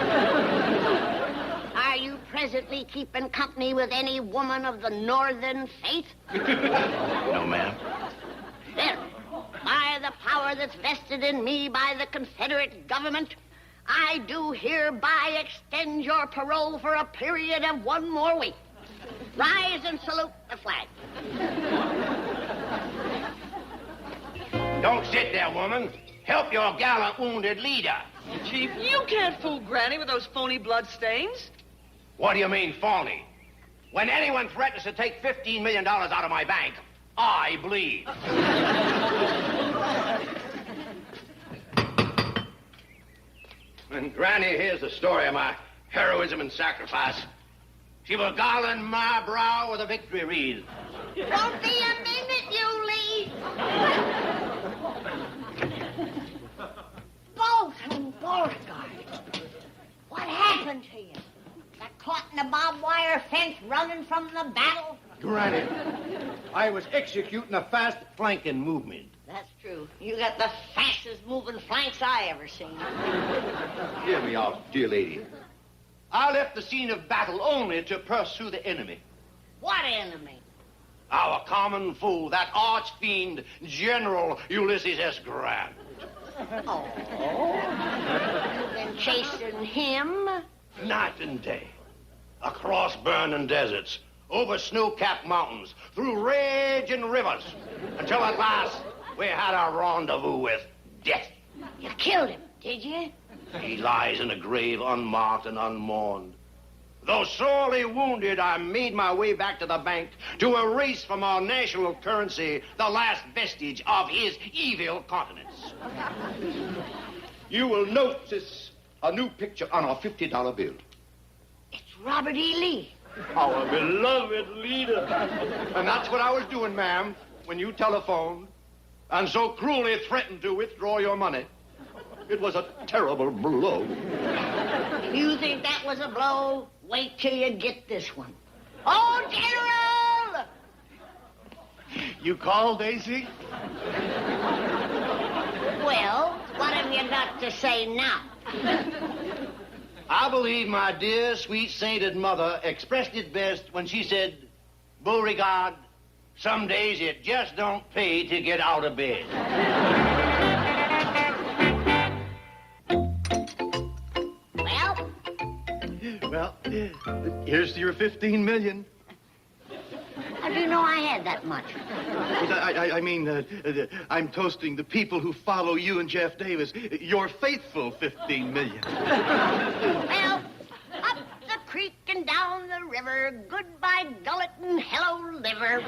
Are you presently keeping company with any woman of the northern faith? No, ma'am. Then, by the power that's vested in me by the Confederate government, I do hereby extend your parole for a period of 1 more week. Rise and salute the flag. Don't sit there, woman. Help your gallant wounded leader. Chief, you can't fool Granny with those phony blood stains. What do you mean, phony? When anyone threatens to take $15 million out of my bank, I bleed. When Granny hears the story of my heroism and sacrifice, she will garland my brow with a victory wreath. Won't be a minute, you leave. Bolton Beauregard, what happened to you? Got caught in a barbed wire fence running from the battle? Granny, I was executing a fast flanking movement. That's true. You got the fastest moving flanks I ever seen. Hear me out, dear lady. I left the scene of battle only to pursue the enemy. What enemy? Our common foe, that arch fiend, General Ulysses S. Grant. Oh. You've been chasing him? Night and day. Across burning deserts, over snow-capped mountains, through raging rivers, until at last we had a rendezvous with death. You killed him, did you? He lies in a grave unmarked and unmourned. Though sorely wounded, I made my way back to the bank to erase from our national currency the last vestige of his evil countenance. You will notice a new picture on our $50 bill. It's Robert E. Lee. Our beloved leader. And that's what I was doing, ma'am, when you telephoned and so cruelly threatened to withdraw your money. It was a terrible blow. If you think that was a blow, wait till you get this one. Oh, General! You called, Daisy? Well, what have you got to say now? I believe my dear, sweet, sainted mother expressed it best when she said, Beauregard, some days it just don't pay to get out of bed. Well, here's your $15 million. How do you know I had that much? I mean, I'm toasting the people who follow you and Jeff Davis. Your faithful $15 million. Well, up the creek and down the river, goodbye gullet and hello liver.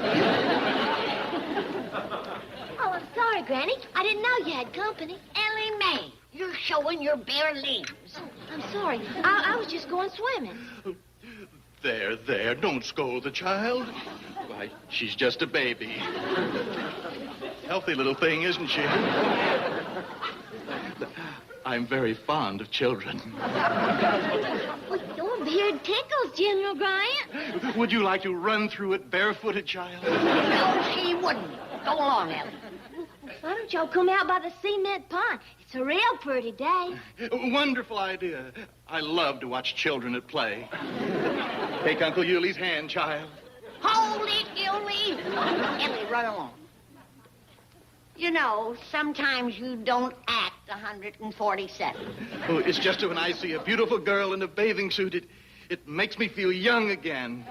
Oh, I'm sorry, Granny. I didn't know you had company. Ellie Mae, you're showing your bare limbs. I'm sorry. I was just going swimming. There, don't scold the child. Why, she's just a baby. Healthy little thing, isn't she? I'm very fond of children. Your beard tickles, General Grant. Would you like to run through it barefooted, child? No, she wouldn't. Go along, Ellie. Why don't y'all come out by the cement pond? It's a real pretty day. Wonderful idea. I love to watch children at play. Take Uncle Yuli's hand, child. Hold it, Yulie. Ellie, run along. You know, sometimes you don't act 147. Oh, it's just when I see a beautiful girl in a bathing suit, it makes me feel young again.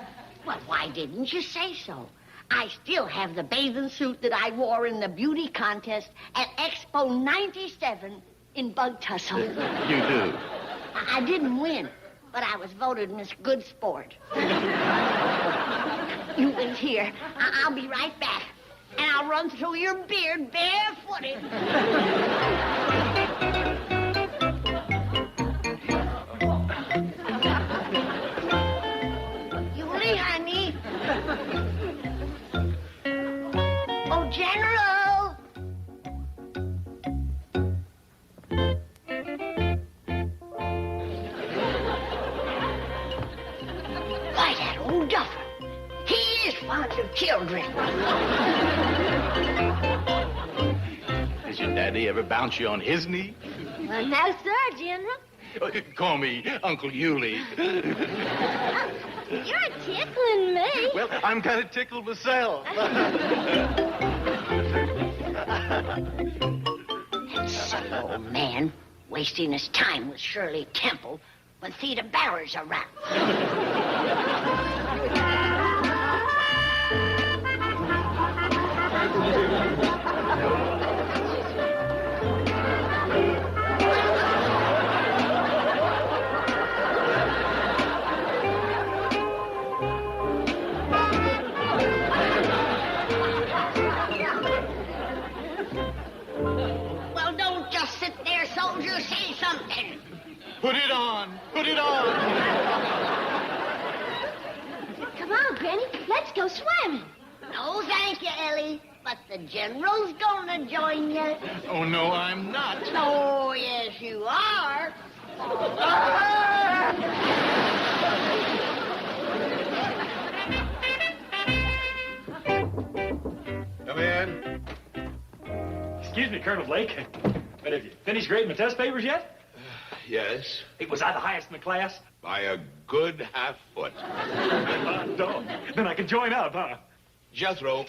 Well, why didn't you say so? I still have the bathing suit that I wore in the beauty contest at Expo 97 in Bug Tussle. You do? I didn't win, but I was voted Miss Good Sport. You wait here. I'll be right back. And I'll run through your beard barefooted. Yulie, honey. Oh, General. Why, that old dog. fond of children. Has your daddy ever bounced you on his knee? Well, no, sir, General. Call me Uncle Hewley. You're tickling me. Well, I'm kind of tickled myself. That silly old man wasting his time with Shirley Temple when Theda Barrer's around. Well, don't just sit there, soldier. Say something. Put it on. Put it on. Come on, Granny. Let's go swimming. No, thank you, Ellie. But the General's gonna join you. Oh, no, I'm not. Oh, yes, you are. Come in. Excuse me, Colonel Blake. But have you finished grading my test papers yet? Yes. Hey, was I the highest in the class? By a good half foot. Dog. Then I can join up, huh? Jethro,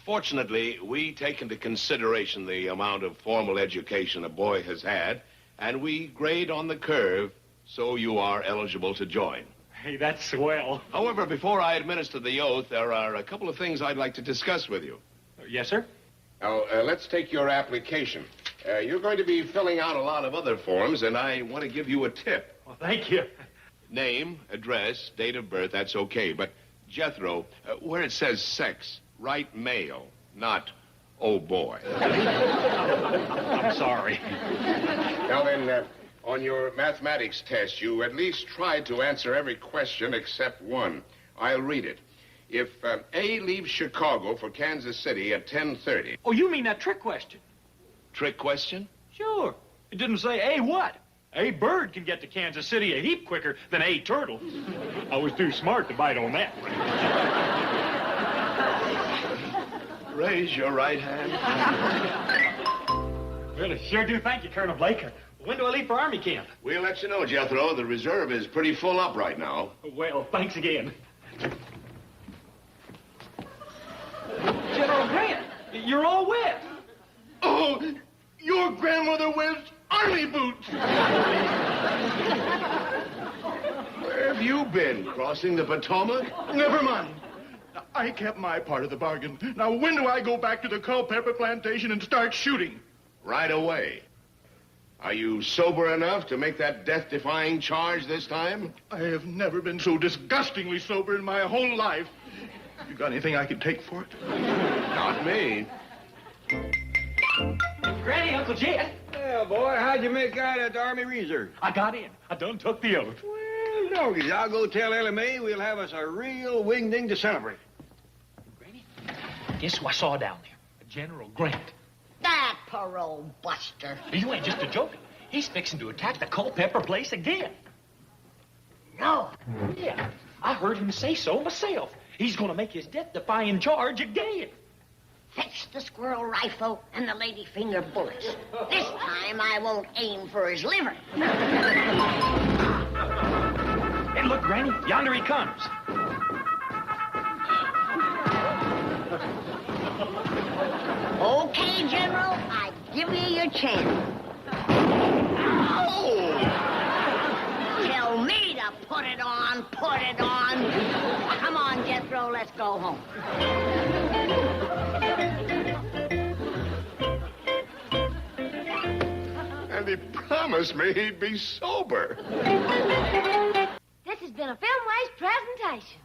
fortunately, we take into consideration the amount of formal education a boy has had, and we grade on the curve, so you are eligible to join. Hey, that's swell. However, before I administer the oath, there are a couple of things I'd like to discuss with you. Yes, sir? Now, let's take your application. You're going to be filling out a lot of other forms, and I want to give you a tip. Well, thank you. Name, address, date of birth, that's okay. But, Jethro, where it says sex, write male, not oh boy. I'm sorry. Now then, on your mathematics test, you at least tried to answer every question except one. I'll read it. If A leaves Chicago for Kansas City at 10:30. Oh, you mean that trick question? Trick question? Sure. It didn't say A what? A bird can get to Kansas City a heap quicker than A turtle. I was too smart to bite on that one. Raise your right hand. Well, I sure do thank you, Colonel Blake. When do I leave for Army camp? We'll let you know, Jethro. The reserve is pretty full up right now. Well, thanks again. General Grant, you're all wet. Oh, your grandmother wears army boots. Where have you been? Crossing the Potomac? Never mind. I kept my part of the bargain. Now, when do I go back to the Culpeper plantation and start shooting? Right away. Are you sober enough to make that death-defying charge this time? I have never been so disgustingly sober in my whole life. You got anything I can take for it? Not me. Granny, Uncle Jed. Well, boy, how'd you make out at the Army Reserve? I got in. I done took the oath. Well, doggies, I'll go tell Ellie Mae we'll have us a real wingding to celebrate. Granny, guess who I saw down there? General Grant. That parole buster. You ain't just a joking. He's fixing to attack the Culpeper place again. No. Yeah, I heard him say so myself. He's going to make his death-defying charge again. Fetch the squirrel rifle and the ladyfinger bullets. This time I won't aim for his liver. And look, Granny, yonder he comes. Okay, General, I give you your chance. Oh! Tell me to put it on, put it on. Come on, Jethro, let's go home. And he promised me he'd be sober. This has been a Filmways presentation.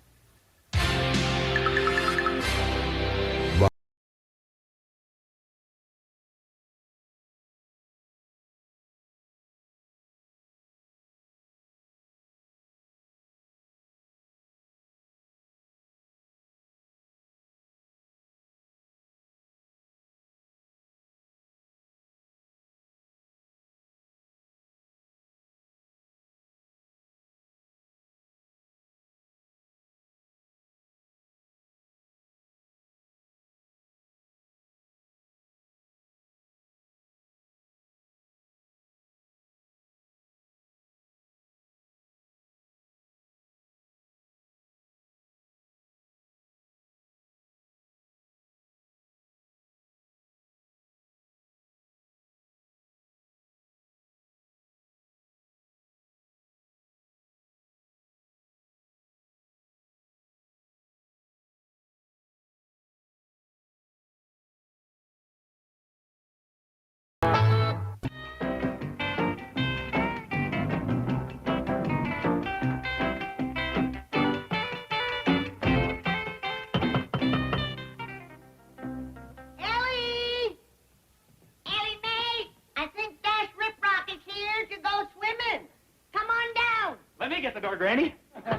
the door, Granny. Great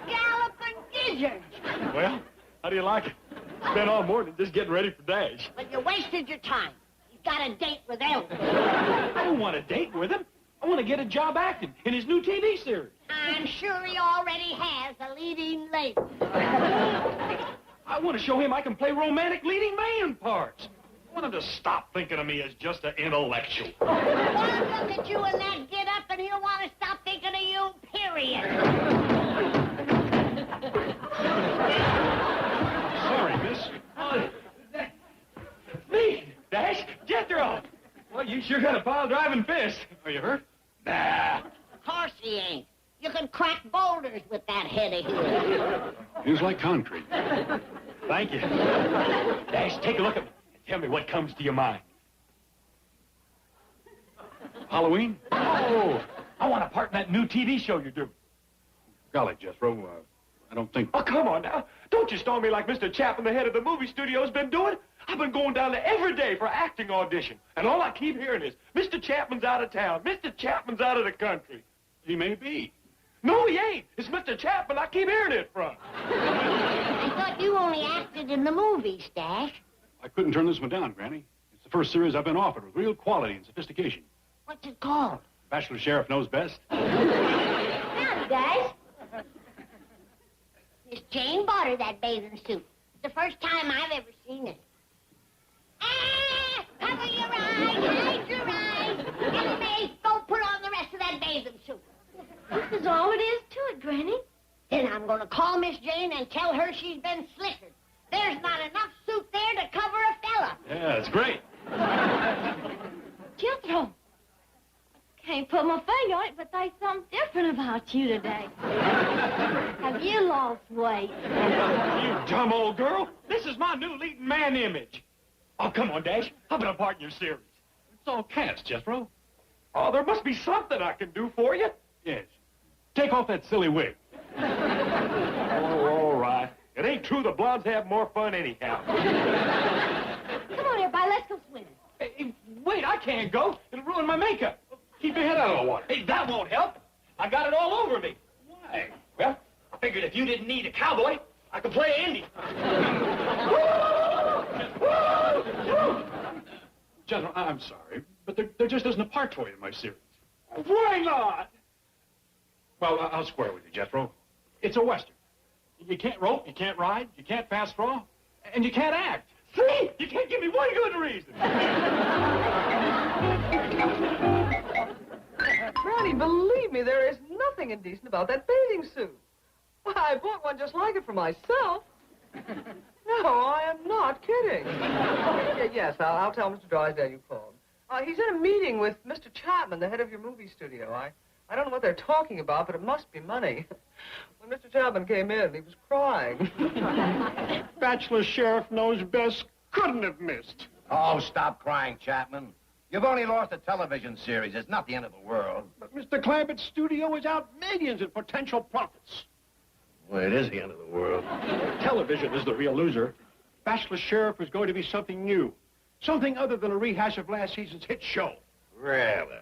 galloping gizzard. Well, how do you like it? Spent all morning just getting ready for Dash. But you wasted your time. He's got a date with Elvis. I don't want a date with him. I want to get a job acting in his new TV series. I'm sure he already has a leading lady. I want to show him I can play romantic leading man parts. I want him to stop thinking of me as just an intellectual. One look at you in that get-up and he'll want to stop thinking of you, period. Sorry, miss. Me, Dash, Jethro. Well, you sure got a pile-driving fist. Are you hurt? Nah. Of course he ain't. You can crack boulders with that head of his. Feels like concrete. Thank you. Dash, take a look at me and tell me what comes to your mind. Halloween? Oh, I want a part in that new TV show you're doing. Golly, Jethro, I don't think... Oh, come on now. Don't you storm me like Mr. Chapman, the head of the movie studio's been doing. I've been going down there every day for acting audition. And all I keep hearing is, Mr. Chapman's out of town. Mr. Chapman's out of the country. He may be. No, he ain't. It's Mr. Chapman I keep hearing it from. I thought you only acted in the movies, Dash. I couldn't turn this one down, Granny. It's the first series I've been offered with real quality and sophistication. What's it called? Bachelor Sheriff knows best. Howdy, Dash. Miss Jane bought her that bathing suit. It's the first time I've ever seen it. Ah! Cover your eyes, hide your eyes. Anyway, go put on the rest of that bathing suit. This is all it is to it, Granny. Then I'm going to call Miss Jane and tell her she's been slickered. There's not enough suit there to cover a fella. Yeah, it's great. Jethro. Can't put my finger on it, but there's something different about you today. Have you lost weight? You dumb old girl. This is my new leading man image. Oh, come on, Dash. How about a part in your series? It's all cast, Jethro. Oh, there must be something I can do for you. Yes. Take off that silly wig. Oh, all right. It ain't true the blondes have more fun anyhow. Come on, everybody, let's go swimming. Hey, wait, I can't go. It'll ruin my makeup. Keep your head out of the water. Hey, that won't help. I got it all over me. Why? Well, I figured if you didn't need a cowboy, I could play an Indian. Jethro, I'm sorry, but there just isn't a part for you in my series. Why not? Well, I'll square with you, Jethro. It's a Western. You can't rope, you can't ride, you can't fast draw, and you can't act. See? You can't give me one good reason. Granny, believe me, there is nothing indecent about that bathing suit. Why, I bought one just like it for myself. No, I am not kidding. Yes, I'll tell Mr. Drysdale you called. He's in a meeting with Mr. Chapman, the head of your movie studio. I don't know what they're talking about, but it must be money. When Mr. Chapman came in, he was crying. Bachelor Sheriff knows best. Couldn't have missed. Oh, stop crying, Chapman. You've only lost a television series. It's not the end of the world. But Mr. Clampett's studio is out millions in potential profits. Well, it is the end of the world. Television is the real loser. Bachelor Sheriff is going to be something new. Something other than a rehash of last season's hit show. Really?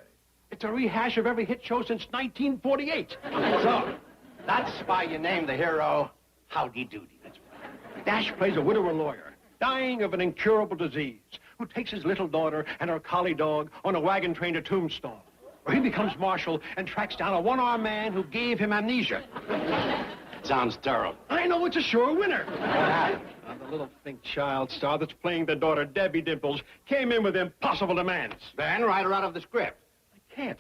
It's a rehash of every hit show since 1948. So, that's why you named the hero Howdy Doody. That's right. Dash plays a widower lawyer, dying of an incurable disease, who takes his little daughter and her collie dog on a wagon train to Tombstone, where he becomes marshal and tracks down a one-armed man who gave him amnesia. Sounds terrible. I know, it's a sure winner. The little think child star that's playing the daughter, Debbie Dimples, came in with impossible demands. Then write her out of the script. I can't.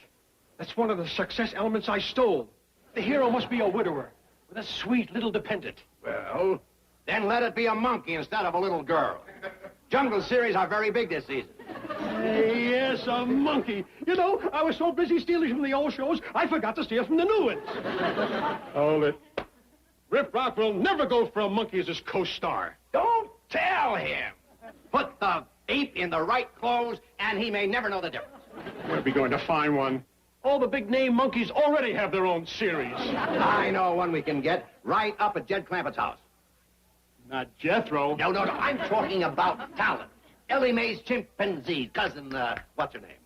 That's one of the success elements I stole. The hero must be a widower with a sweet little dependent. Well, then let it be a monkey instead of a little girl. Jungle series are very big this season. Yes, a monkey. You know, I was so busy stealing from the old shows, I forgot to steal from the new ones. Hold it. Rip Rock will never go for a monkey as his co-star. Don't tell him. Put the ape in the right clothes, and he may never know the difference. We'll be going to find one. All the big-name monkeys already have their own series. I know one we can get right up at Jed Clampett's house. Not Jethro. No. I'm talking about talent. Ellie Mae's chimpanzee, cousin, what's her name?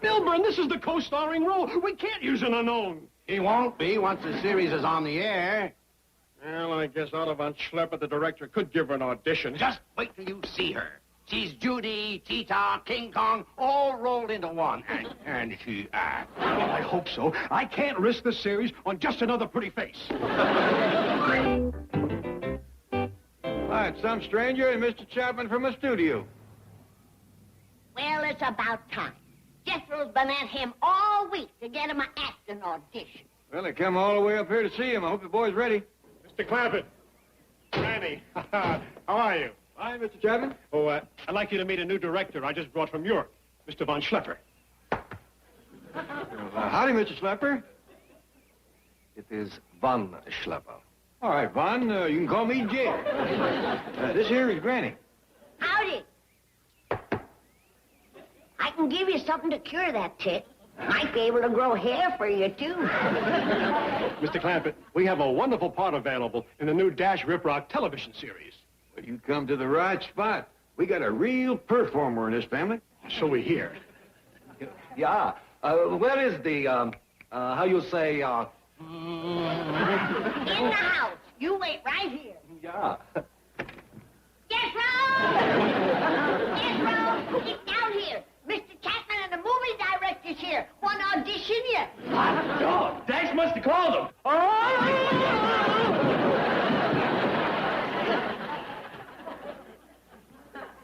Milburn, this is the co-starring role. We can't use an unknown. He won't be once the series is on the air. Well, I guess Otto von Schlepper, the director, could give her an audition. Just wait till you see her. She's Judy, Tita, King Kong, all rolled into one. And she acts. Well, I hope so. I can't risk the series on just another pretty face. Why, it's some stranger and Mr. Chapman from a studio. Well, it's about time. Jethro's been at him all week to get him an acting audition. Well, they come all the way up here to see him. I hope the boy's ready. Mr. Clampett. Granny. How are you? Hi, Mr. Chapman. Oh, I'd like you to meet a new director I just brought from Europe, Mr. von Schlepper. Howdy, Mr. Schlepper. It is Von Schlepper. All right, Von, you can call me Jed. This here is Granny. Howdy. I can give you something to cure that tit. Might be able to grow hair for you, too. Mr. Clampett, we have a wonderful part available in the new Dash Rip Rock television series. Well, you come to the right spot. We got a real performer in this family. So we hear. Yeah. Where is the, how you say, In the house. You wait right here. Yeah. Jethro! Jethro! Get down here. Mr. Chapman and the movie director's here. Want to audition you? Oh, Dash must have called him.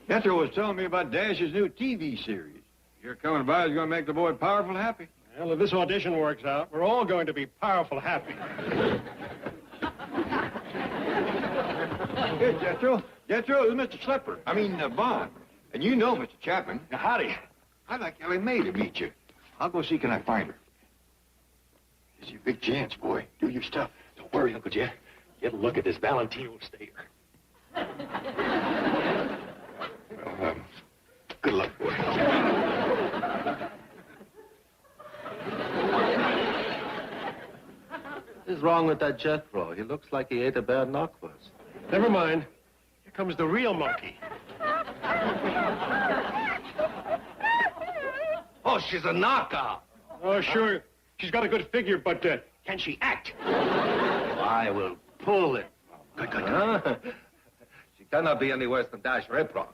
Jethro was telling me about Dash's new TV series. Your coming by is going to make the boy powerful happy. Well, if this audition works out, we're all going to be powerful happy. Here, Jethro. Jethro, this is Mr. Schlepper. I mean, Vaughn. And you know Mr. Chapman. Howdy. I'd like Ellie Mae to meet you. I'll go see can I find her. It's your big chance, boy. Do your stuff. Don't worry, Uncle Jed. Get a look at this Valentino stayer. Well, good luck, boy. What is wrong with that Jethro? He looks like he ate a bad knockwurst. Never mind. Here comes the real monkey. Oh, she's a knockout. Oh, sure. She's got a good figure, but can she act? I will pull it. Good. She cannot be any worse than Dash Rip Rock.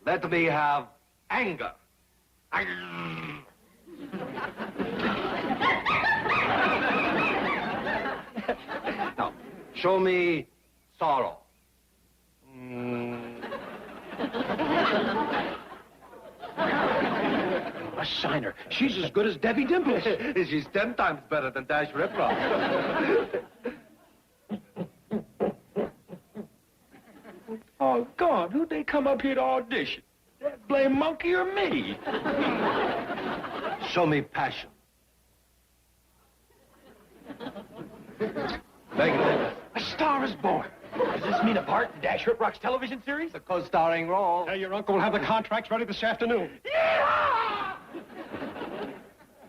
Let me have anger. Now, show me sorrow. A shiner. She's as good as Debbie Dimples. She's 10 times better than Dash Rip Rock. Oh, God, who'd they come up here to audition? That blame monkey or me? Show me passion. Thank you. A star is born. Does this mean a part in Dash Rip Rock's television series? The co-starring role. Hey, your uncle will have the contracts ready this afternoon. Yeah!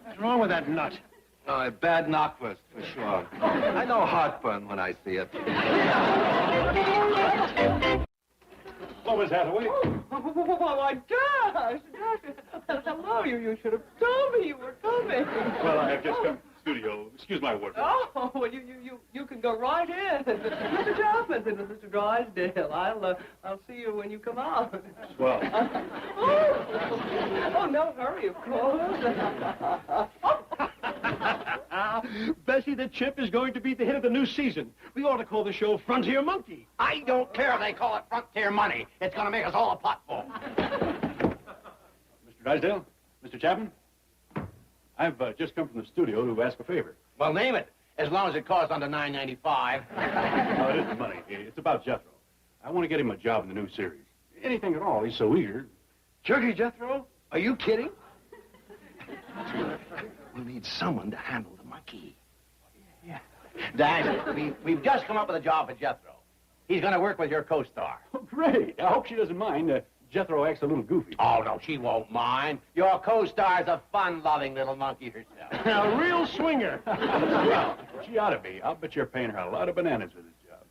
What's wrong with that nut? Oh, a bad knockwurst, for sure. I know heartburn when I see it. Hello, Miss Hathaway. Why, Dash! Hello, you should have told me you were coming. Well, I have just come to the studio. Excuse my wardrobe. Oh, well, you can go right in. Mr. Chapman, Mr. Drysdale. I'll see you when you come out. Swell. Oh, no hurry, of course. Bessie the Chip is going to be the hit of the new season. We ought to call the show Frontier Monkey. I don't care if they call it Frontier Money. It's going to make us all a potful. Mr. Drysdale, Mr. Chapman, I've just come from the studio to ask a favor. Well, name it, as long as it costs under $9.95. No, it isn't money. It's about Jethro. I want to get him a job in the new series. Anything at all. He's so eager. Jerky, Jethro? Are you kidding? We'll need someone to handle the monkey. Yeah. Dad, we've just come up with a job for Jethro. He's going to work with your co-star. Oh, great. I hope she doesn't mind. Jethro acts a little goofy. Oh, no, she won't mind. Your co-star's a fun-loving little monkey herself. A real swinger. Well, she ought to be. I'll bet you're paying her a lot of bananas for this job.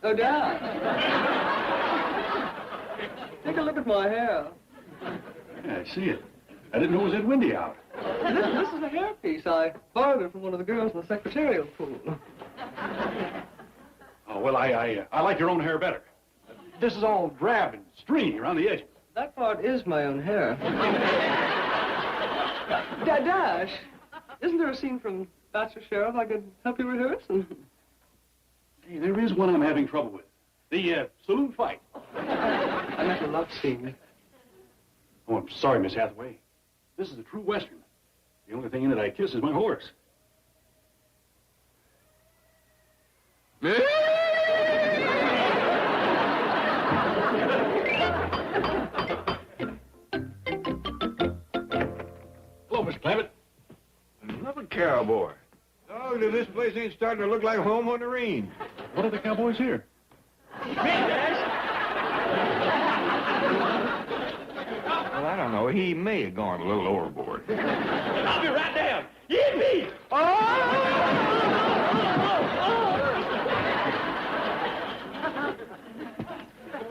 Oh, Dad. to look at my hair. Yeah, I see it. I didn't know it was that windy out. This is a hairpiece. I borrowed it from one of the girls in the secretarial pool. Oh, well, I like your own hair better. This is all drab and stringy around the edges. That part is my own hair. Dash, isn't there a scene from Bachelor Sheriff I could help you rehearse? Hey, there is one I'm having trouble with. The saloon fight. I meant a love scene. Oh, I'm sorry, Miss Hathaway. This is a true Western. The only thing in it I kiss is my horse. Hello, Mr. Clampett. Another cowboy. Oh, this place ain't starting to look like home on the range. What are the cowboys here? Well, I don't know. He may have gone a little overboard. I'll be right down. Yippee!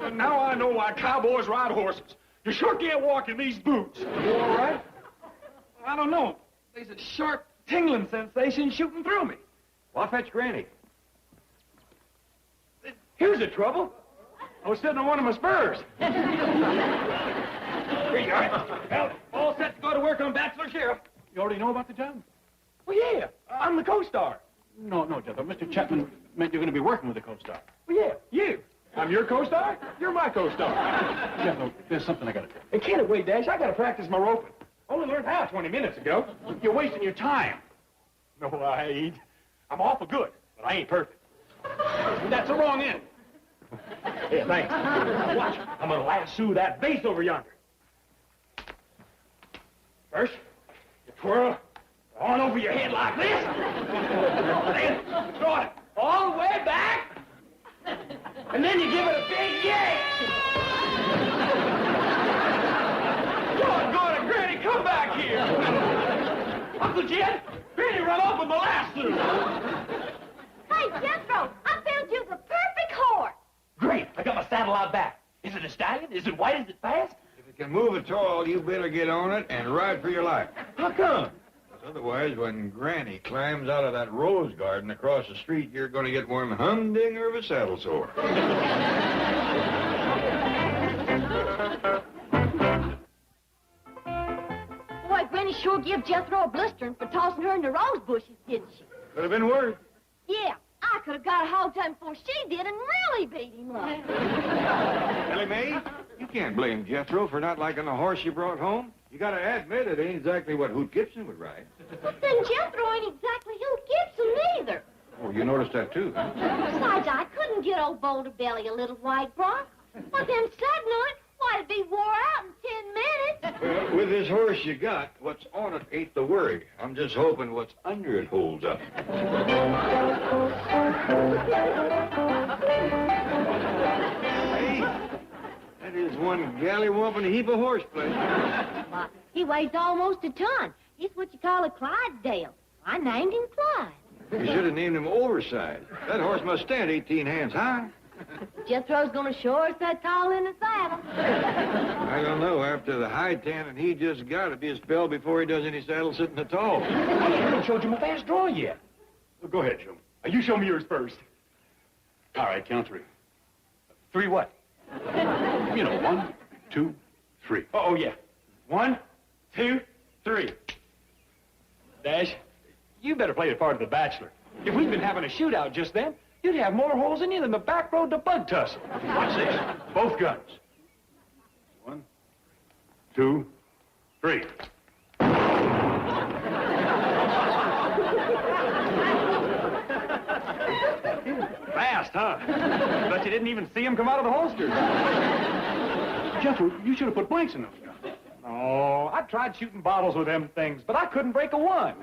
Well, now I know why cowboys ride horses. You sure can't walk in these boots. You all right? I don't know. There's a sharp tingling sensation shooting through me. Well, I'll fetch Granny. Here's the trouble. I was sitting on one of my spurs. Here you are. Well, all set to go to work on Bachelor Sheriff. You already know about the job? Well, yeah. I'm the co-star. No, Jethro. Mr. Chapman meant you're going to be working with the co-star. Well, yeah, you. I'm your co-star. You're my co-star. Jethro, there's something I got to do. Hey, can't wait, Dash. I got to practice my roping. Only learned how 20 minutes ago. You're wasting your time. No, I ain't. I'm awful good, but I ain't perfect. That's the wrong end. Yeah, thanks. Now watch. I'm going to lasso that vase over yonder. First, you twirl on over your head like this. Then throw it all the way back. And then you give it a big yank. Doggone it, Granny, come back here. Uncle Jed, Granny run off with my lasso. Hey, Jethro, I found you the perfect horse. Great, I got my saddle out back. Is it a stallion? Is it white? Is it fast? If it can move at all, you better get on it and ride for your life. How come? Otherwise, when Granny climbs out of that rose garden across the street, you're going to get one humdinger of a saddle sore. Boy, Granny sure gave Jethro a blistering for tossing her in the rose bushes, didn't she? Could have been worse. Yeah, I could have got a hold of him before she did and really beat him up. Ellie Mae, you can't blame Jethro for not liking the horse you brought home. You gotta admit it ain't exactly what Hoot Gibson would ride. But then Jethro ain't exactly Hoot Gibson either. Oh, you noticed that too, huh? Besides, I couldn't get old Boulder Belly a little white bronc. But then saddling on it, why, it'd be wore out in 10 minutes. Well, with this horse you got, what's on it ain't the worry. I'm just hoping what's under it holds up. Hey, that is one gallywumping heap of horseplay. Why, he weighs almost a ton. He's what you call a Clydesdale. I named him Clyde. You should have named him Overside. That horse must stand 18 hands high. Jethro's gonna show us that tall in the saddle. I don't know. After the high tanning he just got, it'd be a spell before he does any saddle sitting at all. I haven't showed you my fast draw yet. Well, go ahead, show me. You show me yours first. All right, count three. Three what? You know, 1, 2, 3. Oh, yeah. 1, 2, 3. Dash, you better play the part of the bachelor. If we'd been having a shootout just then, you'd have more holes in you than the back road to Bug Tussle. Watch this. Both guns. 1, 2, 3. Fast, huh? Bet you didn't even see him come out of the holster. Jethro, you should have put blanks in those guns. Oh, I tried shooting bottles with them things, but I couldn't break a one.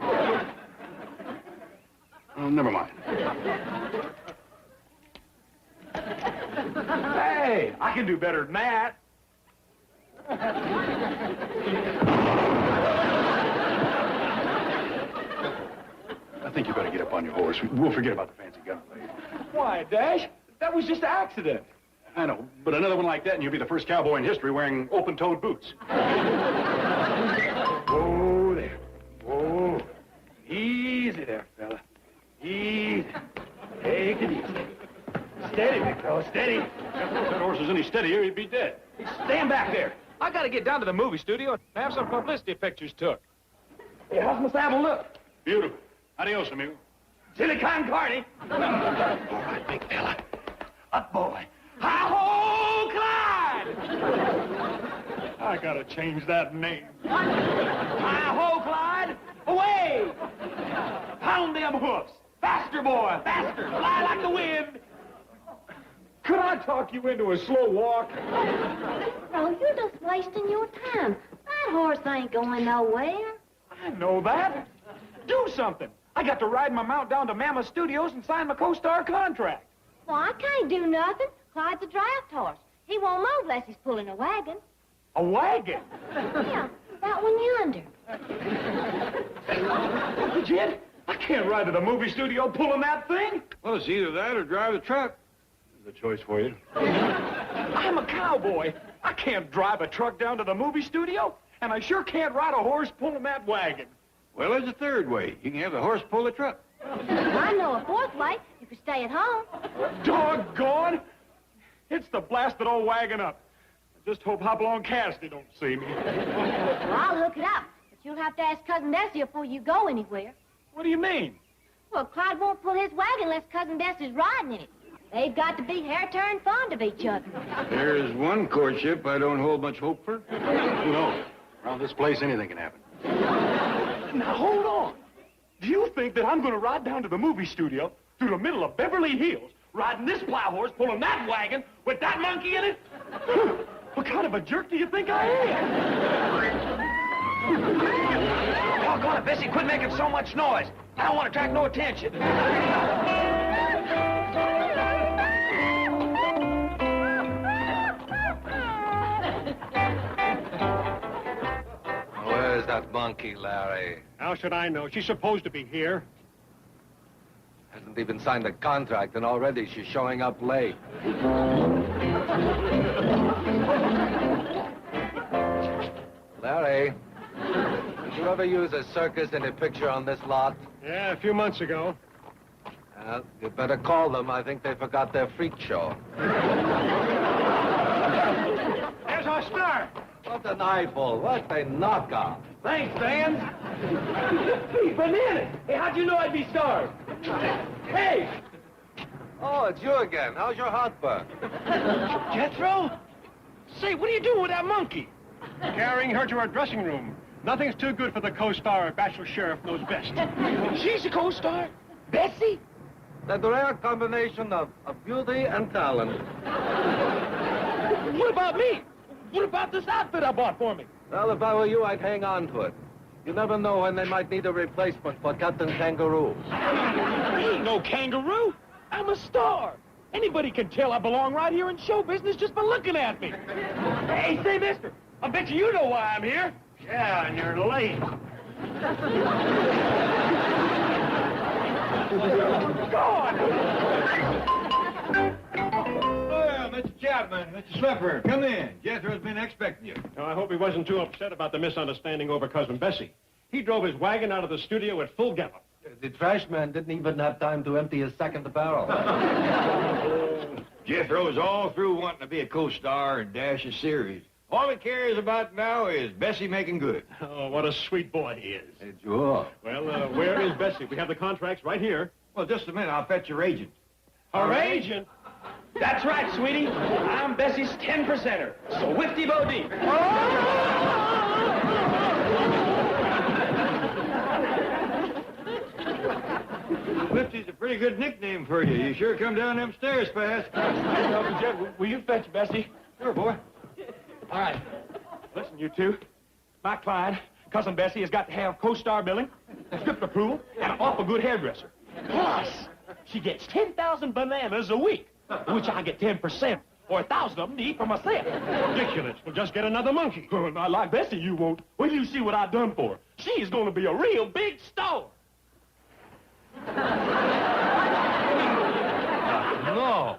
Oh, never mind. Hey, I can do better than that. I think you better get up on your horse. We'll forget about the fancy gun. Why, Dash? That was just an accident. I know, but another one like that and you'll be the first cowboy in history wearing open-toed boots. Whoa there. Whoa. Easy there, fella. Easy. Take it easy. Steady, big fella, steady. If that horse was any steadier, he'd be dead. Stand back there. I gotta get down to the movie studio and have some publicity pictures took. Hey, how's my saddle look? Beautiful. Adios, amigo. Chili con carne. All right, big fella. Up, boy. Hi-ho, Clyde! I gotta change that name. Hi-ho, Clyde! Away! Pound them hoofs. Faster, boy, faster. Fly like the wind. Could I talk you into a slow walk? No, you're just wasting your time. That horse ain't going nowhere. I know that. Do something. I got to ride my mount down to Mammoth Studios and sign my co-star contract. Well, I can't do nothing. Clyde's a draft horse. He won't move unless he's pulling a wagon. A wagon? Yeah, that one yonder. Legit? I can't ride to the movie studio pulling that thing. Well, it's either that or drive the truck. There's a choice for you. I'm a cowboy. I can't drive a truck down to the movie studio, and I sure can't ride a horse pulling that wagon. Well, there's a third way. You can have the horse pull the truck. I know a fourth way. You could stay at home. Doggone! It's the blasted old wagon up. I just hope Hopalong Cassidy don't see me. Well, I'll hook it up, but you'll have to ask Cousin Bessie before you go anywhere. What do you mean? Well, Clyde won't pull his wagon unless Cousin Bessie's riding in it. They've got to be hair-turned fond of each other. There's one courtship I don't hold much hope for. Who knows? Around this place, anything can happen. Now, hold on. Do you think that I'm going to ride down to the movie studio through the middle of Beverly Hills, riding this plow horse, pulling that wagon, with that monkey in it? What kind of a jerk do you think I am? Doggone it, Bessie, quit making so much noise. I don't want to attract no attention. Where's that monkey, Larry? How should I know? She's supposed to be here. Hasn't even signed a contract, and already she's showing up late. Larry, did you ever use a circus in a picture on this lot? Yeah, a few months ago. You better call them. I think they forgot their freak show. There's our star. What an eyeful. What a knockoff. Thanks, Vance. Hey, bananas. Hey, how'd you know I'd be starved? Hey! Oh, it's you again. How's your heartburn? Jethro? Say, what are you doing with that monkey? Carrying her to her dressing room. Nothing's too good for the co-star. Bachelor Sheriff knows best. She's a co-star? Bessie? The rare combination of beauty and talent. What about me? What about this outfit I bought for me? Well, if I were you, I'd hang on to it. You never know when they might need a replacement for Captain Kangaroo. I ain't no kangaroo. I'm a star. Anybody can tell I belong right here in show business just by looking at me. Hey, say, mister, I bet you know why I'm here. Yeah, and you're late. God! Well, Mr. Chapman, Mr. Slipper, come in. Jethro's been expecting you. Now, I hope he wasn't too upset about the misunderstanding over Cousin Bessie. He drove his wagon out of the studio at full gallop. The trash man didn't even have time to empty his second barrel. Jethro's all through wanting to be a co-star and dash a series. All he cares about now is Bessie making good. Oh, what a sweet boy he is. Hey, sure. Well, where is Bessie? We have the contracts right here. Well, just a minute. I'll fetch your agent. Our agent? That's right, sweetie. I'm Bessie's 10%er. So whifty bo deep. Whifty's a pretty good nickname for you. You sure come down them stairs fast. Jed, will you fetch Bessie? Sure, boy. All right. Listen, you two. My Clyde, Cousin Bessie, has got to have co-star billing, script approval, and an awful good hairdresser. Plus, she gets 10,000 bananas a week, which I get 10%, or 1,000 of them to eat for myself. Ridiculous. We'll just get another monkey. Well, not like Bessie, you won't. When you see what I've done for her, she is going to be a real big star. No.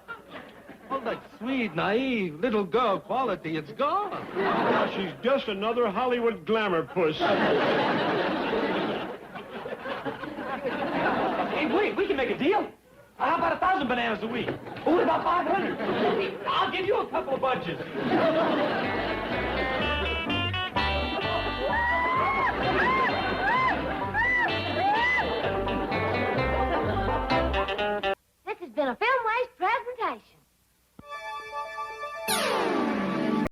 Well, that sweet, naive, little girl quality, it's gone. Now she's just another Hollywood glamour puss. Hey, wait, we can make a deal. How about 1,000 bananas a week? What about 500? I'll give you a couple of bunches.